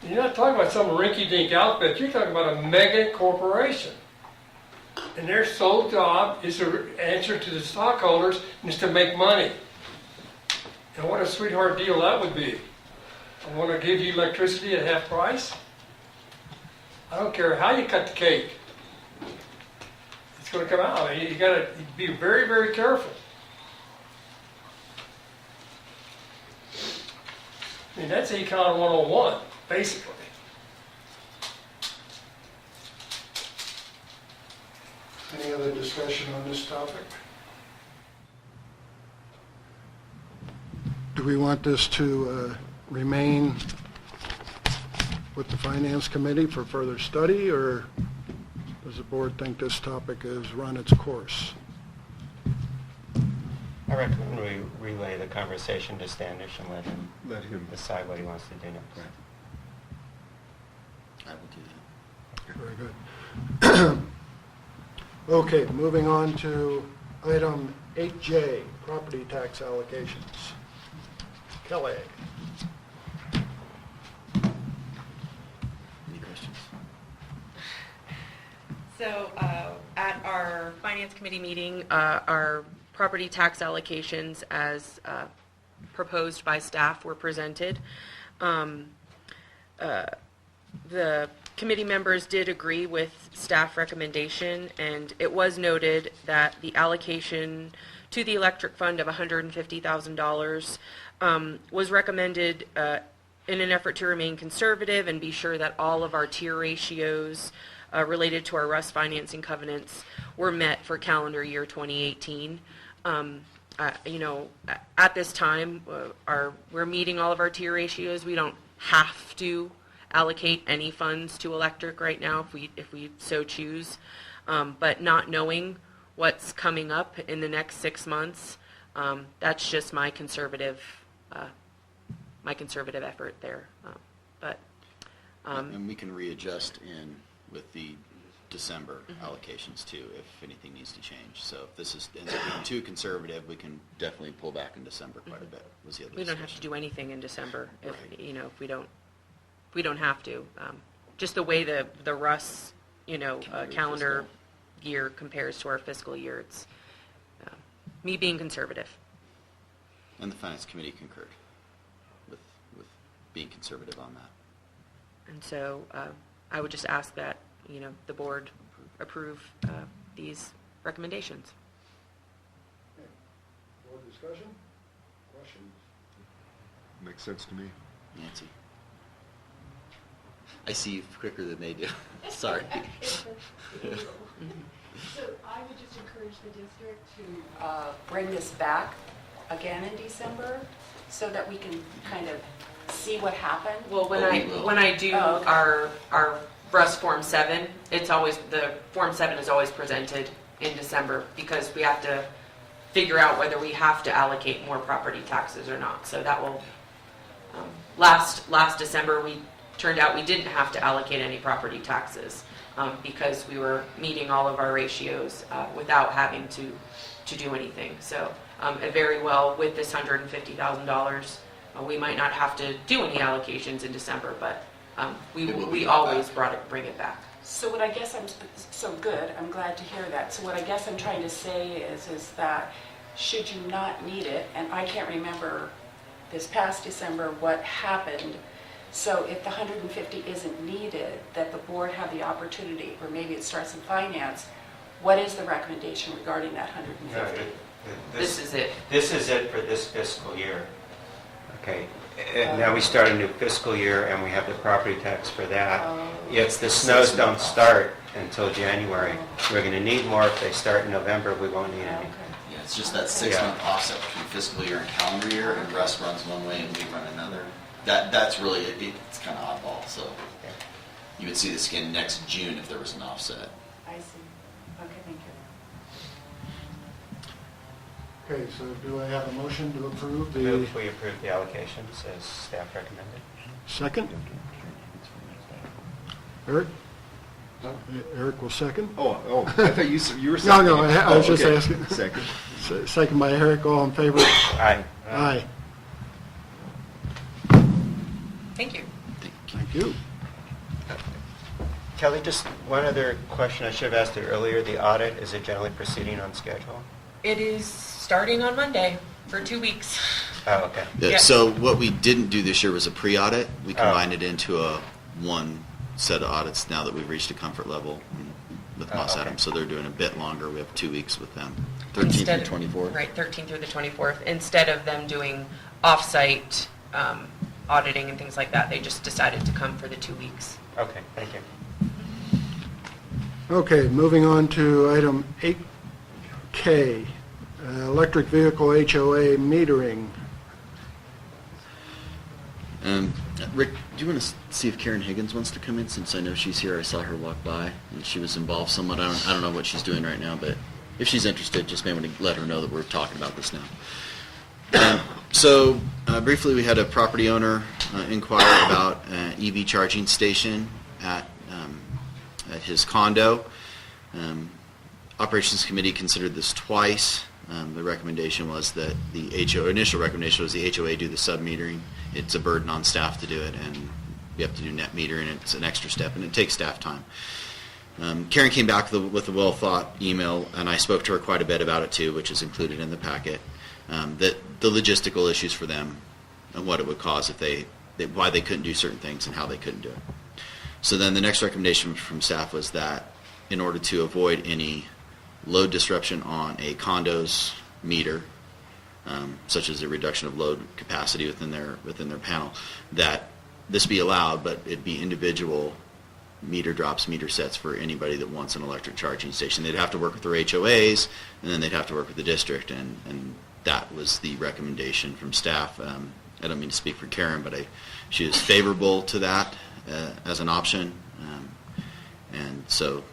You're not talking about some rinky-dink outfit. You're talking about a mega corporation. And their sole job is to answer to the stockholders and is to make money. And what a sweetheart deal that would be. I want to give you electricity at half price. I don't care how you cut the cake. It's going to come out. You got to be very, very careful. I mean, that's Econ 101, basically. Any other discussion on this topic? Do we want this to remain with the Finance Committee for further study, or does the board think this topic has run its course? I recommend we relay the conversation to Standish and Let him. decide what he wants to do next. I will do that. Very good. Okay, moving on to item 8J, property tax allocations. Kelly? Any questions? So at our Finance Committee meeting, our property tax allocations as proposed by staff were presented. The committee members did agree with staff recommendation, and it was noted that the allocation to the electric fund of $150,000 was recommended in an effort to remain conservative and be sure that all of our tier ratios related to our RUS financing covenants were met for calendar year 2018. At this time, we're meeting all of our tier ratios. We don't have to allocate any funds to electric right now if we so choose. But not knowing what's coming up in the next 6 months, that's just my conservative effort there. And we can readjust with the December allocations too, if anything needs to change. So if this ends up being too conservative, we can definitely pull back in December quite a bit. Was the other We don't have to do anything in December if we don't have to. Just the way the RUS, calendar year compares to our fiscal year, it's me being conservative. And the Finance Committee concurred with being conservative on that. And so I would just ask that, the board approve these recommendations. Okay. Board discussion? Questions? Makes sense to me. Nancy? I see you quicker than they do. Sorry. So I would just encourage the district to bring this back again in December so that we can kind of see what happened. Well, when I do our RUS Form 7, it's always, the Form 7 is always presented in December because we have to figure out whether we have to allocate more property taxes or not. So that will, last December, turned out we didn't have to allocate any property taxes because we were meeting all of our ratios without having to do anything. So very well with this $150,000, we might not have to do any allocations in December, but we always bring it back. So what I guess so good, I'm glad to hear that. So what I guess I'm trying to say is that should you not need it, and I can't remember this past December what happened, so if the 150 isn't needed, that the board have the opportunity, or maybe it starts in finance, what is the recommendation regarding that 150? This is it. This is it for this fiscal year. Okay. And now we start a new fiscal year and we have the property tax for that. It's the snows don't start until January. We're going to need more if they start in November. We won't need any. Yeah, it's just that 6-month offset between fiscal year and calendar year, and Russ runs one way and we run another. That's really, it's kind of oddball, so you would see this again next June if there was an offset. I see. Okay, thank you. Okay, so do I have a motion to approve the... Move we approve the allocations as staff recommended. Second? Eric? Eric will second. Oh, I thought you were second. No, I was just asking. Second. Second by Eric, all in favor? Aye. Aye. Thank you. Thank you. Kelly, just one other question. I should have asked it earlier. The audit, is it generally proceeding on schedule? It is starting on Monday for 2 weeks. Oh, okay. Yeah, Yeah. so what we didn't do this year was a pre-audit. We combined it into a one set of audits now that we've reached a comfort level with Moss okay. Adams. So they're doing a bit longer. We have 2 weeks with them, 13th through 24th. Right, 13th through the 24th. Instead of them doing off-site auditing and things like that, they just decided to come for the 2 weeks. Okay, thank you. Okay, moving on to item 8K, electric vehicle HOA metering. Rick Do you want to see if Karen Higgins wants to come in, since I know she's here? I saw her walk by, and she was involved somewhat. I don't know what she's doing right now, but if she's interested, just may want to let her know that we're talking about this now. So briefly, we had a property owner inquire about an EV charging station at his condo. Operations Committee considered this twice. The recommendation was that initial recommendation was the HOA do the sub-metering. It's a burden on staff to do it, and we have to do net metering, and it's an extra step, and it takes staff time. Karen came back with a well-thought email, and I spoke to her quite a bit about it too, which is included in the packet, that the logistical issues for them and what it would cause if why they couldn't do certain things and how they couldn't do it. So then the next recommendation from staff was that in order to avoid any load disruption on a condo's meter, such as a reduction of load capacity within their panel, that this be allowed, but it be individual meter drops, meter sets for anybody that wants an electric charging station. They'd have to work with their HOAs, and then they'd have to work with the district, and that was the recommendation from staff. I don't mean to speak for Karen, but she is favorable to that as an option, and so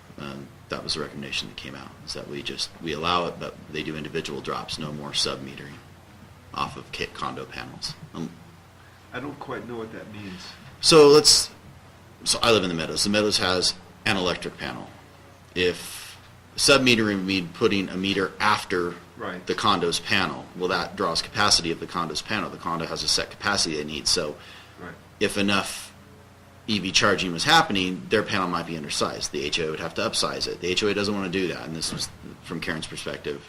that was the recommendation that came out, is that we allow it, but they do individual drops, no more sub-metering off of condo panels. I don't quite know what that means. So I live in the Meadows. The Meadows has an electric panel. If sub-metering would mean putting a meter after the condo's panel, well, that draws capacity of the condo's panel. The condo has a set capacity they need. So if enough EV charging was happening, their panel might be undersized. The HOA would have to upsize it. The HOA doesn't want to do that, and this was from Karen's perspective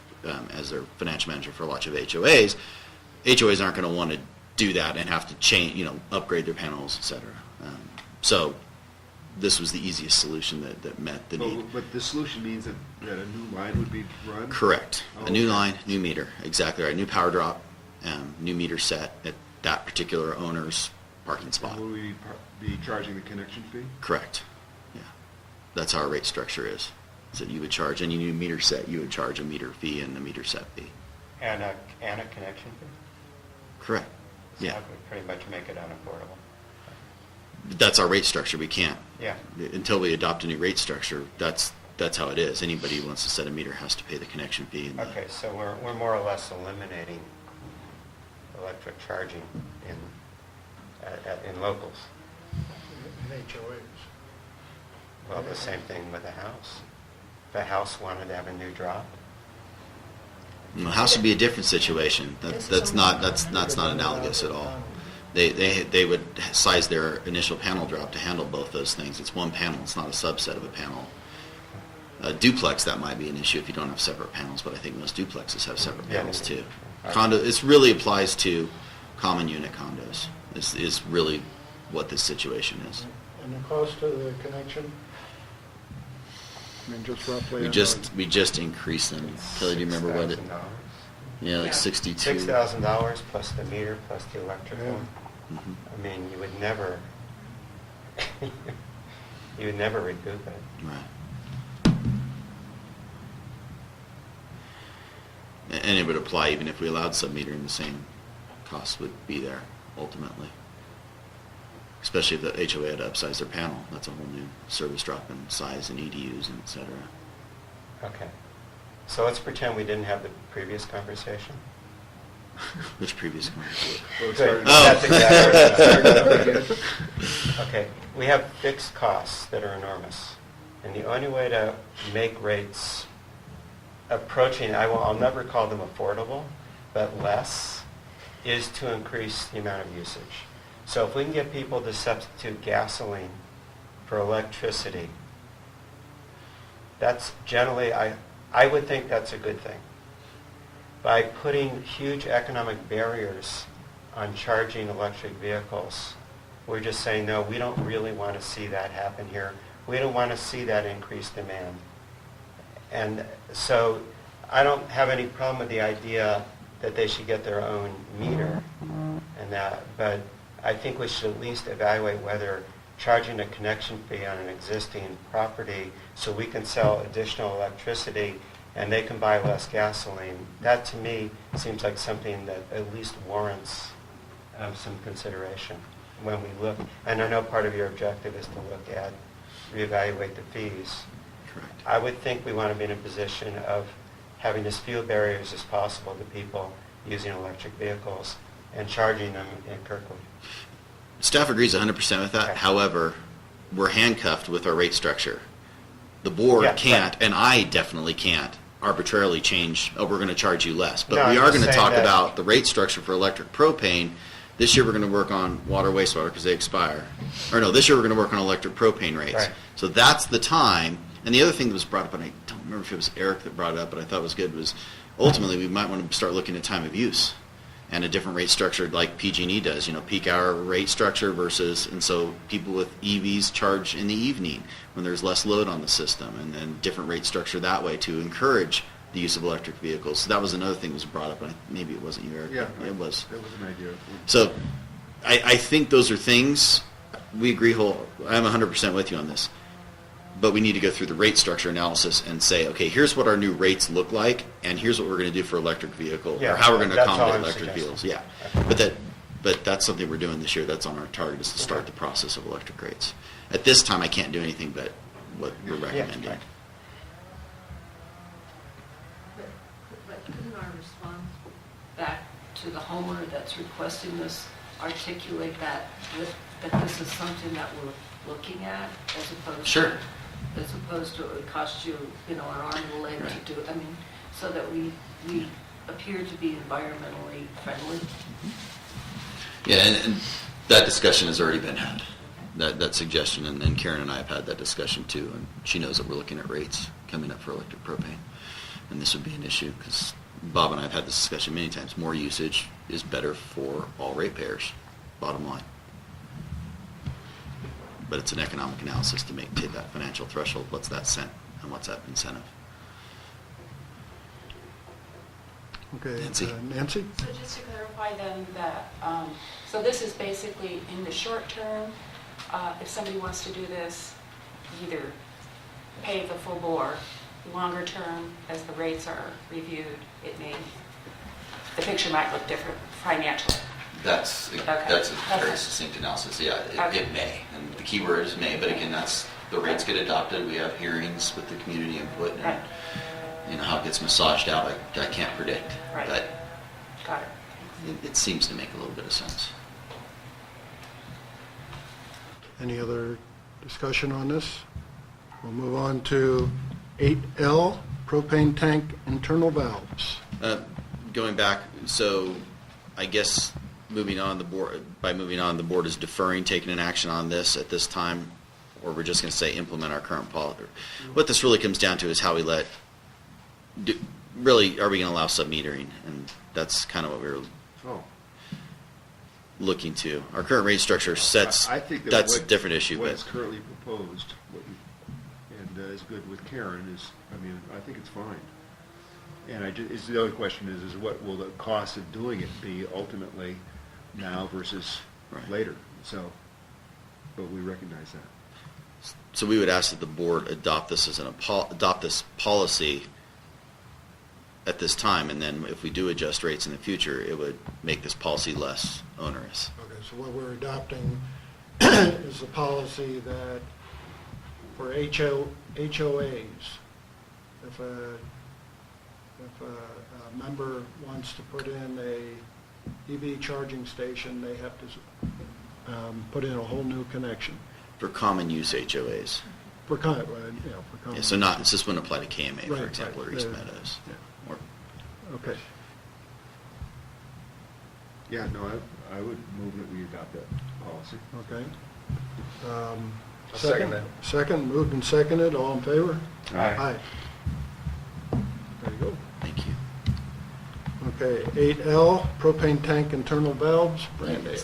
as their financial manager for lots of HOAs. HOAs aren't going to want to do that and have to change, upgrade their panels, etc. So this was the easiest solution that met the need. But the solution means that a new line would be run? Correct. A new line, new meter. Exactly right. New power drop, new meter set at that particular owner's parking spot. Will we be charging the connection fee? Correct. Yeah. That's how our rate structure is. So you would charge any new meter set, you would charge a meter fee and a meter set fee. And a connection fee? Correct. So Yeah. that would pretty much make it unaffordable. That's our rate structure. We can't. Yeah. Until we adopt a new rate structure, that's how it is. Anybody who wants to set a meter has to pay the connection fee. And Okay, so we're more or less eliminating electric charging in locals. In HOAs. Well, the same thing with a house. If a house wanted to have a new drop, The house would be a different situation. That's not analogous at all. They would size their initial panel drop to handle both those things. It's one panel. It's not a subset of a panel. A duplex, that might be an issue if you don't have separate panels, but I think most duplexes have separate panels too. It really applies to common unit condos. Is really what this situation is. And the cost of the connection? I mean, just roughly. We just increased them. Kelly, do you remember what it? $6,000. Yeah, like 62. $6,000 plus the meter plus the electrical. Mhm. I mean, you would never recoup it. Right. And it would apply even if we allowed sub-metering, the same cost would be there ultimately. Especially if the HOA had to upsize their panel. That's a whole new service drop in size and EDUs and et cetera. Okay. So let's pretend we didn't have the previous conversation. Which previous conversation? Good. Oh. That's exactly. Okay. We have fixed costs that are enormous. And the only way to make rates approaching, I'll never call them affordable, but less, is to increase the amount of usage. So if we can get people to substitute gasoline for electricity, that's generally, I would think that's a good thing. By putting huge economic barriers on charging electric vehicles, we're just saying, no, we don't really want to see that happen here. We don't want to see that increased demand. And so I don't have any problem with the idea that they should get their own meter and that, but I think we should at least evaluate whether charging a connection fee on an existing property so we can sell additional electricity and they can buy less gasoline, that to me seems like something that at least warrants some consideration. when we look, and I know part of your objective is to look at, reevaluate the fees. Correct. I would think we want to be in a position of having as few barriers as possible to people using electric vehicles and charging them in Kirkwood. Staff agrees 100% with that. Okay. However, we're handcuffed with our rate structure. The board Yeah, can't, right. and I definitely can't, arbitrarily change, oh, we're going to charge you less. But No, we I'm are just going to saying talk that- about the rate structure for electric propane. This year we're going to work on water wastewater because they expire. Or no, this year we're going to work on electric propane rates. Right. So that's the time. And the other thing that was brought up, and I don't remember if it was Eric that brought it up, but I thought it was good, was ultimately we might want to start looking at time of use and a different rate structure like PG&E does, peak hour rate structure versus, and so people with EVs charge in the evening when there's less load on the system, and then different rate structure that way to encourage the use of electric vehicles. So that was another thing that was brought up, and maybe it wasn't you, Eric. Yeah, It was. That was an idea. So I think those are things, we agree I'm 100% with you on this. But we need to go through the rate structure analysis and say, okay, here's what our new rates look like, and here's what we're going to do for electric vehicle, Yeah, or how we're going to that's all accommodate I'm electric suggesting. vehicles. Yeah, but that's something we're doing this year. That's on our target, is to start the process of electric rates. At this time, I can't do anything but what we're recommending. right. But couldn't our response back to the homeowner that's requesting this articulate that this is something that we're looking at as opposed Sure. as opposed to it would cost you, an arm and a leg Right. to do, so that we appear to be environmentally friendly? Yeah, and that discussion has already been had, that suggestion, and Karen and I have had that discussion too, and she knows that we're looking at rates coming up for electric propane, and this would be an issue, because Bob and I have had this discussion many times. More usage is better for all ratepayers, bottom line. But it's an economic analysis to take that financial threshold, what's that cent, and what's that incentive. Okay, Nancy? Nancy? So just to clarify then that, so this is basically in the short term, if somebody wants to do this, either pay the full board. Longer term, as the rates are reviewed, the picture might look different financially. That's a very succinct analysis. Yeah, it may, and the key word is may. But again, the rates get adopted. We have hearings with the community input, and Right. how it gets massaged out, I can't predict. Right. But Got it. it seems to make a little bit of sense. Any other discussion on this? We'll move on to 8L, propane tank internal valves. Going back, so I guess moving on, the board is deferring taking an action on this at this time, or we're just going to say implement our current policy. What this really comes down to is how we really, are we going to allow sub-metering? And that's kind of what we were Oh, looking to. Our current rate structure sets, I think that that's a what- different issue, What but is currently proposed, and is good with Karen, I think it's fine. And the other question is what will the cost of doing it be ultimately now versus Right. later? So, but we recognize that. so we would ask that the board adopt this as adopt this policy at this time, and then if we do adjust rates in the future, it would make this policy less onerous. Okay, so what we're adopting is a policy that for HOAs, if a member wants to put in a EV charging station, they have to put in a whole new connection. For common use HOAs. For common. Yeah, so this wouldn't apply to KMA, for Right, example, right. or East Meadows. Yeah. Or- Okay. Yeah, no, I would move that we adopt that policy. Okay. I'll second that. Second, moved and seconded, all in favor? Aye. There you go. Thank you. Okay, 8L, propane tank internal valves, Brandy.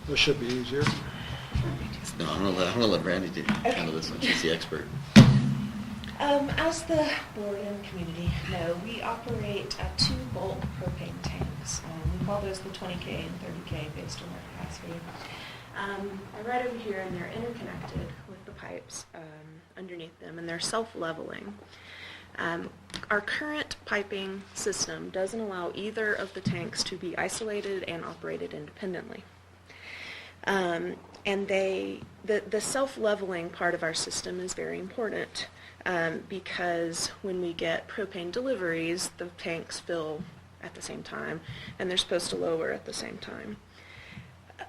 This should be easier. No, I'm gonna let Brandy handle this one. She's the expert. As the board and community know, we operate 2 bulk propane tanks. We call those the 20K and 30K based on their capacity. They're right over here, and they're interconnected with the pipes underneath them, and they're self-leveling. Our current piping system doesn't allow either of the tanks to be isolated and operated independently. And the self-leveling part of our system is very important because when we get propane deliveries, the tanks fill at the same time, and they're supposed to lower at the same time.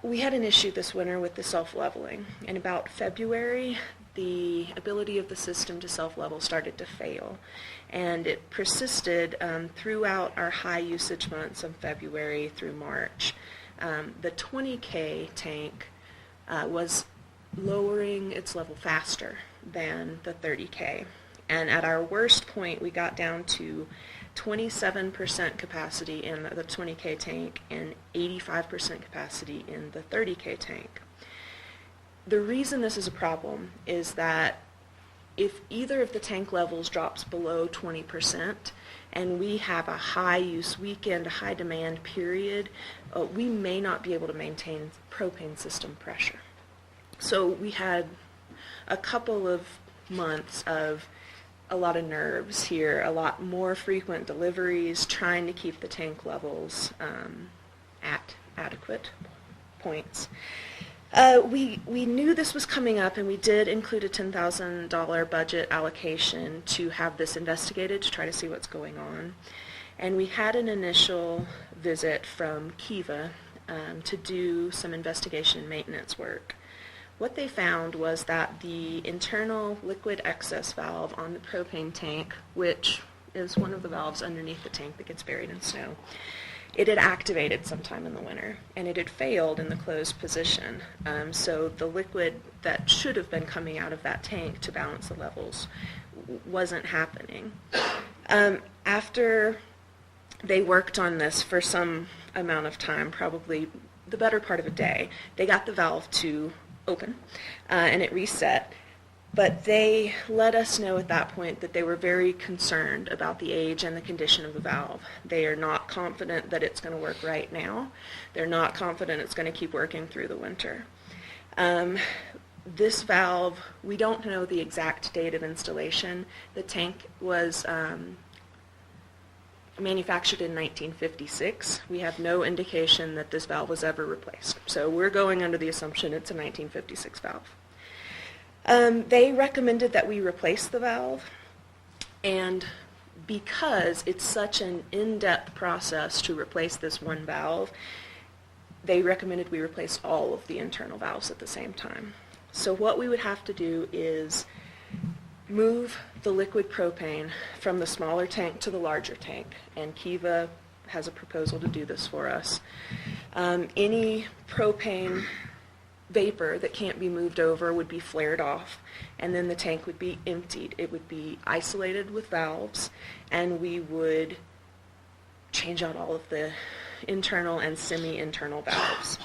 We had an issue this winter with the self-leveling. In about February, the ability of the system to self-level started to fail, and it persisted throughout our high usage months of February through March. The 20K tank was lowering its level faster than the 30K, and at our worst point we got down to 27% capacity in the 20K tank and 85% capacity in the 30K tank. The reason this is a problem is that if either of the tank levels drops below 20% and we have a high use weekend, a high demand period, we may not be able to maintain propane system pressure. So we had a couple of months of a lot of nerves here, a lot more frequent deliveries, trying to keep the tank levels at adequate points. We knew this was coming up, and we did include a $10,000 budget allocation to have this investigated to try to see what's going on. And we had an initial visit from Kiva to do some investigation and maintenance work. What they found was that the internal liquid excess valve on the propane tank, which is one of the valves underneath the tank that gets buried in snow, it had activated sometime in the winter, and it had failed in the closed position. So the liquid that should have been coming out of that tank to balance the levels wasn't happening. After they worked on this for some amount of time, probably the better part of a day, they got the valve to open, and it reset. But they let us know at that point that they were very concerned about the age and the condition of the valve. They are not confident that it's going to work right now. They're not confident it's going to keep working through the winter. This valve, we don't know the exact date of installation. The tank was manufactured in 1956. We have no indication that this valve was ever replaced. So we're going under the assumption it's a 1956 valve. They recommended that we replace the valve, and because it's such an in-depth process to replace this one valve, they recommended we replace all of the internal valves at the same time. So what we would have to do is move the liquid propane from the smaller tank to the larger tank, and Kiva has a proposal to do this for us. Any propane vapor that can't be moved over would be flared off, and then the tank would be emptied. It would be isolated with valves, and we would change out all of the internal and semi-internal valves.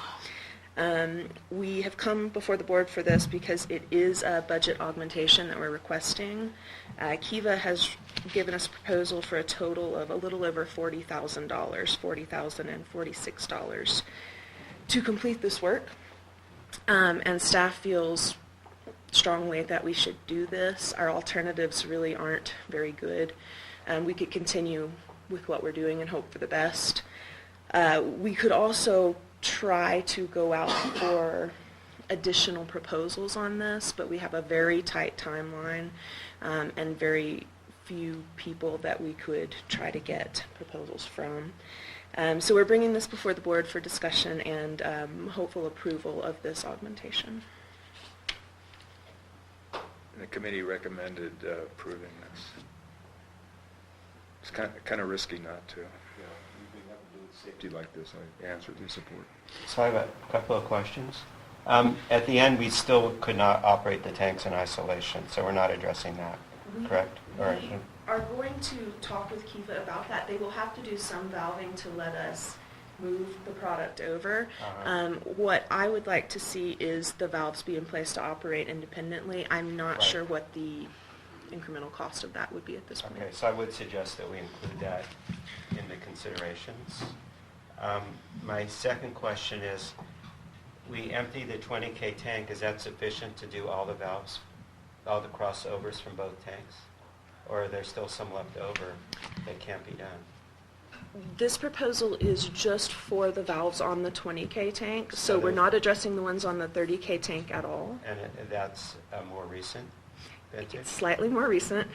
We have come before the board for this because it is a budget augmentation that we're requesting. Kiva has given us a proposal for a total of a little over $40,000, $40,046 to complete this work. And staff feels strongly that we should do this. Our alternatives really aren't very good. We could continue with what we're doing and hope for the best. We could also try to go out for additional proposals on this, but we have a very tight timeline and very few people that we could try to get proposals from. So we're bringing this before the board for discussion and hopeful approval of this augmentation. And the committee recommended approving this. It's kind of risky not to. Yeah, we have to do safety like this. I certainly support. So I have a couple of questions. At the end, we still could not operate the tanks in isolation, so we're not addressing that, correct? We are going to talk with Kiva about that. They will have to do some valving to let us move the product over. What I would like to see is the valves be in place to operate independently. I'm not sure what the incremental cost of that would be at this point. Okay, so I would suggest that we include that in the considerations. My second question is, we empty the 20K tank. Is that sufficient to do all the valves, all the crossovers from both tanks? Or are there still some left over that can't be done? This proposal is just for the valves on the 20K tank, so we're there's- not addressing the ones on the 30K tank at all. And that's more recent vintage? It's slightly more recent.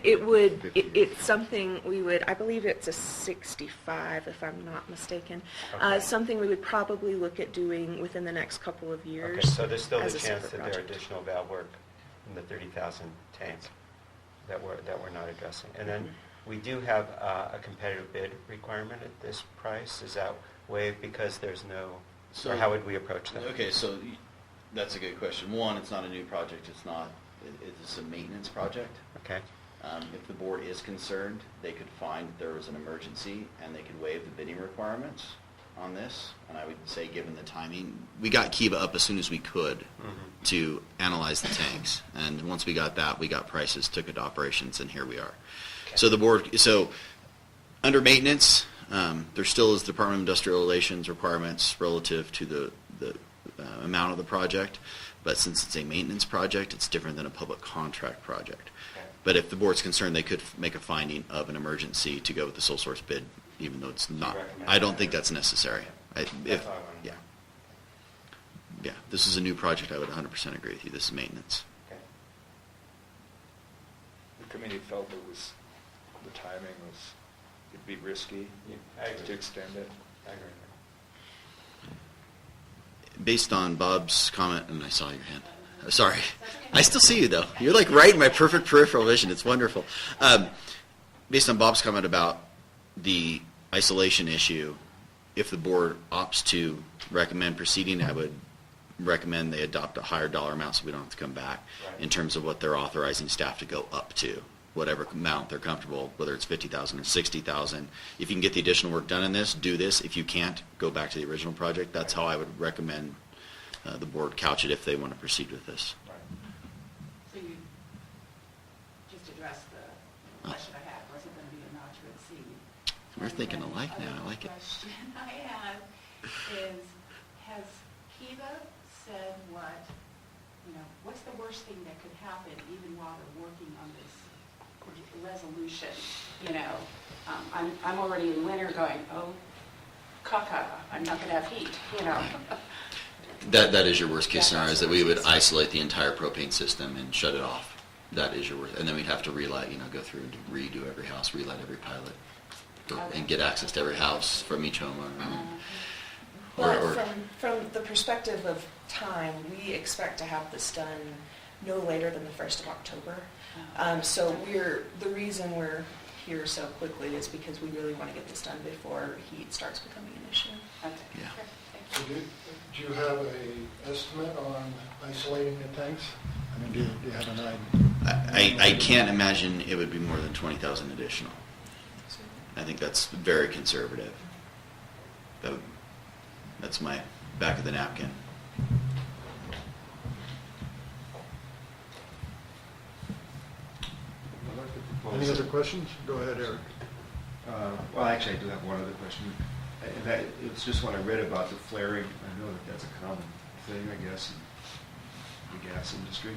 It's something we would, I believe it's a 65, if I'm not mistaken. Okay. Something we would probably look at doing within the next couple of years. Okay, so there's still the as a chance separate that there are project. additional valve work in the 30,000 tanks that we're not addressing. And then we do have a competitive bid requirement at this price. Is that waived because there's no, or how would we approach that? Okay, so that's a good question. One, it's not a new project, it's a maintenance project. Okay. If the board is concerned, they could find that there was an emergency and they could waive the bidding requirements on this. And I would say, given the timing, we got Kiva up as soon as we could to analyze the tanks. And once we got that, we got prices, took it to operations, and here we are. Okay. So under maintenance, there still is Department of Industrial Relations requirements relative to the amount of the project. But since it's a maintenance project, it's different than a public contract project. Okay. But if the board's concerned, they could make a finding of an emergency to go with the sole source bid, even though it's not. recommend I don't that? think that's necessary. That's all I wanted. Yeah, this is a new project. I would 100% agree with you. This is maintenance. Okay. The committee felt the timing was, it'd be risky Yeah, I agree. to extend it. I agree. Based on Bob's comment, and I saw your hand. Sorry. I still see you, though. You're like right in my perfect peripheral vision. It's wonderful. Based on Bob's comment about the isolation issue, if the board opts to recommend proceeding, I would recommend they adopt a higher dollar amount so we don't have to come back in terms of what they're authorizing staff to go up to, whatever amount they're comfortable, whether it's 50,000 or 60,000. If you can get the additional work done in this, do this. If you can't, go back to the original project. That's how I would recommend the board couch it if they want to proceed with this. So you just addressed the question I had, was it going to be a not to exceed? We're thinking alike now. I like it. The question I have is, has Kiva said what's the worst thing that could happen even while they're working on this resolution? I'm already in winter going, oh, caca, I'm not going to have heat, That is your worst case scenario, is that we would isolate the entire propane system and shut it off. That is your worst, and then we'd have to relight, go through and redo every house, relight every pilot, and get access to every house from each homeowner. But from the perspective of time, we expect to have this done no later than the 1st of October. So the reason we're here so quickly is because we really want to get this done before heat starts becoming an issue. Okay. Yeah. So do you have a estimate on isolating the tanks? I mean, do you have an idea? I can't imagine it would be more than 20,000 additional. I think that's very conservative. That's my back of the napkin. Any other questions? Go ahead, Eric. Well, actually, I do have one other question. It's just when I read about the flaring, I know that that's a common thing, I guess, in the gas industry.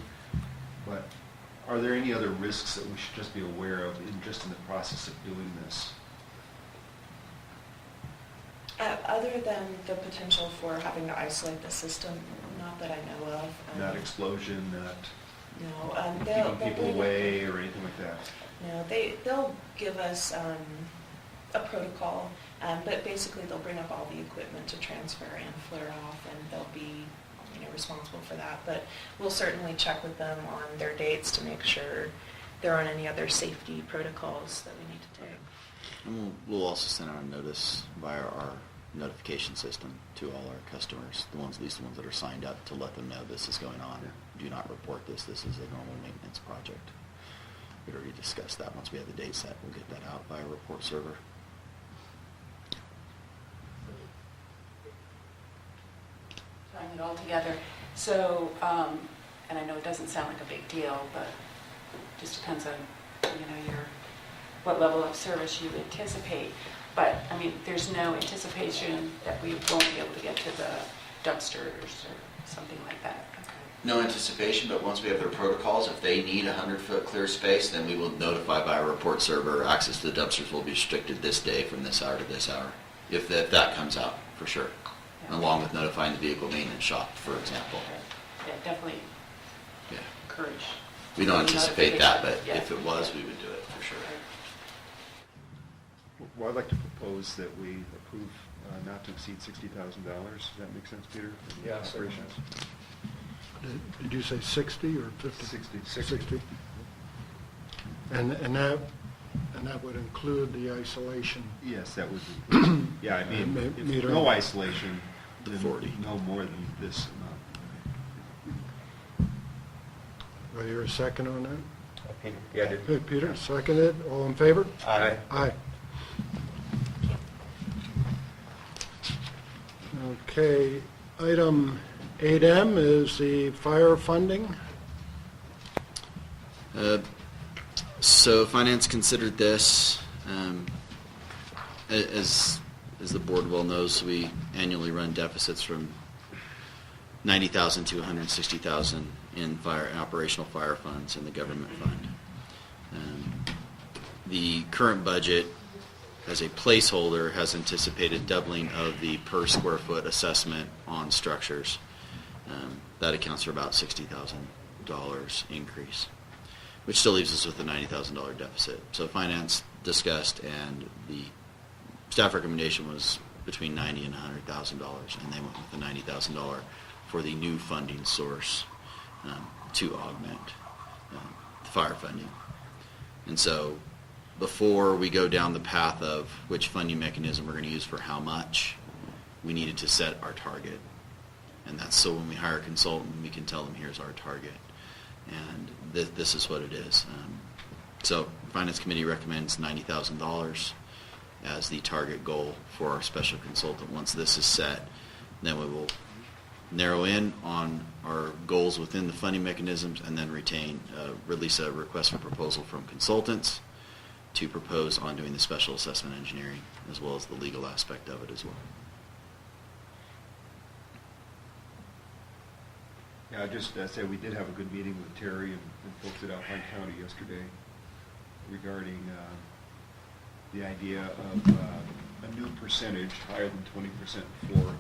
But are there any other risks that we should just be aware of just in the process of doing this? Other than the potential for having to isolate the system, not that I know of. Not explosion, not No, keeping they'll people bring- away or anything like that? No, they'll give us a protocol, but basically they'll bring up all the equipment to transfer and flare off, and they'll be responsible for that. But we'll certainly check with them on their dates to make sure there aren't any other safety protocols that we need to take. And we'll also send out a notice via our notification system to all our customers, at least the ones that are signed up, to let them know this is going on. Do not report this. This is a normal maintenance project. We already discussed that. Once we have the date set, we'll get that out via report server. Tying it all together. So, and I know it doesn't sound like a big deal, but it just depends on, what level of service you anticipate. But, there's no anticipation that we won't be able to get to the dumpsters or something like that. No anticipation, but once we have their protocols, if they need 100-foot clear space, then we will notify by a report server, access to the dumpsters will be restricted this day from this hour to this hour, if that comes out, for sure. Along with notifying the vehicle maintenance shop, for example. Yeah, definitely Yeah. encourage. We don't anticipate that, but Yeah. if it was, we would do it, for sure. Well, I'd like to propose that we approve not to exceed $60,000. Does that make sense, Peter? Yeah, Operations. Did you say 60 or 50? 60. 60. And that would include the isolation. Yes, that would be, yeah, I mean, if Meter. no isolation, The then 40. no more than this amount. Do I hear a second on that? Peter, yeah, did- Okay, Peter, seconded. All in favor? Aye. Aye. Okay, item 8M is the fire funding. So finance considered this, as the board well knows, we annually run deficits from 90,000 to 160,000 in operational fire funds in the government fund. The current budget, as a placeholder, has anticipated doubling of the per square foot assessment on structures. That accounts for about $60,000 increase, which still leaves us with a $90,000 deficit. So finance discussed, and the staff recommendation was between $90,000 and $100,000, and they went with the $90,000 for the new funding source to augment the fire funding. And so before we go down the path of which funding mechanism we're going to use for how much, we needed to set our target. And that's so when we hire a consultant, we can tell them, here's our target. And this is what it is. So Finance Committee recommends $90,000 as the target goal for our special consultant. Once this is set, then we will narrow in on our goals within the funding mechanisms, and then release a request for proposal from consultants to propose on doing the special assessment engineering, as well as the legal aspect of it as well. Yeah, I just say we did have a good meeting with Terry and folks at Alpine County yesterday regarding the idea of a new percentage higher than 20% for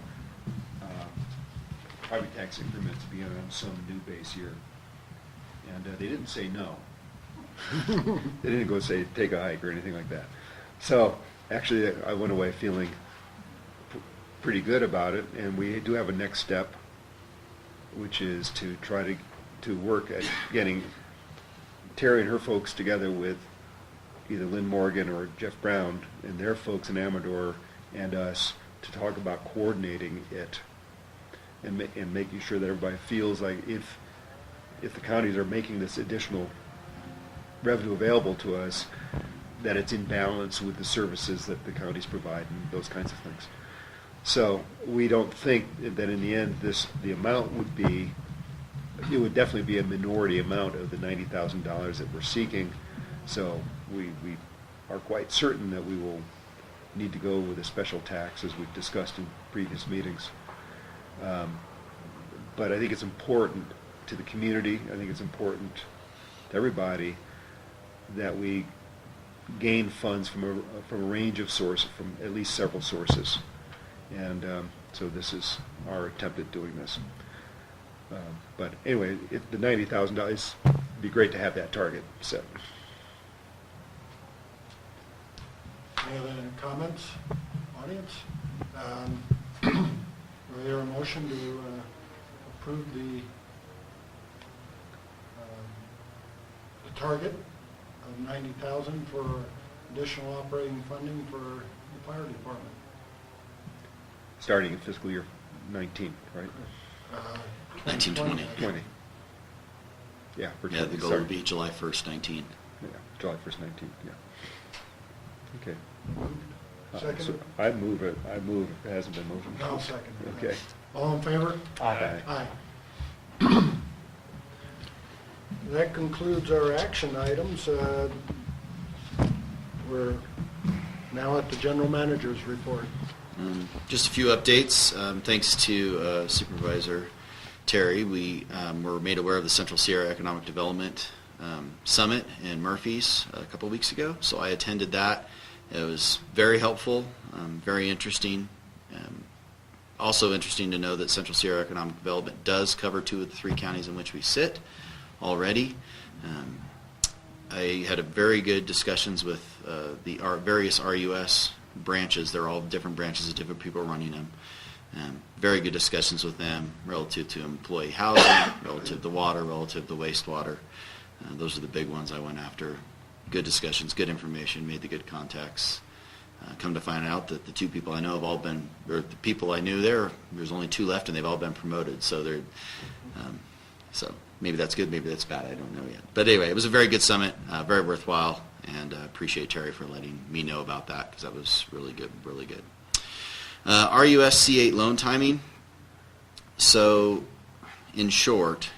property tax increments being on some new base year. And they didn't say no. They didn't go say take a hike or anything like that. So actually I went away feeling pretty good about it, and we do have a next step, which is to try to work at getting Terry and her folks together with either Lynn Morgan or Jeff Brown and their folks in Amador and us to talk about coordinating it and making sure that everybody feels like if the counties are making this additional revenue available to us, that it's in balance with the services that the counties provide and those kinds of things. So we don't think that in the end the amount would be, it would definitely be a minority amount of the $90,000 that we're seeking. So we are quite certain that we will need to go with a special tax, as we've discussed in previous meetings. But I think it's important to the community, I think it's important to everybody that we gain funds from a range of sources, from at least several sources. And so this is our attempt at doing this. But anyway, the $90,000, it'd be great to have that target set. Any other comments, audience? Do I hear a motion to approve the target of $90,000 for additional operating funding for the fire department? Starting in fiscal year 19, right? 1920. 20. Yeah. for Yeah, the 20, goal sorry. would be July 1st, 19. Yeah, July 1st, 19, yeah. Okay. Second? So I move it, if it hasn't been motioned. I'll second it. Okay. All in favor? Aye. Aye. That concludes our action items. We're now at the general manager's report. Just a few updates. Thanks to Supervisor Terry, we were made aware of the Central Sierra Economic Development Summit in Murphy's a couple weeks ago, so I attended that. It was very helpful, very interesting. Also interesting to know that Central Sierra Economic Development does cover 2 of the 3 counties in which we sit already. I had a very good discussions with the various RUS branches. They're all different branches of different people running them. Very good discussions with them relative to employee housing, relative to water, relative to wastewater. Those are the big ones I went after. Good discussions, good information, made the good contacts. Come to find out that the 2 people I know have all been, or the people I knew there's only 2 left, and they've all been promoted. So they're, so maybe that's good, maybe that's bad. I don't know yet. But anyway, it was a very good summit, very worthwhile, and appreciate Terry for letting me know about that because that was really good, really good. RUS C8 loan timing. So, in short,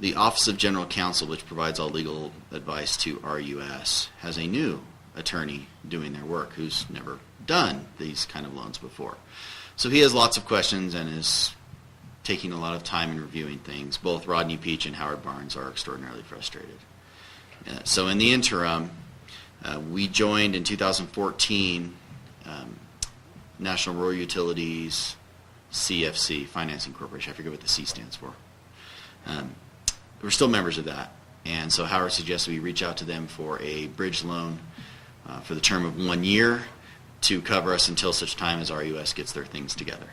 the Office of General Counsel, which provides all legal advice to RUS, has a new attorney doing their work who's never done these kind of loans before. So he has lots of questions and is taking a lot of time in reviewing things. Both Rodney Peach and Howard Barnes are extraordinarily frustrated. So in the interim, we joined in 2014 National Rural Utilities CFC, Financing Corporation. I forget what the C stands for. We're still members of that. And so Howard suggested we reach out to them for a bridge loan for the term of 1 year to cover us until such time as RUS gets their things together.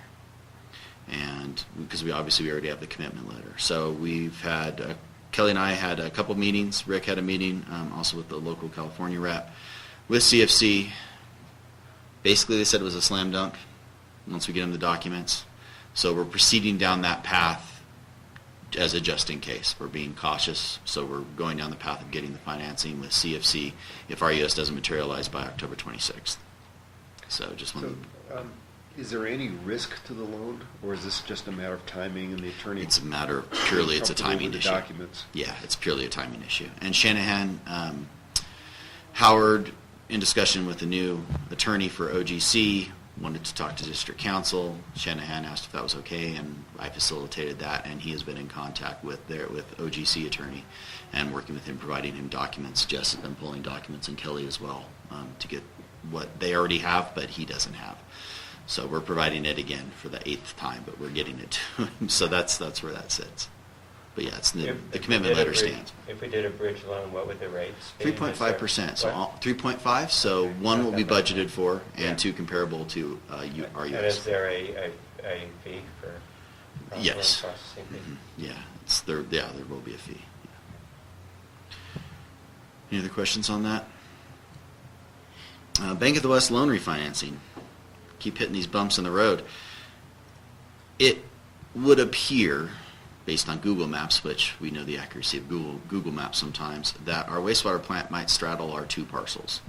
And because we already have the commitment letter. So we've had, Kelly and I had a couple meetings. Rick had a meeting also with the local California rep with CFC. Basically they said it was a slam dunk once we get them the documents. So we're proceeding down that path as a just in case. We're being cautious, so we're going down the path of getting the financing with CFC if RUS doesn't materialize by October 26th. So just want to... Is there any risk to the loan, or is this just a matter of timing and the attorney? It's a matter of purely it's a timing issue. Documents. Yeah, it's purely a timing issue. And Shanahan, Howard, in discussion with the new attorney for OGC, wanted to talk to district council. Shanahan asked if that was okay, and I facilitated that, and he has been in contact with OGC attorney and working with him, providing him documents. Jess has been pulling documents, and Kelly as well, to get what they already have, but he doesn't have. So we're providing it again for the 8th time, but we're getting it to him. So that's where that sits. But yeah, it's the commitment letter stands. If we did a bridge loan, what would the rates be? 3.5%. So 3.5. So 1 will be budgeted for, and 2 comparable to RUS. And is there a fee for yes. processing fee? Mm-hmm. Yeah, there will be a fee. Yeah. Any other questions on that? Bank of the West loan refinancing. Keep hitting these bumps in the road. It would appear, based on Google Maps, which we know the accuracy of Google Maps sometimes, that our wastewater plant might straddle our 2 parcels.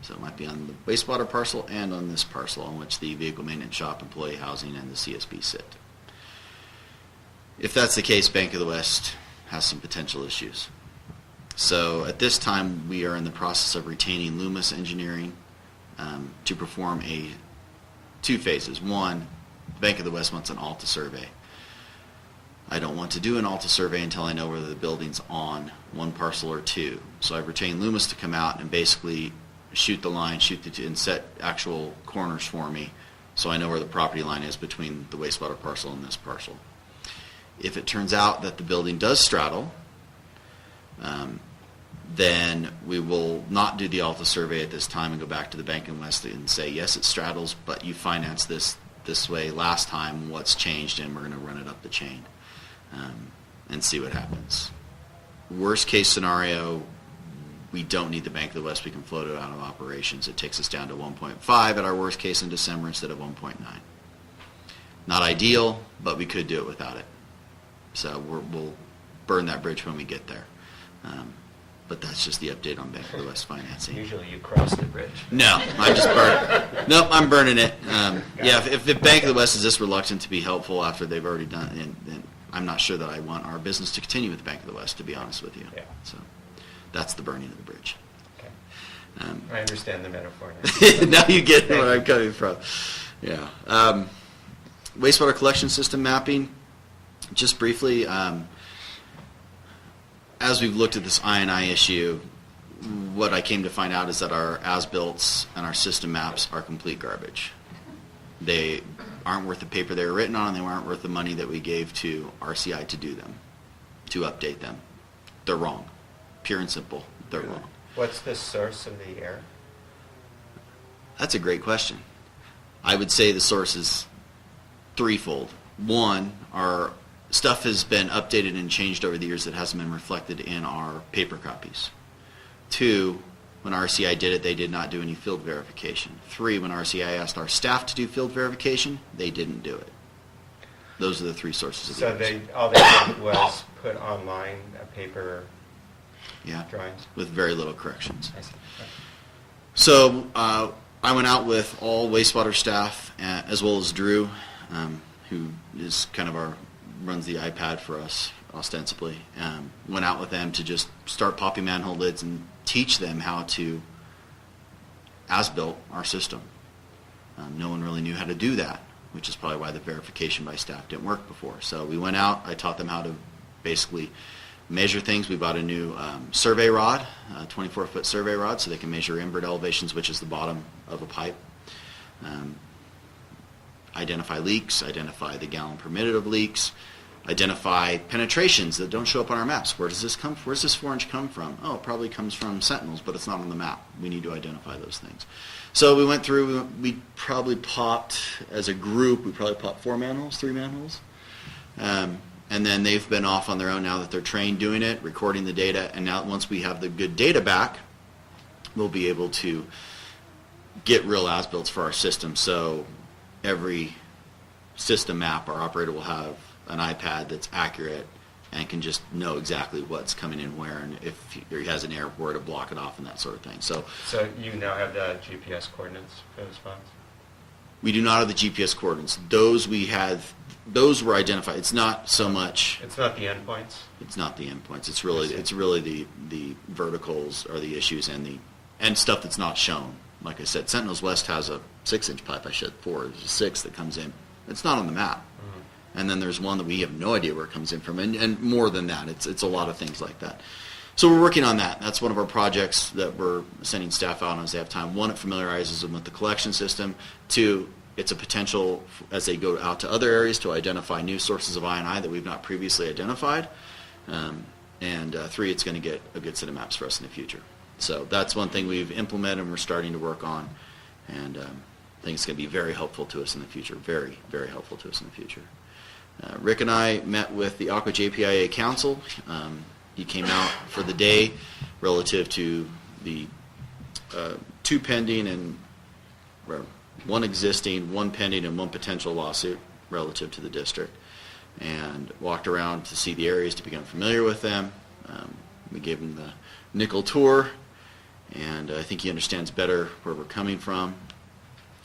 So it might be on the wastewater parcel and on this parcel on which the vehicle maintenance shop, employee housing, and the CSB sit. If that's the case, Bank of the West has some potential issues. So at this time, we are in the process of retaining Loomis Engineering to perform 2 phases. 1, Bank of the West wants an ALTA survey. I don't want to do an ALTA survey until I know whether the building's on 1 parcel or 2. So I've retained Loomis to come out and basically shoot the line, and set actual corners for me so I know where the property line is between the wastewater parcel and this parcel. If it turns out that the building does straddle, then we will not do the ALTA survey at this time and go back to the Bank of the West and say, yes, it straddles, but you financed this way last time, what's changed, and we're going to run it up the chain and see what happens. Worst case scenario, we don't need the Bank of the West. We can float it out of operations. It takes us down to 1.5 at our worst case in December instead of 1.9. Not ideal, but we could do it without it. So we'll burn that bridge when we get there. But that's just the update on Bank of the West financing. Usually you cross the bridge. No, I just burn. Nope, I'm burning it. Yeah, if Bank of the West is this reluctant to be helpful after they've already done it, then I'm not sure that I want our business to continue with Bank of the West, to be honest with you. Yeah. So that's the burning of the bridge. Okay. I understand the metaphor now. Now you get where I'm coming from. Yeah. Wastewater collection system mapping. Just briefly, as we've looked at this I&I issue, what I came to find out is that our as-builts and our system maps are complete garbage. They aren't worth the paper they were written on, and they aren't worth the money that we gave to RCI to do them, to update them. They're wrong. Pure and simple, they're wrong. What's the source of the error? That's a great question. I would say the source is threefold. One, our stuff has been updated and changed over the years that hasn't been reflected in our paper copies. Two, when RCI did it, they did not do any field verification. Three, when RCI asked our staff to do field verification, they didn't do it. Those are the three sources of the errors. All they did was put online a paper drawings? With very little corrections. I see. Right. So I went out with all wastewater staff, as well as Drew, who is kind of runs the iPad for us ostensibly. Went out with them to just start popping manhole lids and teach them how to as-built our system. No one really knew how to do that, which is probably why the verification by staff didn't work before. So we went out, I taught them how to basically measure things. We bought a new survey rod, a 24-foot survey rod, so they can measure invert elevations, which is the bottom of a pipe. Identify leaks, identify the gallon per minute of leaks, identify penetrations that don't show up on our maps. Where does this come from? Where's this 4-inch come from? Oh, it probably comes from Sentinels, but it's not on the map. We need to identify those things. So we went through, we probably popped, as a group, we probably popped 4 manholes, 3 manholes. And then they've been off on their own now that they're trained doing it, recording the data, and now once we have the good data back, we'll be able to get real as-builts for our system. So every system map, our operator will have an iPad that's accurate and can just know exactly what's coming in where, and if he has an error, where to block it off and that sort of thing. So you now have the GPS coordinates for those spots? We do not have the GPS coordinates. Those were identified. It's not so much. It's not the endpoints? It's not the endpoints. It's really the verticals are the issues and stuff that's not shown. Like I said, Sentinels West has a 6-inch pipe. I said 4. There's a 6 that comes in. It's not on the map. Mm-hmm. And then there's one that we have no idea where it comes in from. And more than that, it's a lot of things like that. So we're working on that. That's one of our projects that we're sending staff out on as they have time. One, it familiarizes them with the collection system. Two, it's a potential as they go out to other areas to identify new sources of I&I that we've not previously identified. And three, it's going to get a good set of maps for us in the future. So that's one thing we've implemented and we're starting to work on. And I think it's going to be very helpful to us in the future. Very, very helpful to us in the future. Rick and I met with the Aqua JPIA Council. He came out for the day relative to the 2 pending and 1 existing, 1 pending, and 1 potential lawsuit relative to the district, and walked around to see the areas to become familiar with them. We gave him the nickel tour, and I think he understands better where we're coming from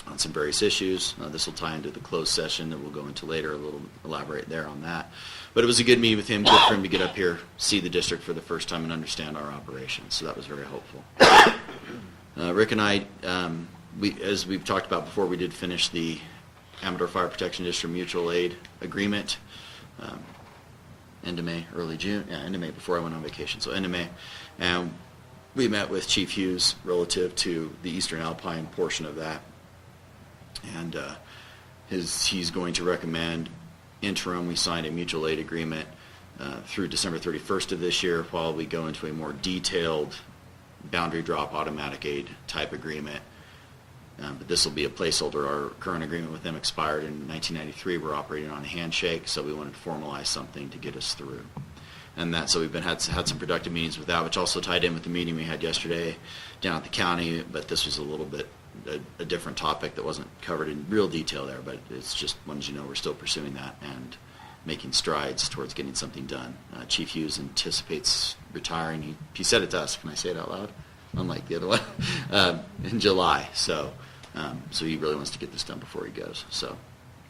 on some various issues. This will tie into the closed session that we'll go into later, elaborate there on that. But it was a good meeting with him, good for him to get up here, see the district for the first time, and understand our operations. So that was very helpful. Rick and I, as we've talked about before, we did finish the Amador Fire Protection District Mutual Aid Agreement, end of May, early June, end of May before I went on vacation, so end of May. And we met with Chief Hughes relative to the Eastern Alpine portion of that. And he's going to recommend interim. We signed a mutual aid agreement through December 31st of this year while we go into a more detailed boundary drop automatic aid type agreement. But this will be a placeholder. Our current agreement with them expired in 1993. We're operating on a handshake, so we wanted to formalize something to get us through. And so we've had some productive meetings with that, which also tied in with the meeting we had yesterday down at the county, but this was a little bit a different topic that wasn't covered in real detail there, but it's just wanted you to know we're still pursuing that and making strides towards getting something done. Chief Hughes anticipates retiring. He said it to us. Can I say it out loud? Unlike the other one. In July. So he really wants to get this done before he goes. So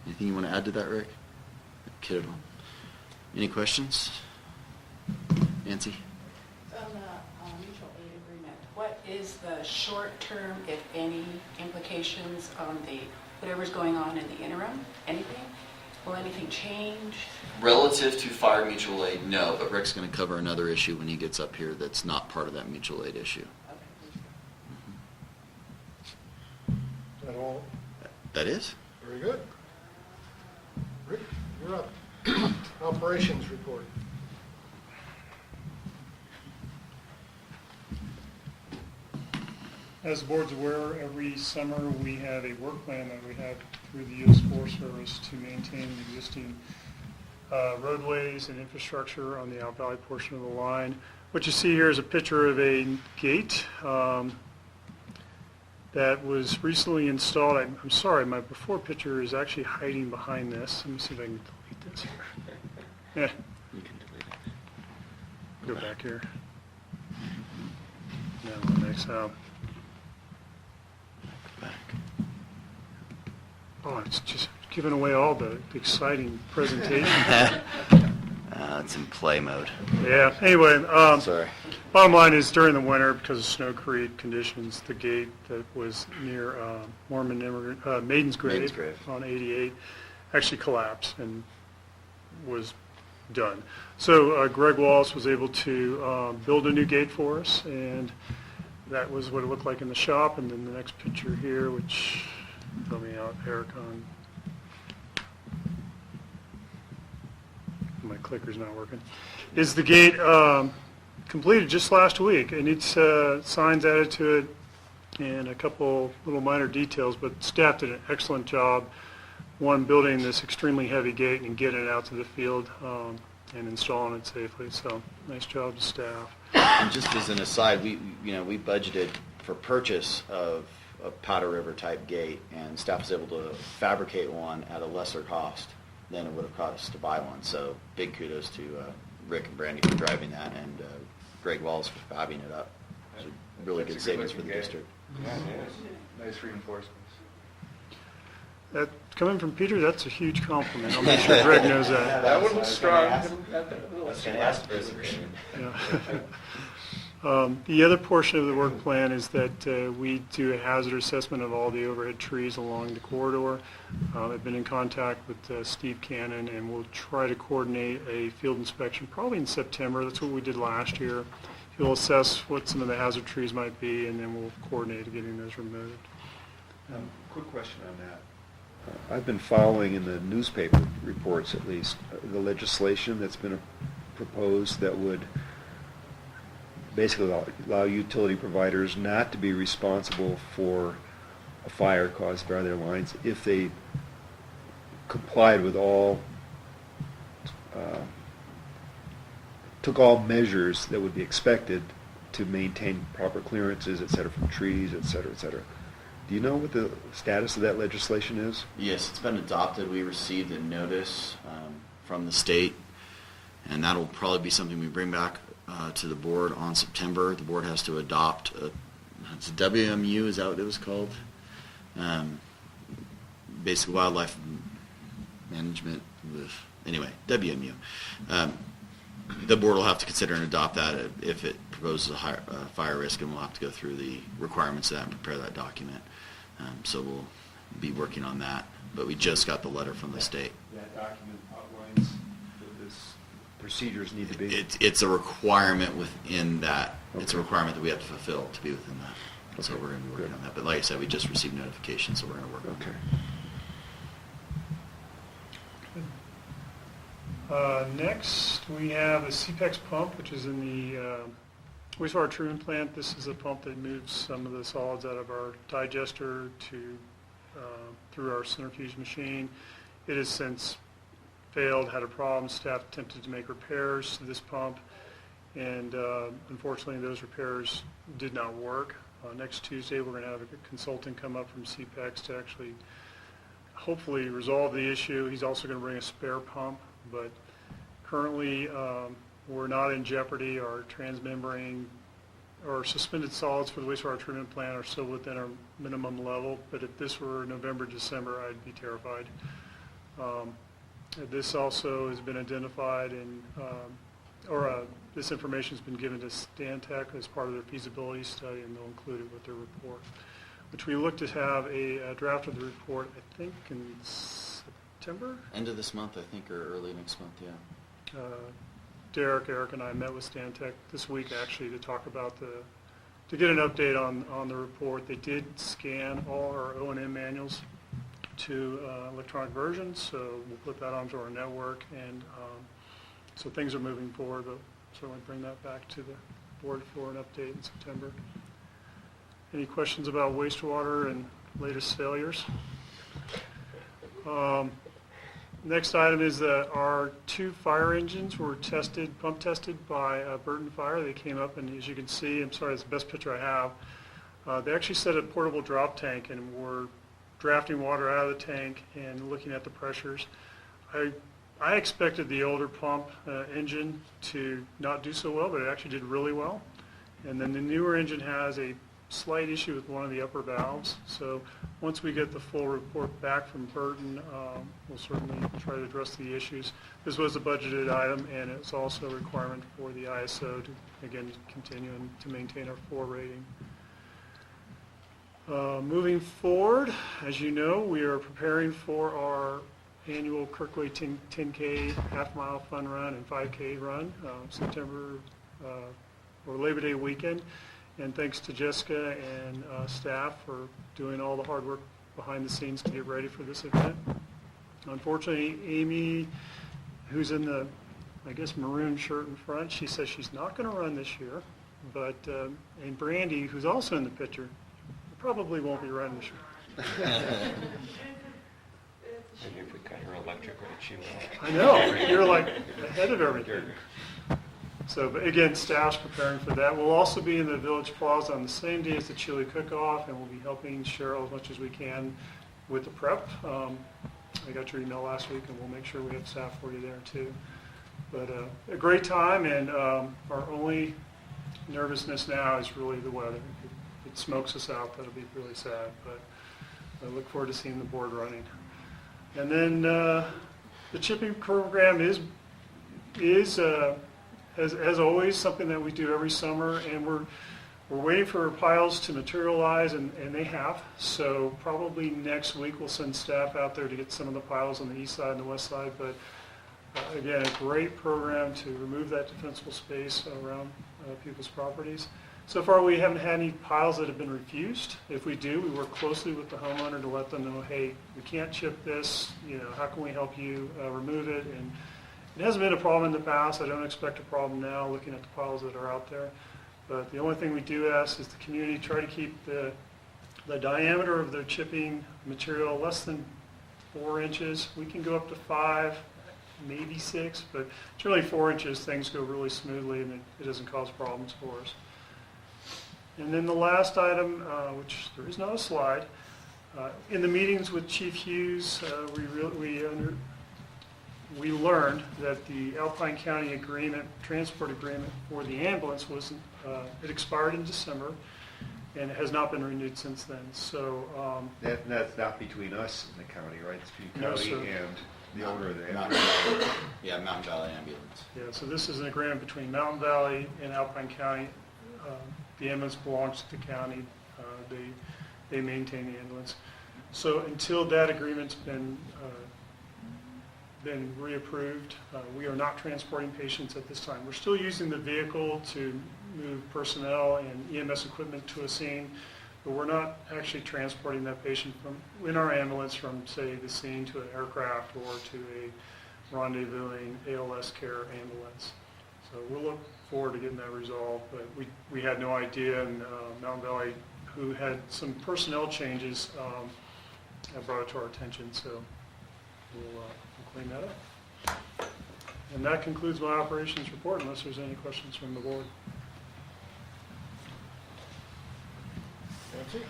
anything you want to add to that, Rick? Kid at all? Any questions? Nancy? On the mutual aid agreement, what is the short-term, if any, implications on whatever's going on in the interim? Anything? Will anything change? Relative to fire mutual aid, no, but Rick's going to cover another issue when he gets up here that's not part of that mutual aid issue. Is that all? That is? Very good. Rick, you're up. Operations report. As the board's aware, every summer we have a work plan that we have through the U.S. Forest Service to maintain the existing roadways and infrastructure on the Out Valley portion of the line. What you see here is a picture of a gate that was recently installed. I'm sorry, my before picture is actually hiding behind this. Let me see if I can delete this here. Yeah. You can delete it. Go back here. No, next out. Back. Oh, it's just giving away all the exciting presentation. It's in play mode. Yeah, anyway, Sorry. bottom line is during the winter, because of Snow Creek conditions, the gate that was near Maiden's Grave on 88 actually collapsed and was done. So Greg Wallace was able to build a new gate for us, and that was what it looked like in the shop. And then the next picture here, which, help me out, Eric, on my clicker's not working, is the gate completed just last week. It needs signs added to it and a couple little minor details, but staff did an excellent job, one, building this extremely heavy gate and getting it out to the field and installing it safely. So nice job to staff. And just as an aside, we budgeted for purchase of a Powder River type gate, and staff was able to fabricate one at a lesser cost than it would have cost us to buy one. So big kudos to Rick and Brandy for driving that, and Greg Wallace for fabbing it up. It's a really good savings for the district. Yeah, it is. Nice reinforcements. That, coming from Peter, that's a huge compliment. I'll make sure Greg knows that. That one was strong. I was going to ask for his opinion. Yeah. The other portion of the work plan is that we do a hazard assessment of all the overhead trees along the corridor. I've been in contact with Steve Cannon, and we'll try to coordinate a field inspection probably in September. That's what we did last year. He'll assess what some of the hazard trees might be, and then we'll coordinate getting those removed. Quick question on that. I've been following in the newspaper reports, at least, the legislation that's been proposed that would basically allow utility providers not to be responsible for a fire caused by their lines if they complied with all, took all measures that would be expected to maintain proper clearances, et cetera, from trees, et cetera, et cetera. Do you know what the status of that legislation is? Yes, it's been adopted. We received a notice from the state, and that'll probably be something we bring back to the board on September. The board has to adopt it's a WMU, is that what it was called? Basic Wildlife Management. Anyway, WMU. The board will have to consider and adopt that if it proposes a higher fire risk, and we'll have to go through the requirements of that and prepare that document. So we'll be working on that, but we just got the letter from the state. That document outlines what this procedures need to be. It's a requirement within that. Okay. It's a requirement that we have to fulfill to be within that. Okay. So we're going to be working on that. But like I said, we just received notification, so we're going to work on that. Next, we have a CPEX pump, which is in the wastewater treatment plant. This is a pump that moves some of the solids out of our digester to through our centrifuge machine. It has since failed, had a problem. Staff attempted to make repairs to this pump, and unfortunately those repairs did not work. Next Tuesday we're going to have a consultant come up from CPEX to actually hopefully resolve the issue. He's also going to bring a spare pump, but currently we're not in jeopardy. Our transmembrane or suspended solids for the wastewater treatment plant are still within our minimum level, but if this were November, December, I'd be terrified. This also has been identified and this information has been given to Stantec as part of their feasibility study, and they'll include it with their report, which we look to have a draft of the report, I think, in September. End of this month, I think, or early next month, yeah. Eric and I met with Stantec this week actually to talk about to get an update on the report. They did scan all our O&M manuals to electronic versions, so we'll put that onto our network, and so things are moving forward, but certainly bring that back to the board for an update in September. Any questions about wastewater and latest failures? Next item is that our 2 fire engines were pump tested by Burton Fire. They came up, and as you can see, I'm sorry, it's the best picture I have. They actually set a portable drop tank and were drafting water out of the tank and looking at the pressures. I expected the older pump engine to not do so well, but it actually did really well. And then the newer engine has a slight issue with one of the upper valves. So once we get the full report back from Burton, we'll certainly try to address the issues. This was a budgeted item, and it's also a requirement for the ISO to, again, continue to maintain our 4 rating. Moving forward, as you know, we are preparing for our annual Kirkway 10K half-mile fun run and 5K run, September or Labor Day weekend. And thanks to Jessica and staff for doing all the hard work behind the scenes to get ready for this event. Unfortunately, Amy, who's in the, I guess, maroon shirt in front, she says she's not going to run this year. But and Brandy, who's also in the picture, probably won't be running this year. Maybe if we cut her electric rate, she will. I know, you're like ahead of everything. So, but again, staff's preparing for that. We'll also be in the Village Plaza on the same day as the chili cook-off, and we'll be helping Cheryl as much as we can with the prep. I got your email last week, and we'll make sure we have staff for you there too. But a great time, and our only nervousness now is really the weather. If it smokes us out, that'll be really sad, but I look forward to seeing the board running. And then the chipping program is as always, something that we do every summer, and we're waiting for piles to materialize, and they have. So probably next week we'll send staff out there to get some of the piles on the east side and the west side. But again, a great program to remove that defensible space around people's properties. So far we haven't had any piles that have been refused. If we do, we work closely with the homeowner to let them know, hey, we can't chip this, how can we help you remove it? And it hasn't been a problem in the past. I don't expect a problem now looking at the piles that are out there. But the only thing we do ask is the community try to keep the diameter of their chipping material less than 4 inches. We can go up to 5, maybe 6, but it's really 4 inches. Things go really smoothly, and it doesn't cause problems for us. And then the last item, which there is not a slide, in the meetings with Chief Hughes, we learned that the Alpine County agreement, transport agreement for the ambulance it expired in December, and it has not been renewed since then. So That's not between us and the county, right? It's between No, county sir. and the owner of the Mountain ambulance. Valley, yeah, Mountain Valley Ambulance. yeah, so this is an agreement between Mountain Valley and Alpine County. The ambulance belongs to the county. They maintain the ambulance. So until that agreement's been reapproved, we are not transporting patients at this time. We're still using the vehicle to move personnel and EMS equipment to a scene, but we're not actually transporting that patient in our ambulance from, say, the scene to an aircraft or to a rendezvousing ALS care ambulance. So we'll look forward to getting that resolved, but we had no idea, and Mountain Valley, who had some personnel changes, have brought it to our attention, so we'll clean that up. And that concludes my operations report, unless there's any questions from the board. Nancy?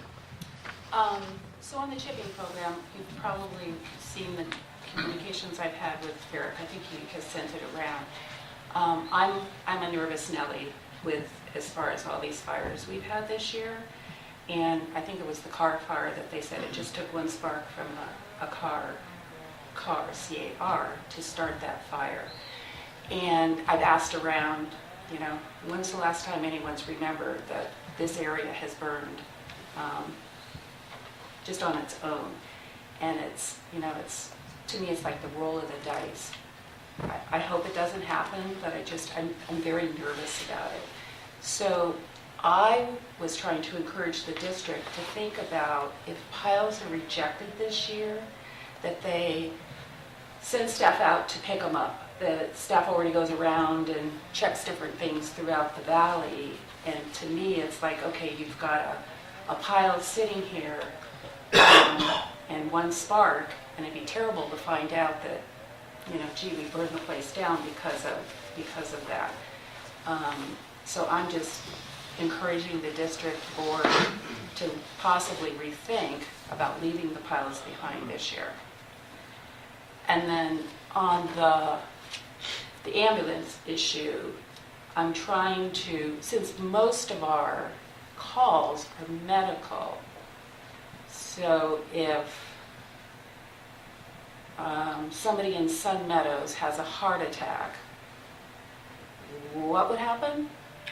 So on the chipping program, you've probably seen the communications I've had with Eric. I think he has sent it around. I'm a nervous Nelly with as far as all these fires we've had this year. And I think it was the car fire that they said it just took one spark from a car, C-A-R, to start that fire. And I've asked around, when's the last time anyone's remembered that this area has burned just on its own? And it's to me, it's like the roll of the dice. I hope it doesn't happen, but I'm very nervous about it. So I was trying to encourage the district to think about if piles are rejected this year, that they send staff out to pick them up. The staff already goes around and checks different things throughout the valley. And to me, it's like, okay, you've got a pile sitting here and one spark, and it'd be terrible to find out that, gee, we burned the place down because of that. So I'm just encouraging the district board to possibly rethink about leaving the piles behind this year. And then on the ambulance issue, I'm trying to, since most of our calls are medical, so if somebody in Sun Meadows has a heart attack, what would happen?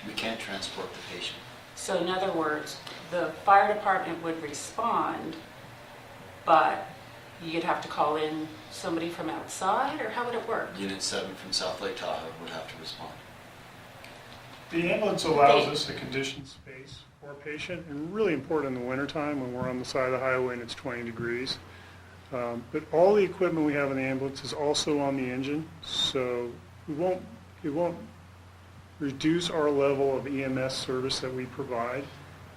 We can't transport the patient. So in other words, the fire department would respond, but you'd have to call in somebody from outside, or how would it work? Unit 7 from South Lake Tahoe would have to respond. The ambulance allows us to condition space for a patient, and really important in the wintertime when we're on the side of the highway and it's 20 degrees. But all the equipment we have in the ambulance is also on the engine, so it won't reduce our level of EMS service that we provide.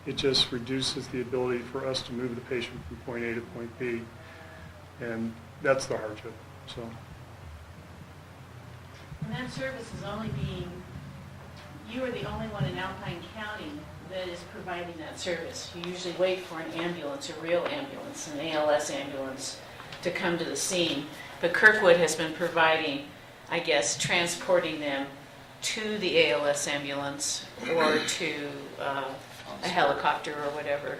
It just reduces the ability for us to move the patient from point A to point B, and that's the hardship. So. And that service is only being, you are the only one in Alpine County that is providing that service. You usually wait for an ambulance, a real ambulance, an ALS ambulance, to come to the scene. But Kirkwood has been providing, I guess, transporting them to the ALS ambulance or to a helicopter or whatever.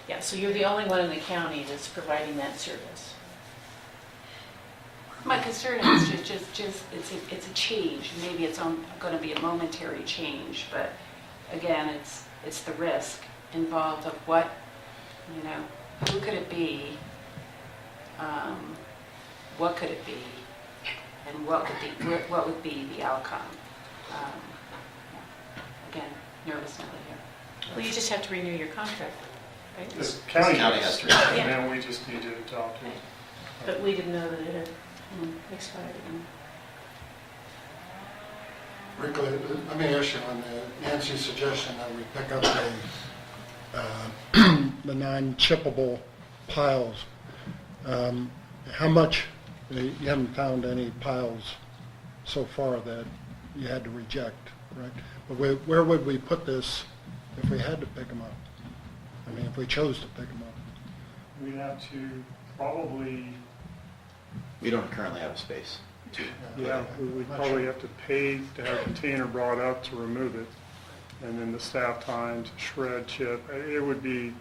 Yeah, so you're the only one in the county that's providing that service. My concern is just it's a change. Maybe it's going to be a momentary change, but again, it's the risk involved of what, who could it be, what could it be, and what would be the outcome. Again, nervous now here. Well, you just have to renew your contract, right? The county has to. and then we just need to adopt it. But we didn't know that it had expired. Rick, let me ask you on Nancy's suggestion that we pick up the non-chippable piles. How much, you haven't found any piles so far that you had to reject, right? But where would we put this if we had to pick them up? I mean, if we chose to pick them up. We'd have to probably, We don't currently have a space. we'd probably have to pay to have a container brought up to remove it. And then the staff time to shred, chip. It would be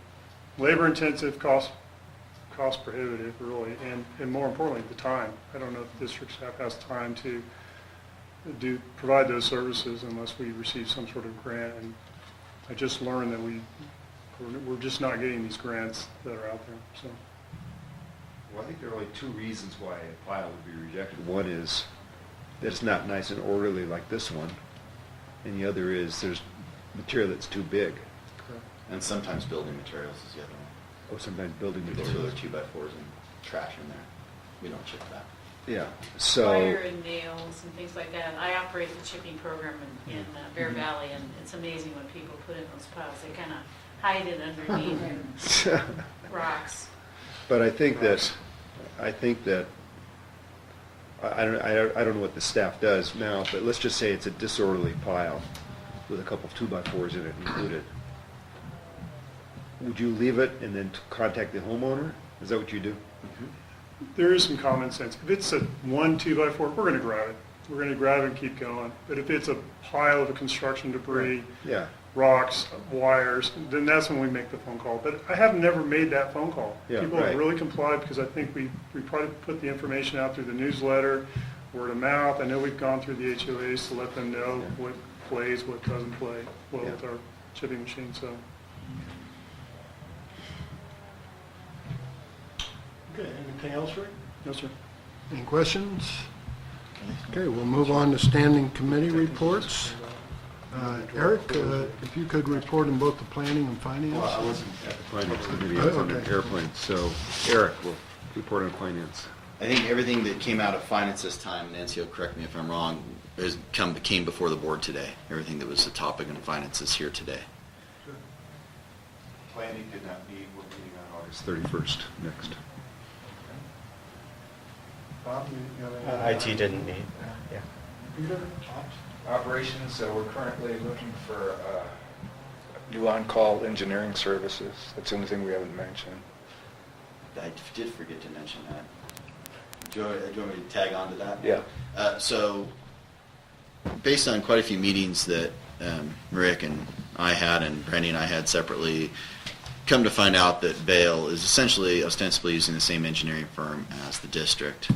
labor intensive, cost prohibitive really, and more importantly, the time. I don't know if the district staff has time to provide those services unless we receive some sort of grant. And I just learned that we're just not getting these grants that are out there. So. Well, I think there are only two reasons why a pile would be rejected. One is that it's not nice and orderly like this one, and the other is there's material that's too big. And sometimes building materials is the other one. Oh, sometimes building We get materials. 2 2x4s and trash in there. We don't chip that. Yeah, so... Wire and nails and things like that. I operate the chipping program in Bear Valley, and it's amazing what people put in those piles. They kind of hide it underneath rocks. But I think that I don't know what the staff does now, but let's just say it's a disorderly pile with a couple of 2x4s in it included. Would you leave it and then contact the homeowner? Is that what you do? Mm-hmm. There is some common sense. If it's a 1 2x4, we're going to grab it. We're going to grab it and keep going. But if it's a pile of construction debris, Yeah. rocks, wires, then that's when we make the phone call. But I have never made that phone call. Yeah, People have right. really complied because I think we probably put the information out through the newsletter, word of mouth. I know we've gone through the HOAs to let them know what plays, what doesn't play well with our chipping machine. So. Okay, anything else, Rick? No, sir. Any questions? Okay, we'll move on to standing committee reports. Eric, if you could report in both the planning and finance. Well, I wasn't at the finance committee, I was on an Okay. airplane, so Eric will report on finance. I think everything that came out of finance this time, Nancy will correct me if I'm wrong, came before the board today. Everything that was the topic in finance is here today. Planning did not meet, we're meeting on August 31st next. Bob, you have any- IT didn't meet, yeah. Peter? Operations, we're currently looking for new on-call engineering services. That's the only thing we haven't mentioned. I did forget to mention that. Do you want me to tag on to that? Yeah. So, based on quite a few meetings that Rick and I had and Brandy and I had separately, come to find out that Vail is essentially ostensibly using the same engineering firm as the district,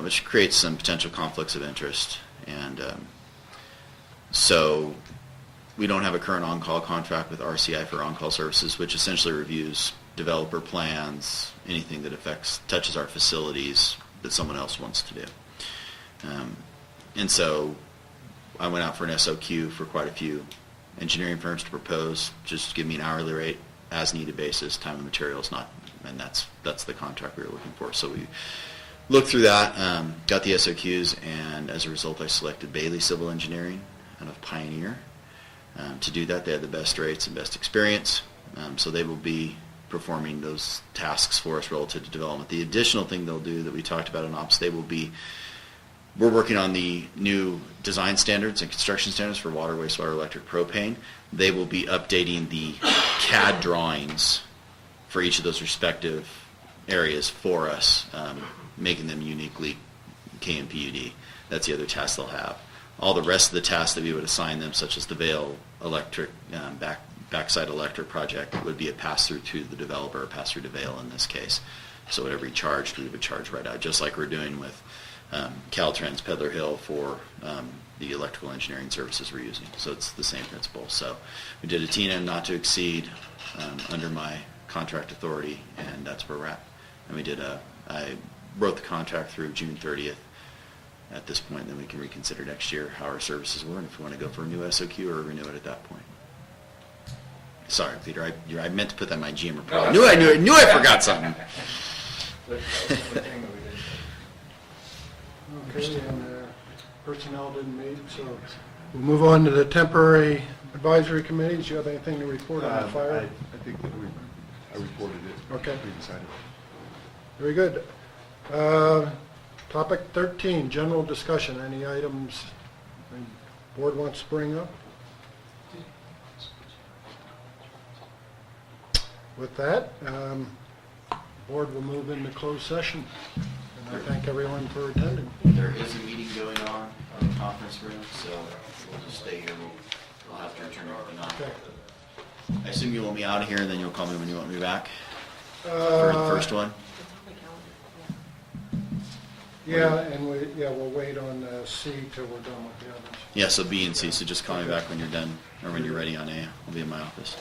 which creates some potential conflicts of interest. And so we don't have a current on-call contract with RCI for on-call services, which essentially reviews developer plans, anything that touches our facilities that someone else wants to do. And so I went out for an SOQ for quite a few engineering firms to propose, just give me an hourly rate, as needed basis, time and materials, and that's the contract we were looking for. So we looked through that, got the SOQs, and as a result I selected Bailey Civil Engineering out of Pioneer. To do that, they had the best rates and best experience, so they will be performing those tasks for us relative to development. The additional thing they'll do that we talked about in ops, we're working on the new design standards and construction standards for water, wastewater, electric, propane. They will be updating the CAD drawings for each of those respective areas for us, making them uniquely KMPUD. That's the other task they'll have. All the rest of the tasks that we would assign them, such as the Vail electric, backside electric project, would be a pass-through to the developer, a pass-through to Vail in this case. So whatever he charged, we would charge right out, just like we're doing with Caltrans Peddler Hill for the electrical engineering services we're using. So it's the same principle. So we did a TNM not to exceed under my contract authority, and that's where we're at. And I wrote the contract through June 30th. At this point, then we can reconsider next year how our services were, and if we want to go for a new SOQ or renew it at that point. Sorry, Peter, I meant to put that in my GM report. I knew I forgot something. Okay, and personnel didn't meet, so we'll move on to the temporary advisory committees. Do you have anything to report on the fire? I think that I reported it. Okay. We decided. Very good. Topic 13, general discussion. Any items the board wants to bring up? With that, the board will move into closed session. And I thank everyone for attending. There is a meeting going on in the conference room, so we'll just stay here. We'll have to return at 9. Okay. I assume you want me out of here, and then you'll call me when you want me back for the first one? Yeah, and we'll wait on C till we're done with the others. Yeah, so B and C, so just call me back when you're done, or when you're ready on A. I'll be in my office.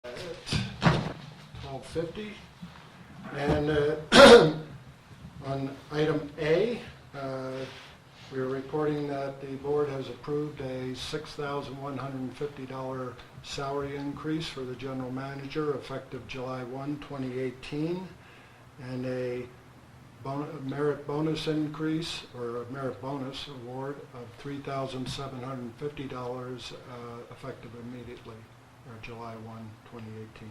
At 12:50. And on item A, we are reporting that the board has approved a $6,150 salary increase for the general manager effective July 1, 2018, and a merit bonus increase, or a merit bonus award of $3,750 effective immediately, or July 1, 2018.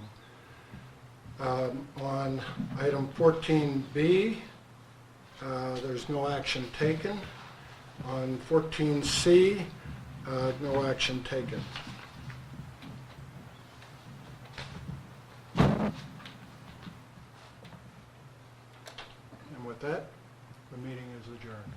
On item 14B, there's no action taken. On 14C, no action taken. And with that, the meeting is adjourned.